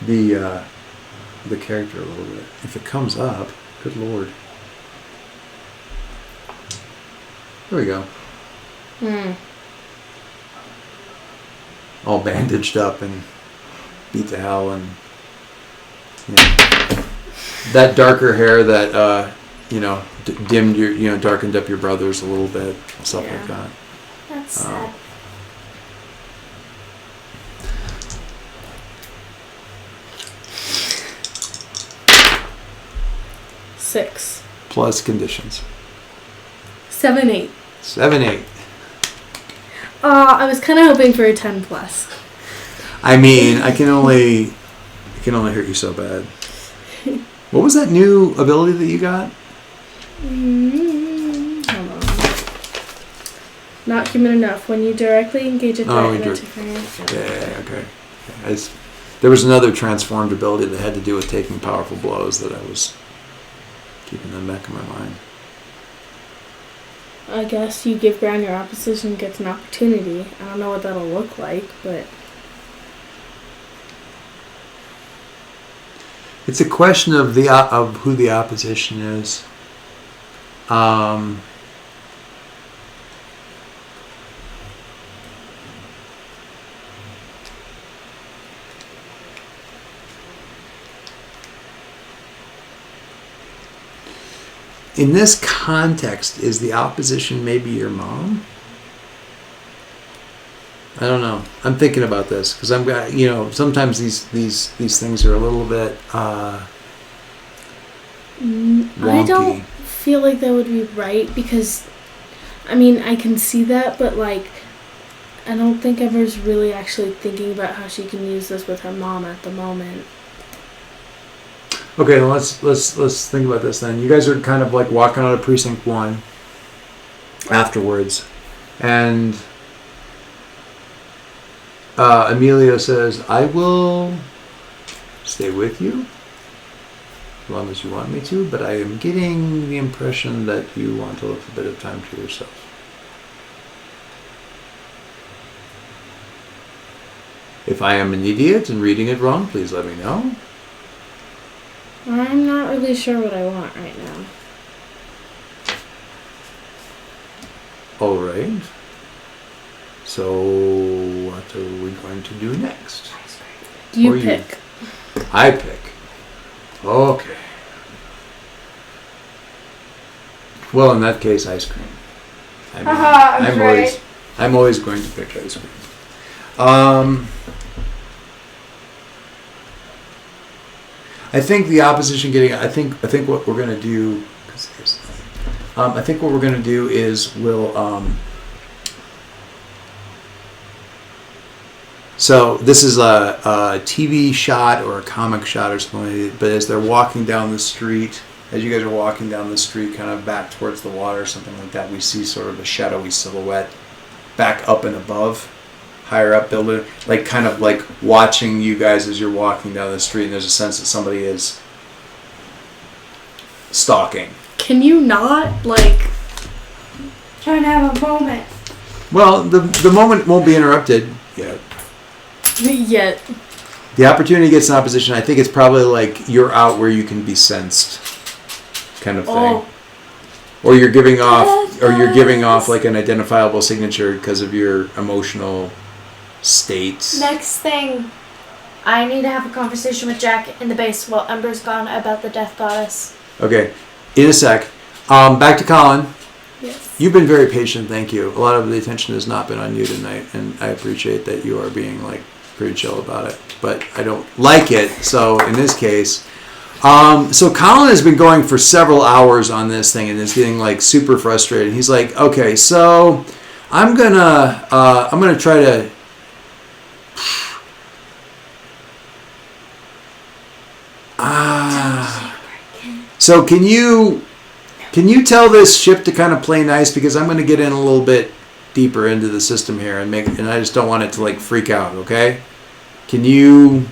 the character a little bit. If it comes up, good lord. There we go. All bandaged up and beat to hell, and you know, that darker hair that you know dimmed your, you know, darkened up your brothers a little bit, stuff Yeah. like that. That's sad. Six. Plus conditions. 7, 8. 7, 8. I was kind of hoping for a 10 plus. I mean, I can only hurt you so bad. What was that new ability that you got? Hold on. Not human enough. When you directly engage a threat Oh, in a direct- different... Yeah, okay. There was another transformed ability that had to do with taking powerful blows that I was keeping in the back of my mind. I guess you give ground your opposition gets an opportunity. I don't know what that'll look like, but... It's a question of of who the opposition is. in this context, is the opposition maybe your mom? I don't know. I'm thinking about this because sometimes these things are a little bit wonky. I don't feel like that would be right because, I mean, I can see that, but like, I don't think Ember's really actually thinking about how she can use this with her mom at the moment. Okay, well, let's think about this then. You guys are kind of like walking out of precinct 1 afterwards, and Amelia says, "I will stay with you as long as you want me to, but I am getting the impression that you want a little bit of time to yourself." If I am an idiot and reading it wrong, please let me know. I'm not really sure what I want right now. All right. So what are we going to do next? You Or pick. I pick. Okay. Well, in that case, ice cream. I mean, Haha, I'm right. I'm always going to pick ice cream. I think the opposition getting. I think what we're gonna do. I think what we're gonna do is we'll. So this is a TV shot or a comic shot or something like that, but as they're walking down the street, as you guys are walking down the street kind of back towards the water or something like that, we see sort of a shadowy silhouette back up and above, higher up building, like kind of like watching you guys as you're walking down the street, and there's a sense that somebody is stalking. Can you not, like... Trying to have a moment. Well, the moment won't be interrupted yet. Yet. The opportunity gets an opposition. I think it's probably like you're out where you can be sensed, kind of thing, or you're giving off like an identifiable signature because of your emotional state. Next thing, I need to have a conversation with Jack in the base while Ember's gone about the Death Goddess. Okay, in a sec. Back to Colin. Yes. You've been very patient. Thank you. A lot of the attention has not been on you tonight, and I appreciate that you are being like pretty chill about it. But I don't like it. So in this case. So Colin has been going for several hours on this thing and is getting like super frustrated. He's like, okay, so I'm gonna try to. So can you tell this ship to kind of play nice, because I'm gonna get in a little bit deeper into the system here and I just don't want it to like freak out. Okay, can you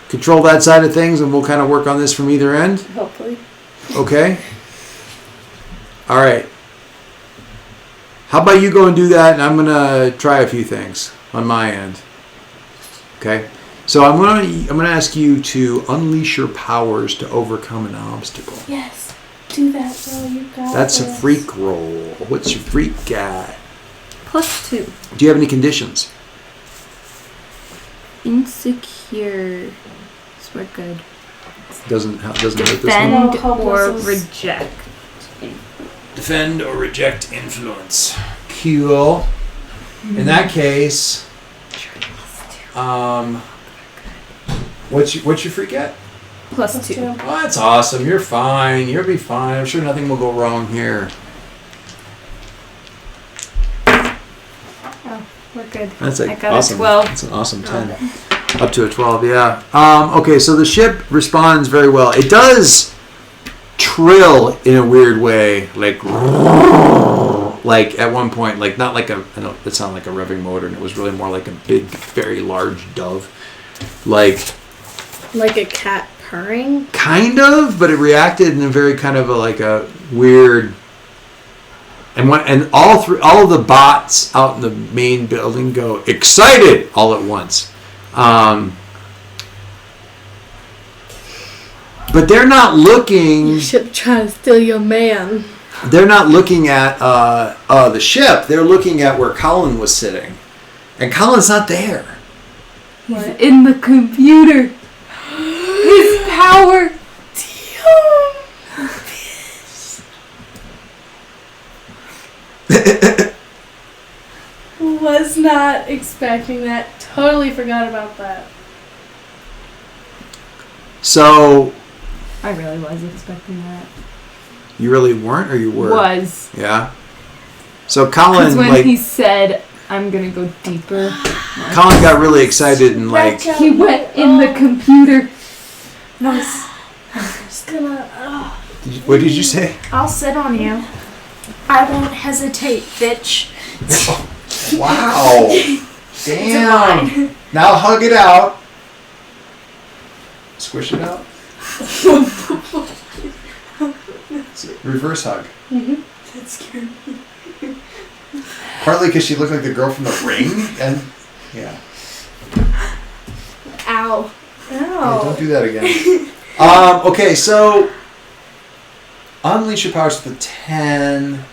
control that side of things, and we'll kind of work on this from either end? Hopefully. Okay. All right. How about you go and do that, and I'm gonna try a few things on my end. Okay. So I'm gonna ask you to unleash your powers to overcome an obstacle. Yes. Do that, girl. You got That's a this. freak roll. What's your freak guy? +2. Do you have any conditions? Insecure. So we're good. Doesn't hurt this one. Defend No, or hopeless. reject. Defend or reject influence. Cool. In that case, what's your freak at? +2. Oh, that's awesome. You're fine. You'll be fine. I'm sure nothing will go wrong here. Oh, we're good. That's like I got awesome. a 12. That's an awesome 10. Up to a 12, yeah. Okay, so the ship responds very well. It does trill in a weird way, like at one point, like not like I know it sounded like a revving motor, and it was really more like a big, very large dove, like Like a cat purring? kind of, but it reacted in a very kind of a weird. And all of the bots out in the main building go excited all at once. But they're not looking. Your ship trying to steal your man. They're not looking at the ship. They're looking at where Colin was sitting, and Colin's not there. He's in the computer. His power. Was not expecting that. Totally forgot about that. So I really was expecting that. you really weren't, or you were? Was. Yeah. So Because Colin, when like, he said, I'm going to go deeper, Colin got really excited and like, he went in the computer. No, it's- I'm just gonna. what did you say? I'll sit on you. I won't hesitate, bitch. Wow. It's a Damn. line. Now hug it out. Squish it out. Reverse hug. That scared me. Partly because she looked like the girl from The Ring, and yeah. Ow. Yeah, don't do that again. Okay, so unleash your powers to the 10.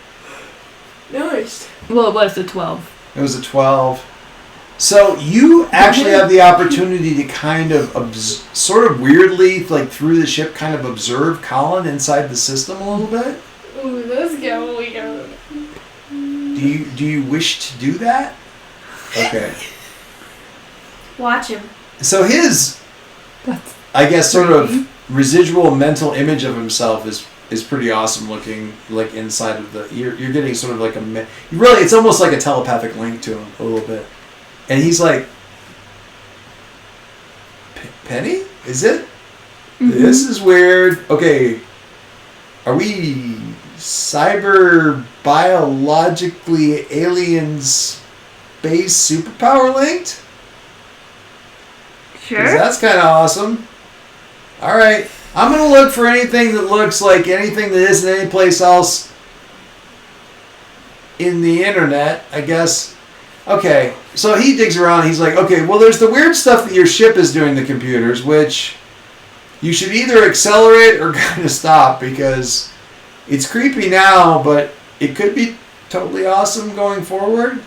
Nice. Well, it was a 12. It was a 12. So you actually have the opportunity to kind of sort of weirdly, like through the ship, kind of observe Colin inside the system a little bit. Ooh, let's go. Weird. Do you wish to do that? Okay. Watch him. So his, I guess, sort of residual mental image of himself is pretty awesome looking, like inside of the. You're getting sort of like really, it's almost like a telepathic link to him a little bit, and he's like, Penny, is it? Mm-hmm. This is weird. Okay, are we cyber biologically alien space superpower linked? Sure. 'Cause that's kind of awesome. All right, I'm gonna look for anything that looks like anything that isn't any place else in the internet, I guess. Okay, so he digs around. He's like, okay, well, there's the weird stuff that your ship is doing to computers, which you should either accelerate or kind of stop because it's creepy now, but it could be totally awesome going forward.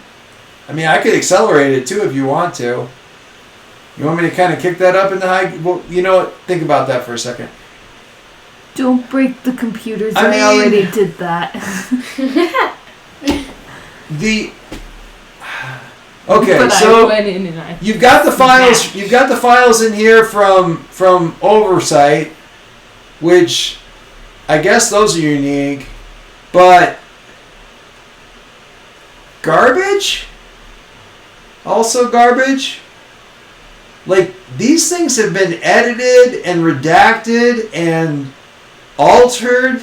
I mean, I could accelerate it too if you want to. You want me to kind of kick that up into high? Well, you know what? Think about that for a second. Don't break the computers. I I, mean- already did that. The okay, but so I went in and I. you've got the files. You've got the files in here from Oversight, which I guess those are unique, but garbage. Also garbage. Like, these things have been edited and redacted and altered.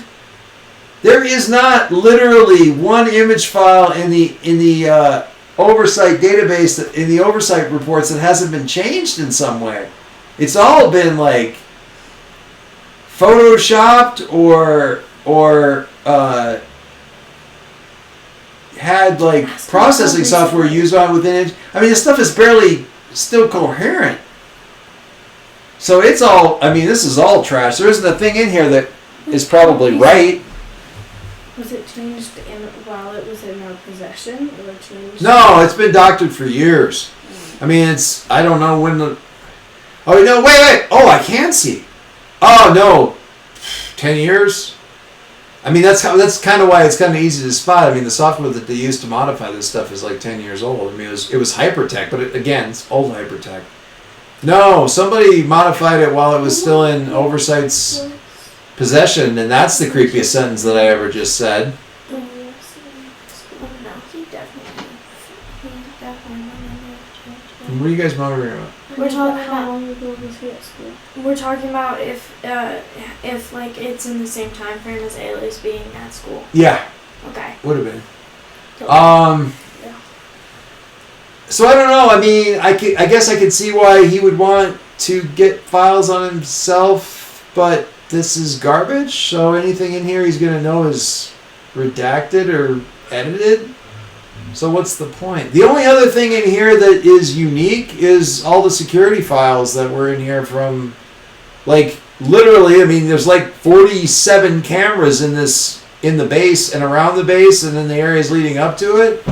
There is not literally one image file in the Oversight database, in the Oversight reports, that hasn't been changed in some way. It's all been like photoshopped or had like processing software used on within it. I mean, this stuff is barely still coherent. So it's all, I mean, this is all trash. There isn't a thing in here that is probably right. Was it changed while it was in our possession, or changed? No, it's been doctored for years. I mean, it's, I don't know when the, oh no, wait, oh, I can see. Oh no, 10 years? I mean, that's kind of why it's kind of easy to spot. I mean, the software that they use to modify this stuff is like 10 years old. I mean, it was Hypertech, but again, it's old Hypertech. No, somebody modified it while it was still in Oversight's possession, and that's the creepiest sentence that I ever just said. Oh, no, he definitely What are you guys muttering about? We're talking How about. long ago was he at school? We're talking about if like it's in the same time frame as Ailey's being at school. Yeah, Okay. would have been. Yeah. So I don't know. I mean, I guess I could see why he would want to get files on himself, but this is garbage. So anything in here he's gonna know is redacted or edited. So what's the point? The only other thing in here that is unique is all the security files that were in here from, like, literally, I mean, there's like 47 cameras in the base and around the base and in the areas leading up to it.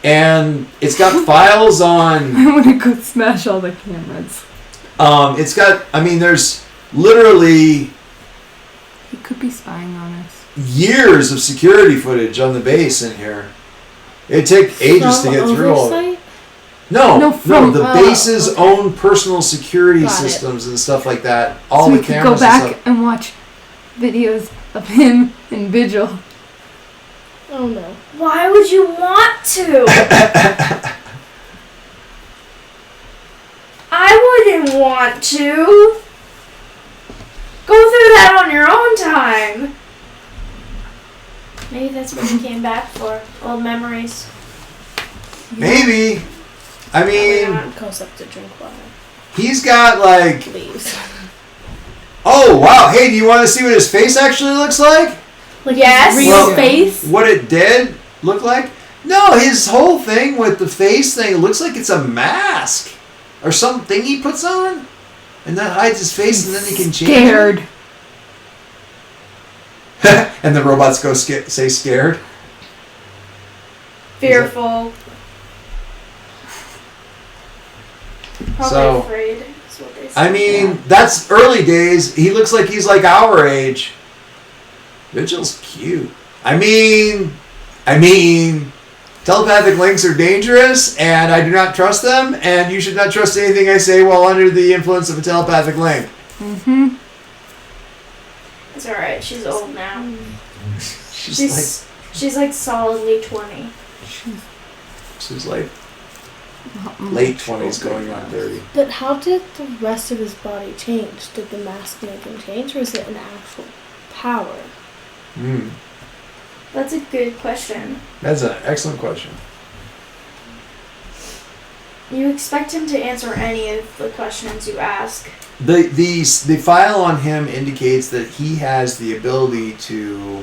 And it's got files on, I want to go smash all the cameras. it's got, I mean, there's literally He could be spying on us. years of security footage on the base in here. It'd take ages to From get through all. oversight? No, from- the oh, base's okay. own personal security Got it. systems and stuff like that. All so the we could cameras go back and stuff. and watch videos of him and Vigil. Oh no. Why would you want to? I wouldn't want to. Go through that on your own time. Maybe that's what you came back for. Old memories. Maybe. I mean, Goes up to drink water. he's got like. Leaves. Oh wow! Hey, do you want to see what his face actually looks like? Like Yes. his real Well- face. What it did look like? No, his whole thing with the face thing looks like it's a mask or something he puts on, and that hides his face, and then he can change. Scared. it. And the robots go say scared. Fearful. Probably So- afraid. Is what they say. I mean, that's early days. He looks like he's like our age. Vigil's cute. I mean, telepathic links are dangerous, and I do not trust them, and you should not trust anything I say while under the influence of a telepathic link. Mm-hmm. It's alright. She's old now. She's She's like solidly 20. like late 20s going on 30. But how did the rest of his body change? Did the mask make him change, or is it an actual power? Mm, That's a good question. that's an excellent question. You expect him to answer any of the questions you ask. The file on him indicates that he has the ability to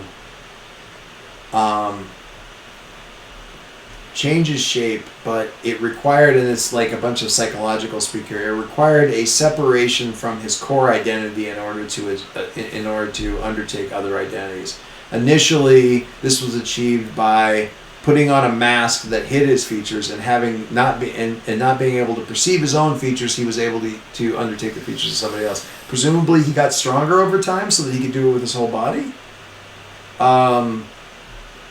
change his shape, but it required, and it's like a bunch of psychological speak here, it required a separation from his core identity in order to undertake other identities. Initially, this was achieved by putting on a mask that hid his features, and having not being able to perceive his own features, he was able to undertake the features of somebody else. Presumably, he got stronger over time so that he could do it with his whole body.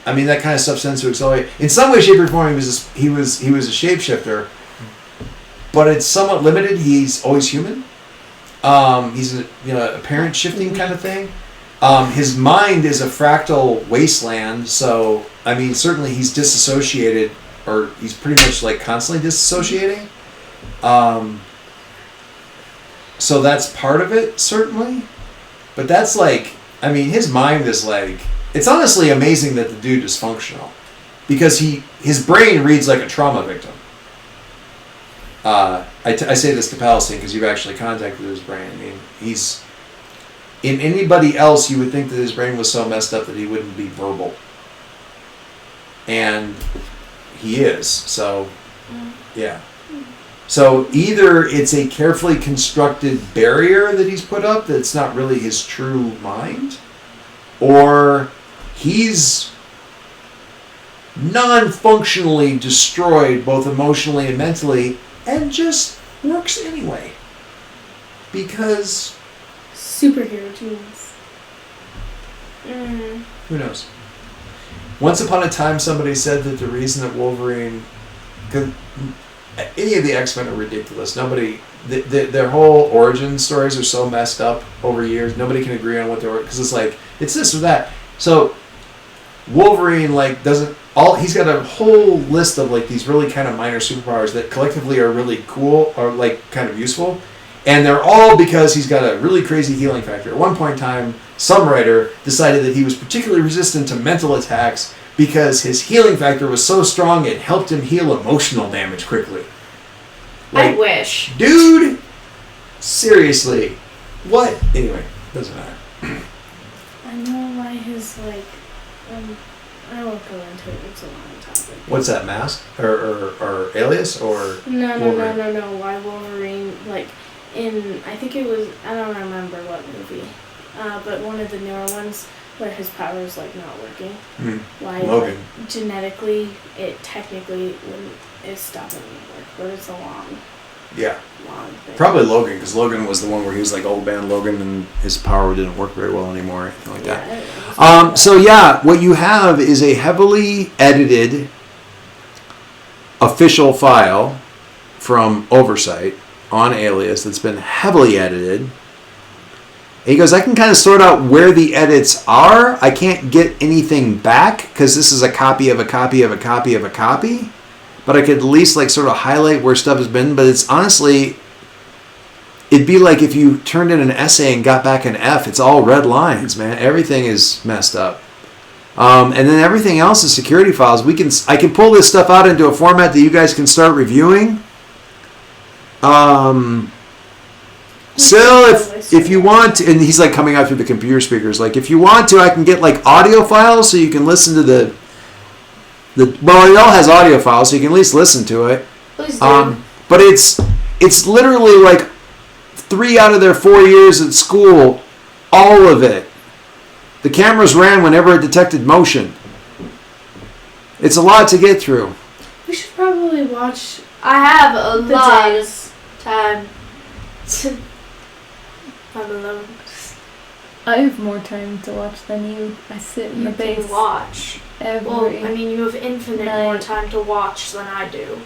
I mean, that kind of stuff tends to accelerate. In some way, shape, or form, he was a shapeshifter, but it's somewhat limited. He's always human. He's a parent shifting kind of thing. His mind is a fractal wasteland, so I mean, certainly he's disassociated, or he's pretty much like constantly disassociating. So that's part of it, certainly. But that's like, I mean, his mind is like, it's honestly amazing that the dude is functional, because his brain reads like a trauma victim. I say this to Palestine because you've actually contacted his brain. I mean, in anybody else, you would think that his brain was so messed up that he wouldn't be verbal. And he is. So, yeah. So either it's a carefully constructed barrier that he's put up that's not really his true mind, or he's non-functionally destroyed both emotionally and mentally and just works anyway. Because Superhero genes. who knows? Once upon a time, somebody said that the reason that Wolverine... Cause any of the X-Men are ridiculous. Nobody... Their whole origin stories are so messed up over years. Nobody can agree on what they're... Because it's like, it's this or that. So, Wolverine, like, doesn't... He's got a whole list of, like, these really kind of minor superpowers that collectively are really cool, or, like, kind of useful. And they're all because he's got a really crazy healing factor. At one point in time, some writer decided that he was particularly resistant to mental attacks because his healing factor was so strong it helped him heal emotional damage quickly. I wish. Dude, seriously, what? Anyway, doesn't matter. I know why his I won't go into it. It's a long topic. What's that, Mask or Alias or No. Wolverine? Why Wolverine? Like in, I think it was, I don't remember what movie, but one of the newer ones where his power is like not working. Why? Logan. Like, genetically, it technically wouldn't. It's not going to work, but it's a long thing. Probably Logan, because Logan was the one where he was like old man Logan and his power didn't work very well anymore, or anything like that. Yeah, So yeah, what you have is a heavily edited official file from Oversight on Alias that's been heavily edited. And he goes, I can kind of sort out where the edits are. I can't get anything back because this is a copy of a copy of a copy of a copy. But I could at least like sort of highlight where stuff has been. But it's honestly, it'd be like if you turned in an essay and got back an F. It's all red lines, man. Everything is messed up. And then everything else is security files. I can pull this stuff out into a format that you guys can start reviewing. So if you want to, and he's like coming out through the computer speakers, like if you want to, I can get like audio files so you can listen to the well, it all has audio files so you can at least listen to it. Please do. But it's literally like 3 out of their 4 years at school, all of it. The cameras ran whenever it detected motion. It's a lot to get through. We should probably watch I have a the lot days. of time to. I'm alone. I have more time to watch than you. I sit in You the base can watch. every Well, I mean, you have infinite more night. time to watch than I do.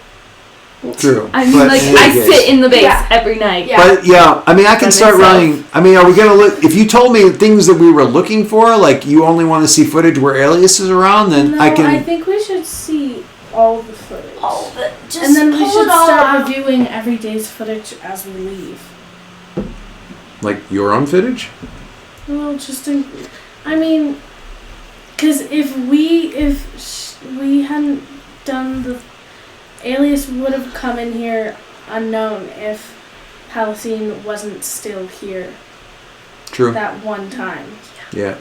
True. I mean, But like, in any I case- sit in the base Yeah. every night. Yeah. But yeah, I mean, I can By start myself. running. I mean, are we gonna look? If you told me things that we were looking for, like you only want to see footage where Alias is around, then No, I can. I think we should see all the footage. All of it. Just and then we pull should it all start out. reviewing every day's footage as we leave. Like your own footage. Well, I mean, because if we hadn't done the Alias would have come in here unknown if Palestine wasn't still here True. that one time. Yeah.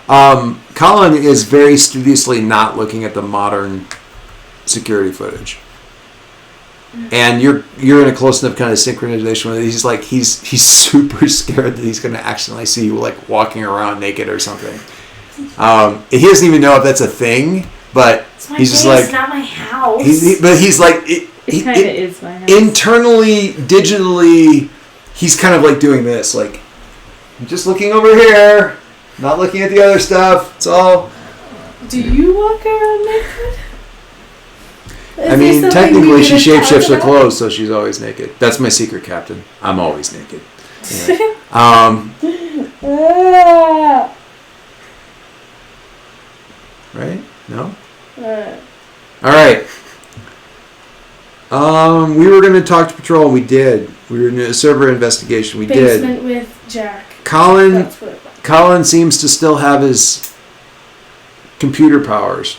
Colin is very studiously not looking at the modern security footage. And you're in a close enough kind of synchronization with it. He's like he's super scared that he's going to accidentally see you like walking around naked or something. He doesn't even know if that's a thing, but It's my he's just base, like not my house. but he's like It kind of is my house. internally, digitally, he's kind of like doing this, like I'm just looking over here, not looking at the other stuff. It's all. Do you walk around naked? I mean, technically, she shapeshifts her clothes, so she's always naked. That's my secret, Captain. I'm always naked. Anyway. Right? No? All right. We were going to talk to Patrol, and we did. We were in a server investigation. We did. Basement with Jack. Colin That's what. Colin seems to still have his computer powers.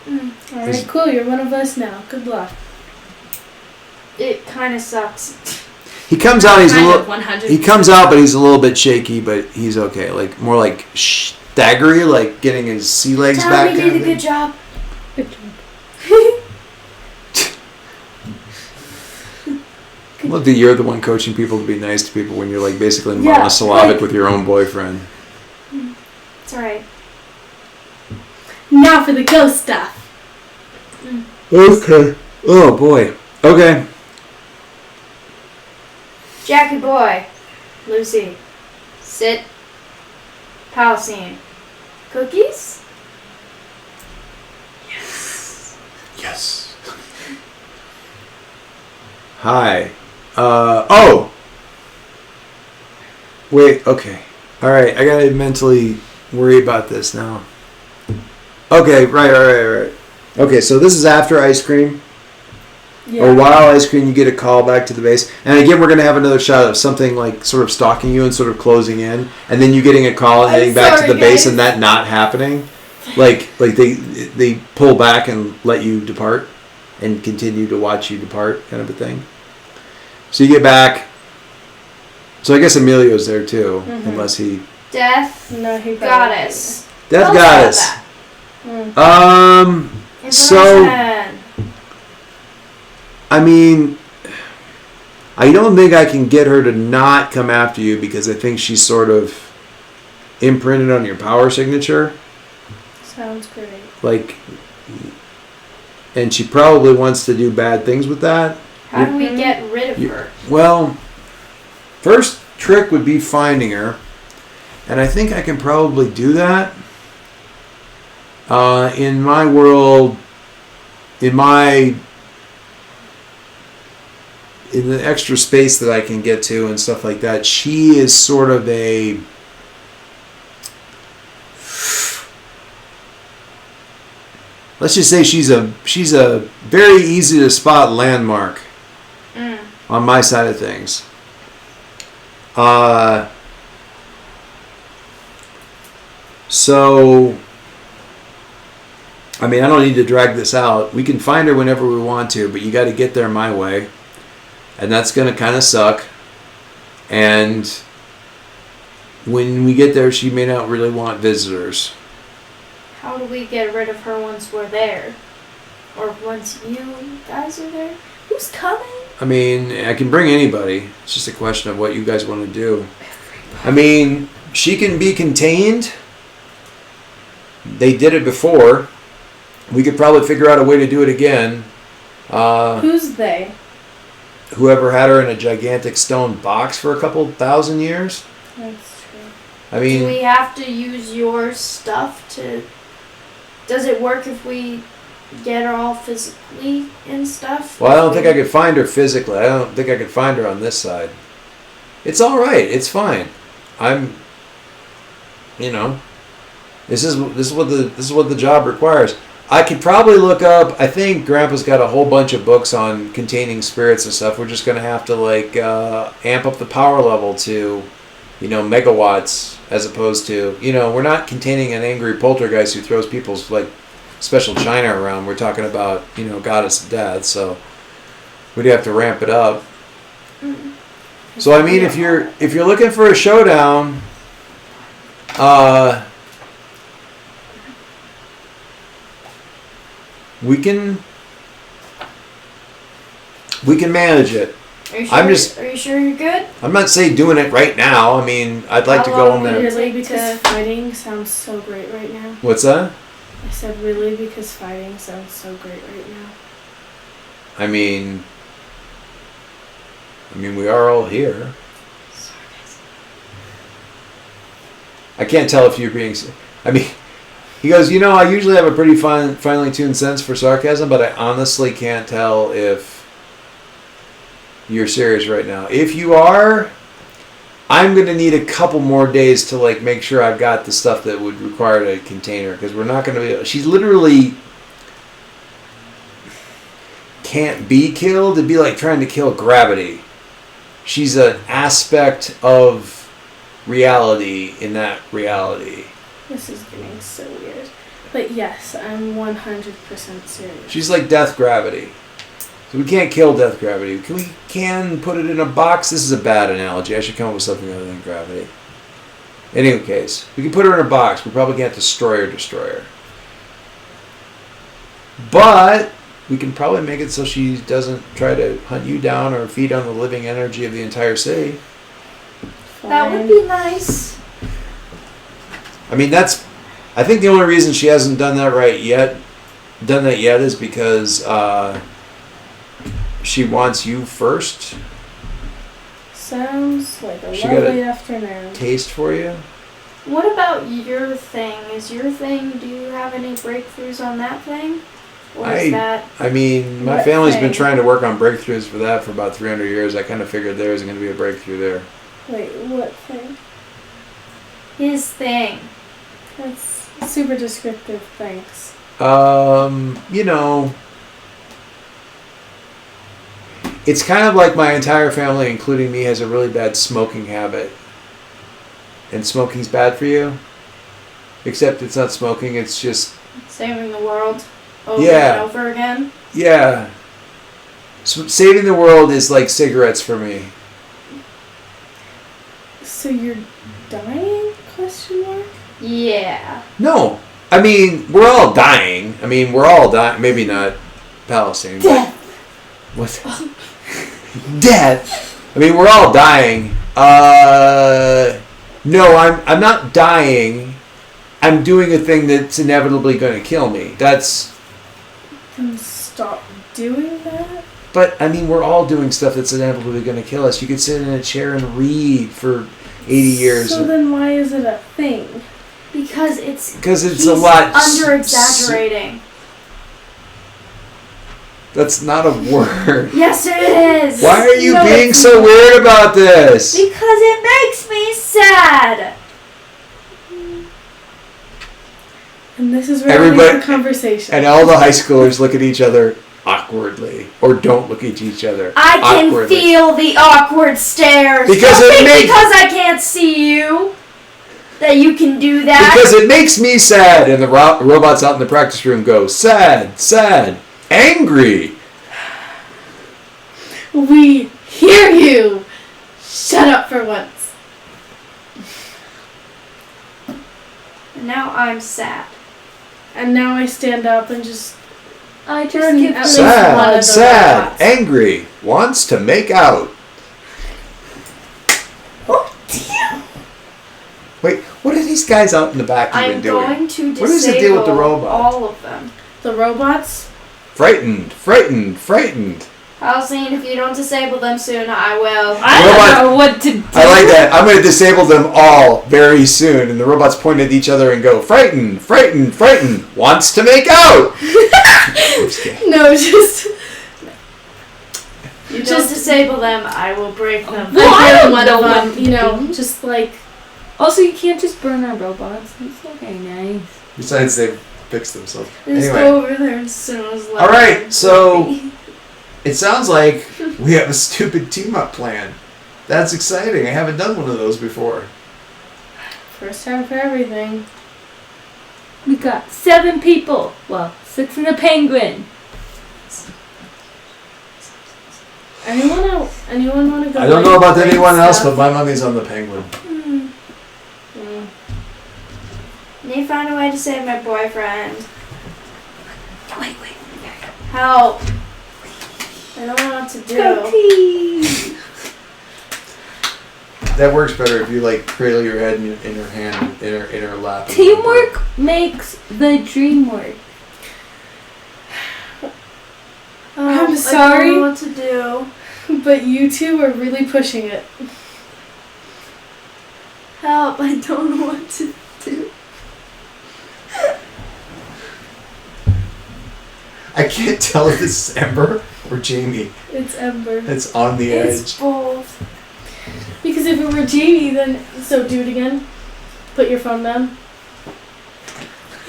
All right, cool. You're one of us now. Good luck. It kind of sucks. He comes out. He's a little. 100. He comes out, but he's a little bit shaky. But he's okay. Like more like staggery, like getting his sea legs Tell back. me kind did of a thing. good job. Good job. I love that you're the one coaching people to be nice to people when you're like basically Yeah, monosyllabic like- with your own boyfriend. It's alright. Now for the ghost stuff. Okay. Oh boy. Okay. Jackie boy. Lucy. Sit. Palestine. Cookies? Yes. Hi. Oh. Wait. Okay. All right. I gotta mentally worry about this now. Okay. Right. Okay. So this is after ice cream. Yeah. Or while ice cream, you get a call back to the base. And again, we're going to have another shot of something like sort of stalking you and sort of closing in. And then you getting a call and I'm heading back to sorry, the base guys. and that not happening. Like they pull back and let you depart and continue to watch you depart kind of a thing. So you get back. So I guess Emilio's there too, unless he... Death. No, he Goddess. Death Tell us Goddess. about that. So... Information. I mean, I don't think I can get her to not come after you because I think she's sort of imprinted on your power signature. Sounds great. Like, and she probably wants to do bad things with that. How do we get rid of You- her? Well, first trick would be finding her. And I think I can probably do that. In my world, in the extra space that I can get to and stuff like that, she is sort of a, let's just say she's a very easy to spot landmark on my side of things. So, I mean, I don't need to drag this out. We can find her whenever we want to, but you got to get there my way. And that's going to kind of suck. And when we get there, she may not really want visitors. How do we get rid of her once we're there? Or once you guys are there? Who's coming? I mean, I can bring anybody. It's just a question of what you guys want to do. I mean, she can be contained. They did it before. We could probably figure out a way to do it again. Who's they? Whoever had her in a gigantic stone box for a couple thousand years. That's true. I mean, Do we have to use your stuff to... Does it work if we get her all physically and stuff? well, I don't think I could find her physically. I don't think I could find her on this side. It's all right. It's fine. This is what the job requires. I could probably look up. I think Grandpa's got a whole bunch of books on containing spirits and stuff. We're just gonna have to amp up the power level to, megawatts, as opposed to, we're not containing an angry poltergeist who throws people's special china around. We're talking about goddess of death. So we'd have to ramp it up. So I mean, if you're looking for a showdown, we can manage it. Are you sure, I'm just- Are you sure you're good? I'm not saying doing it right now. I mean, I'd like to How go long in will there. it Really, take because to- fighting sounds so great right now. What's that? I said really because fighting sounds so great right now. I mean, we are all here. I can't tell if you're being. I mean, he goes. I usually have a pretty finely tuned sense for sarcasm, but I honestly can't tell if you're serious right now. If you are, I'm gonna need a couple more days to make sure I've got the stuff that would require a container, because we're not gonna be. She's literally can't be killed. It'd be like trying to kill gravity. She's an aspect of reality in that reality. This is getting so weird. But yes, I'm 100% serious. She's like death gravity. So we can't kill death gravity. We can put it in a box. This is a bad analogy. I should come up with something other than gravity. In any case, we can put her in a box. We probably can't destroy her. But we can probably make it so she doesn't try to hunt you down or feed on the living energy of the entire city. That would be nice. I mean, I think the only reason she hasn't done that yet is because she wants you first. Sounds like a She got lovely a- afternoon. Taste for you. What about your thing? Do you have any breakthroughs on that thing? Or is that... I mean, my What family's been thing? trying to work on breakthroughs for that for about 300 years. I kind of figured there was going to be a breakthrough there. Wait, what thing? His thing. That's super descriptive, thanks. It's kind of like my entire family, including me, has a really bad smoking habit. And smoking's bad for you. Except it's not smoking, it's just, Saving the world over Yeah. and over again. yeah. Saving the world is like cigarettes for me. So you're dying? Question mark? Yeah. No. I mean, we're all dying. We're all dying. Maybe not Palestine. Death. But what? Death. We're all dying. No, I'm not dying. I'm doing a thing that's inevitably going to kill me. Then stop doing that? But we're all doing stuff that's inevitably going to kill us. You could sit in a chair and read for 80 years. So then why is it a thing? Because it's Because it's he's a lot. under exaggerating. That's not a word. Yes, it is. Why are you No, being it's so not. weird about this? Because it makes me sad. And this is where we Everybody- have the conversation. And all the high schoolers look at each other awkwardly, or don't look at each other. I can awkwardly. feel the awkward stares. Because Don't it think makes- because I can't see you that you can do that. Because it makes me sad, and the robots out in the practice room go sad, sad, angry. We hear you. Shut up for once. Now I'm sad. And now I stand up and just I just Burn give at least one Sad, of the sad, robots. angry, wants to make out. Oh dear. Wait, what are these guys out in the back even I'm doing? going to disable What is the deal with the robots? all of them. the robots. Frightened, frightened, frightened. Halcyon, if you don't disable them soon, I will. I Robot- don't know what to do. I like that. I'm going to disable them all very soon. And the robots point at each other and go, frightened, frightened, frightened, wants to make out. Oops, okay. No, just You just disable them, I will break them. Well, I I don't one know of what them. to You know, do. just like Also, you can't just burn our robots. It's okay, nice. Besides, they fixed themselves. Just Anyway. go over there and snooze. All right, so it sounds like we have a stupid team-up plan. That's exciting. I haven't done one of those before. first time for everything. We got 7 people. Well, 6 in a penguin. Anyone want to go? I don't know like, about break anyone else, stuff? but my money's on the penguin. Mm. Need to find a way to save my boyfriend. Wait. Help. I don't know what to do. Cookie. That works better if you like cradle your head in her hand, in her lap. Teamwork makes the dream work. I'm I sorry. don't know what to do. But you two are really pushing it. Help. I don't know what to do. I can't tell if this is Ember or Jamie. It's Ember. It's on the It's edge. both. Because if it were Jamie, then so do it again. Put your phone down.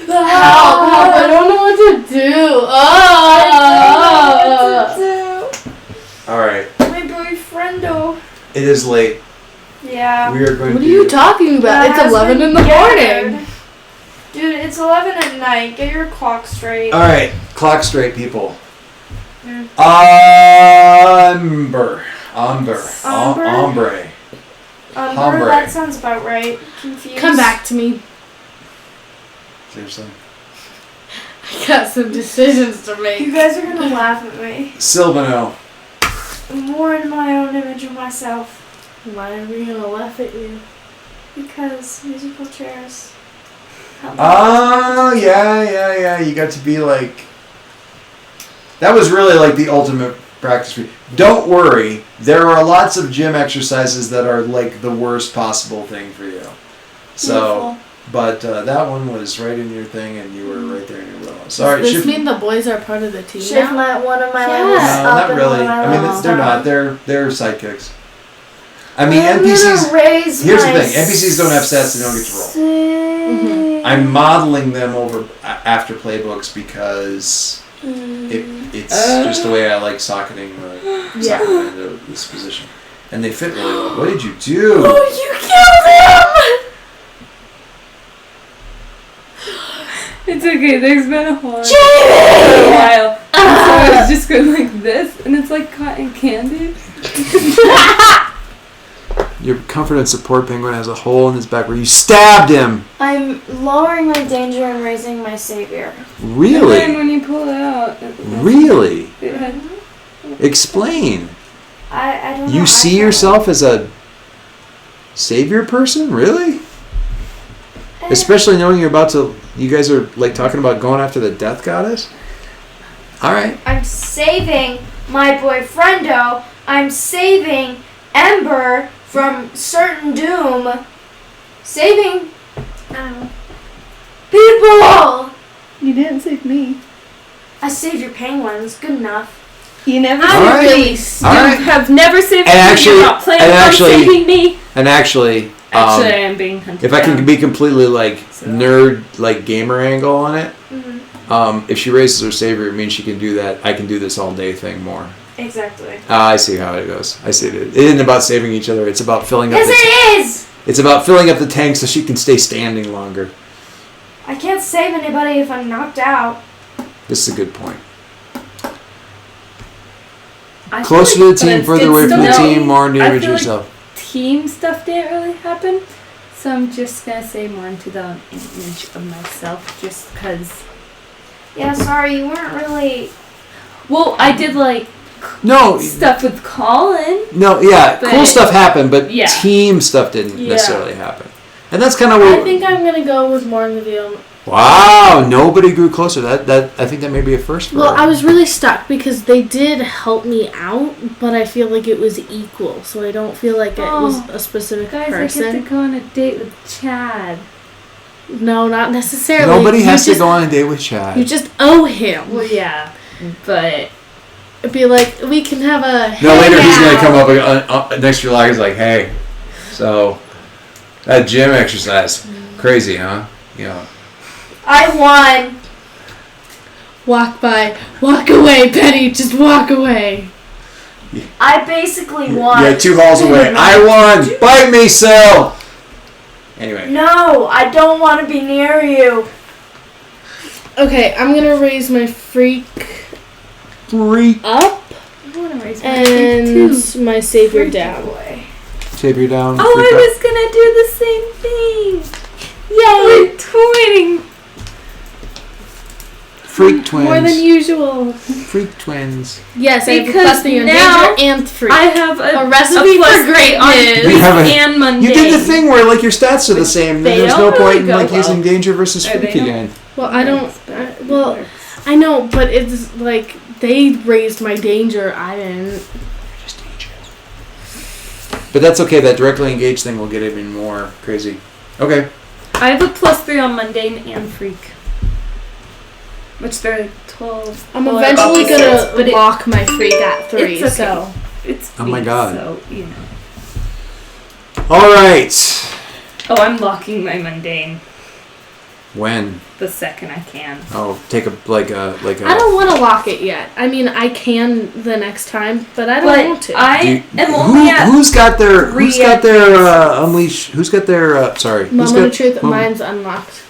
Help! I don't know what to do. I don't know what to All right, do. My boyfriendo. it is late. Yeah. We are going What to. are you talking about? That It's has 11 been in the gathered. morning. Dude, it's 11 at night. Get your clock straight. All right, clock straight, people. Mm. Amber. Ombre? Ombre. Hombre. That sounds about right. Confused. Come back to me. Seriously. I got some decisions to You make. guys are gonna laugh at me. Silvano. I'm more in my own image of myself. Why are we gonna laugh at you? Because musical chairs. help me. Oh, yeah. You got to be like. That was really like the ultimate practice. Don't worry, there are lots of gym exercises that are like the worst possible thing for you. So, but that one was right in your thing, and you were right there in your wheelhouse. All right, Does this shift. mean the boys are part of the team Shift now? one of my Yeah. levels No, up not and really. one of my I mean, levels they're not. down. They're sidekicks. I mean, I'm NPCs. gonna raise Here's the my thing: NPCs don't have stats; they don't get to roll. save. I'm modeling them over after playbooks because it's just the way I like socketing them into this position, and they fit really well. What did you do? Oh, you killed him! It's okay, there's been a horn for Jamie! a while. So it's just going like this, and it's like cotton candy. Your comfort and support penguin has a hole in his back where you stabbed him. I'm lowering my danger and raising my savior. And then Really? when you pull it out, Really? it had, Explain. I don't know. You see yourself as a savior person? Really? Especially knowing you're about to. You guys are like talking about going after the death goddess? Alright. I'm saving my boyfriendo. I'm saving Ember from certain doom. Saving people. you didn't save me. I saved your penguins. Good enough. You never All saved right. me. All You right. have never saved And me. actually- You're not planning and on actually- saving me. And actually, Actually, I am being hunted if I can down. be completely like So- nerd, like gamer angle on it, Mm-hmm. if she raises her savior, it means she can do that. I can do this all day thing more. Exactly. I see how it goes. I see it. It isn't about saving each other. It's about filling up. Yes, The it is! it's about filling up the tank so she can stay standing longer. I can't save anybody if I'm knocked out. This is a good point. I feel Closer to like- the but team, it's further good away from the still. team, more I damage feel like yourself. Team stuff didn't really happen, so I'm just gonna say more into the image of myself, just because. Yeah, sorry, you weren't really. Well, I did like No, stuff with Colin. no, yeah, But- cool stuff happened, but Yeah. team stuff didn't Yeah. necessarily happen. And that's kind of I what. think I'm gonna go with more in the video. Wow, nobody grew closer. That I think that may be a first for Well, her. I was really stuck because they did help me out, but I feel like it was equal, so I don't feel like it was Oh, a specific Guys, I person. get to go on a date with Chad. No, not necessarily. Nobody You has to just- go on a date with Chad. You just owe him. Well, yeah, but It'd be like, we can have a. No, later he's gonna hangout. come up next to your log. He's like, "Hey, so that gym exercise, crazy, huh? You know, I won! Walk by. Walk away, Penny. Just walk away. I basically won. yeah, 2 halls away. I won. Bite me, Sil." Anyway, No, I don't want to be near you. Okay, I'm gonna raise my freak freak up I want to raise my hand and too. my savior down. Boy. taper down. Oh, freak I up. was gonna do the same thing. Yay! We're twinning. Freak twins. More than usual. Freak twins. Yes, I have a Because plus 3 on now danger and freak. I have a recipe plus for 3 on greatness. We have a- and mundane. You did the thing where like your stats are the same. They There's don't no point really in go like well. using danger versus Or freak they don't. again. Well, I don't. Well, I know, but it's like they raised my danger. I didn't. But that's okay. That directly engaged thing will get even more crazy. Okay. I have a plus 3 on mundane and freak. Which they're 12. I'm polar eventually opposites, gonna but lock my freak at 3. it's okay. So it's Oh my me, God. So, you know. All right. Oh, I'm locking my mundane When? the second I can. Oh, take a like a. I don't want to lock it yet. I mean, I can the next time, but I don't want But to. I Do you- am only at. who's got their three unleash? Who's got their sorry? Who's Moment of got, truth. moment- Mine's unlocked.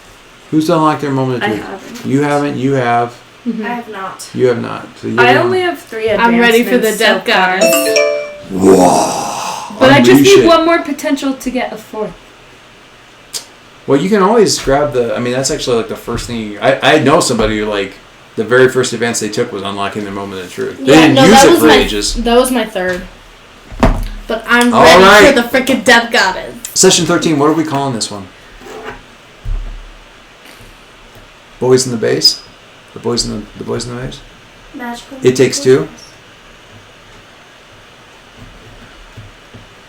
Who's unlocked their moment I of truth? haven't. You haven't. You have. Mhm. I have not. You have not. So you're I the only one- have 3 I'm ready for the advancements so death far. goddess. Whoa. But I just Unleash need it. one more potential to get a 4th. Well, you can always grab the. I mean, that's actually like the first thing. I know somebody who like the very first advance they took was unlocking their moment of truth. They didn't use that it was for my ages. that was my 3rd. But I'm All ready right. for the freaking death goddess. Session 13. What are we calling this one? Boys in the base. The boys in the boys in the base. Magical. It Takes Two?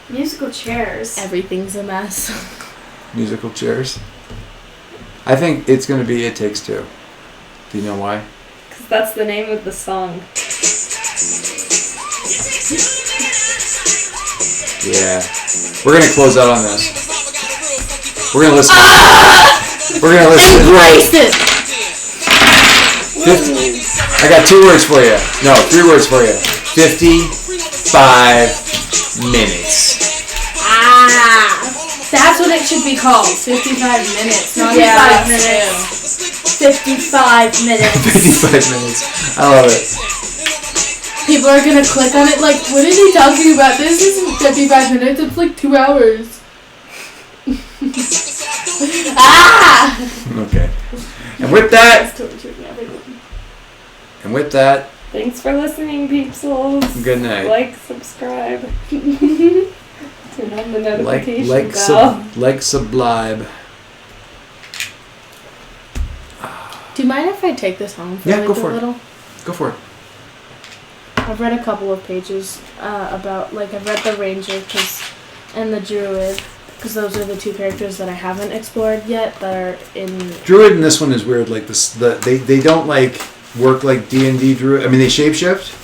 Musical chairs. Everything's a mess. Musical chairs. I think it's going to be It Takes Two. Do you know why? Because that's the name of the song. Yeah. We're going to close out on this. We're going to listen. We're going to listen. Embrace it. 50, I got 2 words for you. No, 3 words for you. 55 minutes. That's what it should be called. 55 minutes, not Yeah, 5 minutes. 55 minutes. 55 minutes. I love it. People are gonna click on it like, what is he talking about? This isn't 55 minutes, it's like 2 hours. Okay. And with that, Torturing everyone. and with that, Thanks for listening, Peepsels. good night. Like, subscribe. Turn on the notification bell. Like sublime. Do you mind if I take this home for Yeah, like go a for it. little? Go for it. I've read a couple of pages about, like, I've read the Ranger and the Druid, because those are the 2 characters that I haven't explored yet that are in... Druid in this one is weird. Like this, they don't like work like D&D druid. I mean, they shapeshift,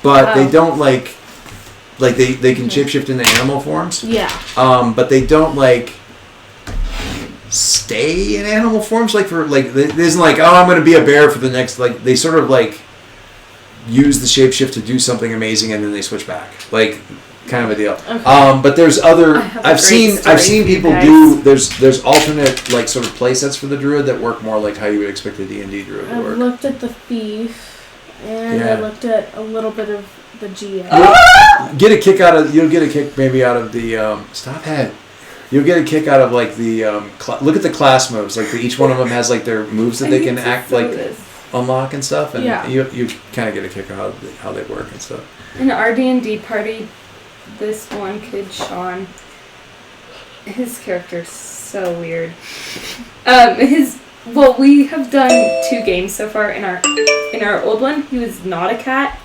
but they Oh. don't like they can shapeshift into animal forms. Yeah. But they don't like stay in animal forms. Like for like, it isn't like, oh, I'm going to be a bear for the next. Like they sort of like use the shapeshift to do something amazing, and then they switch back. Like kind of a deal. Okay. But there's other. I have a I've great seen story for you people guys. do. There's alternate like sort of play sets for the druid that work more like how you would expect a D&D druid to I've work. looked at the thief, and Yeah. I looked at a little bit of the GM. Get a kick out of. You'll get a kick maybe out of the. Stop that. You'll get a kick out of like the. Look at the class moves. Like each one of them has like their moves that they can act like unlock and stuff, and Yeah. you kind of get a kick out of how they work and stuff. In our D&D party, this one kid, Sean, his character's so weird. We have done 2 games so far. In our old one, he was not a cat.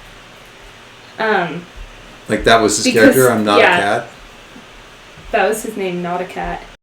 Like that was his Because- character. I'm not yeah. a cat. That was his name, not a cat.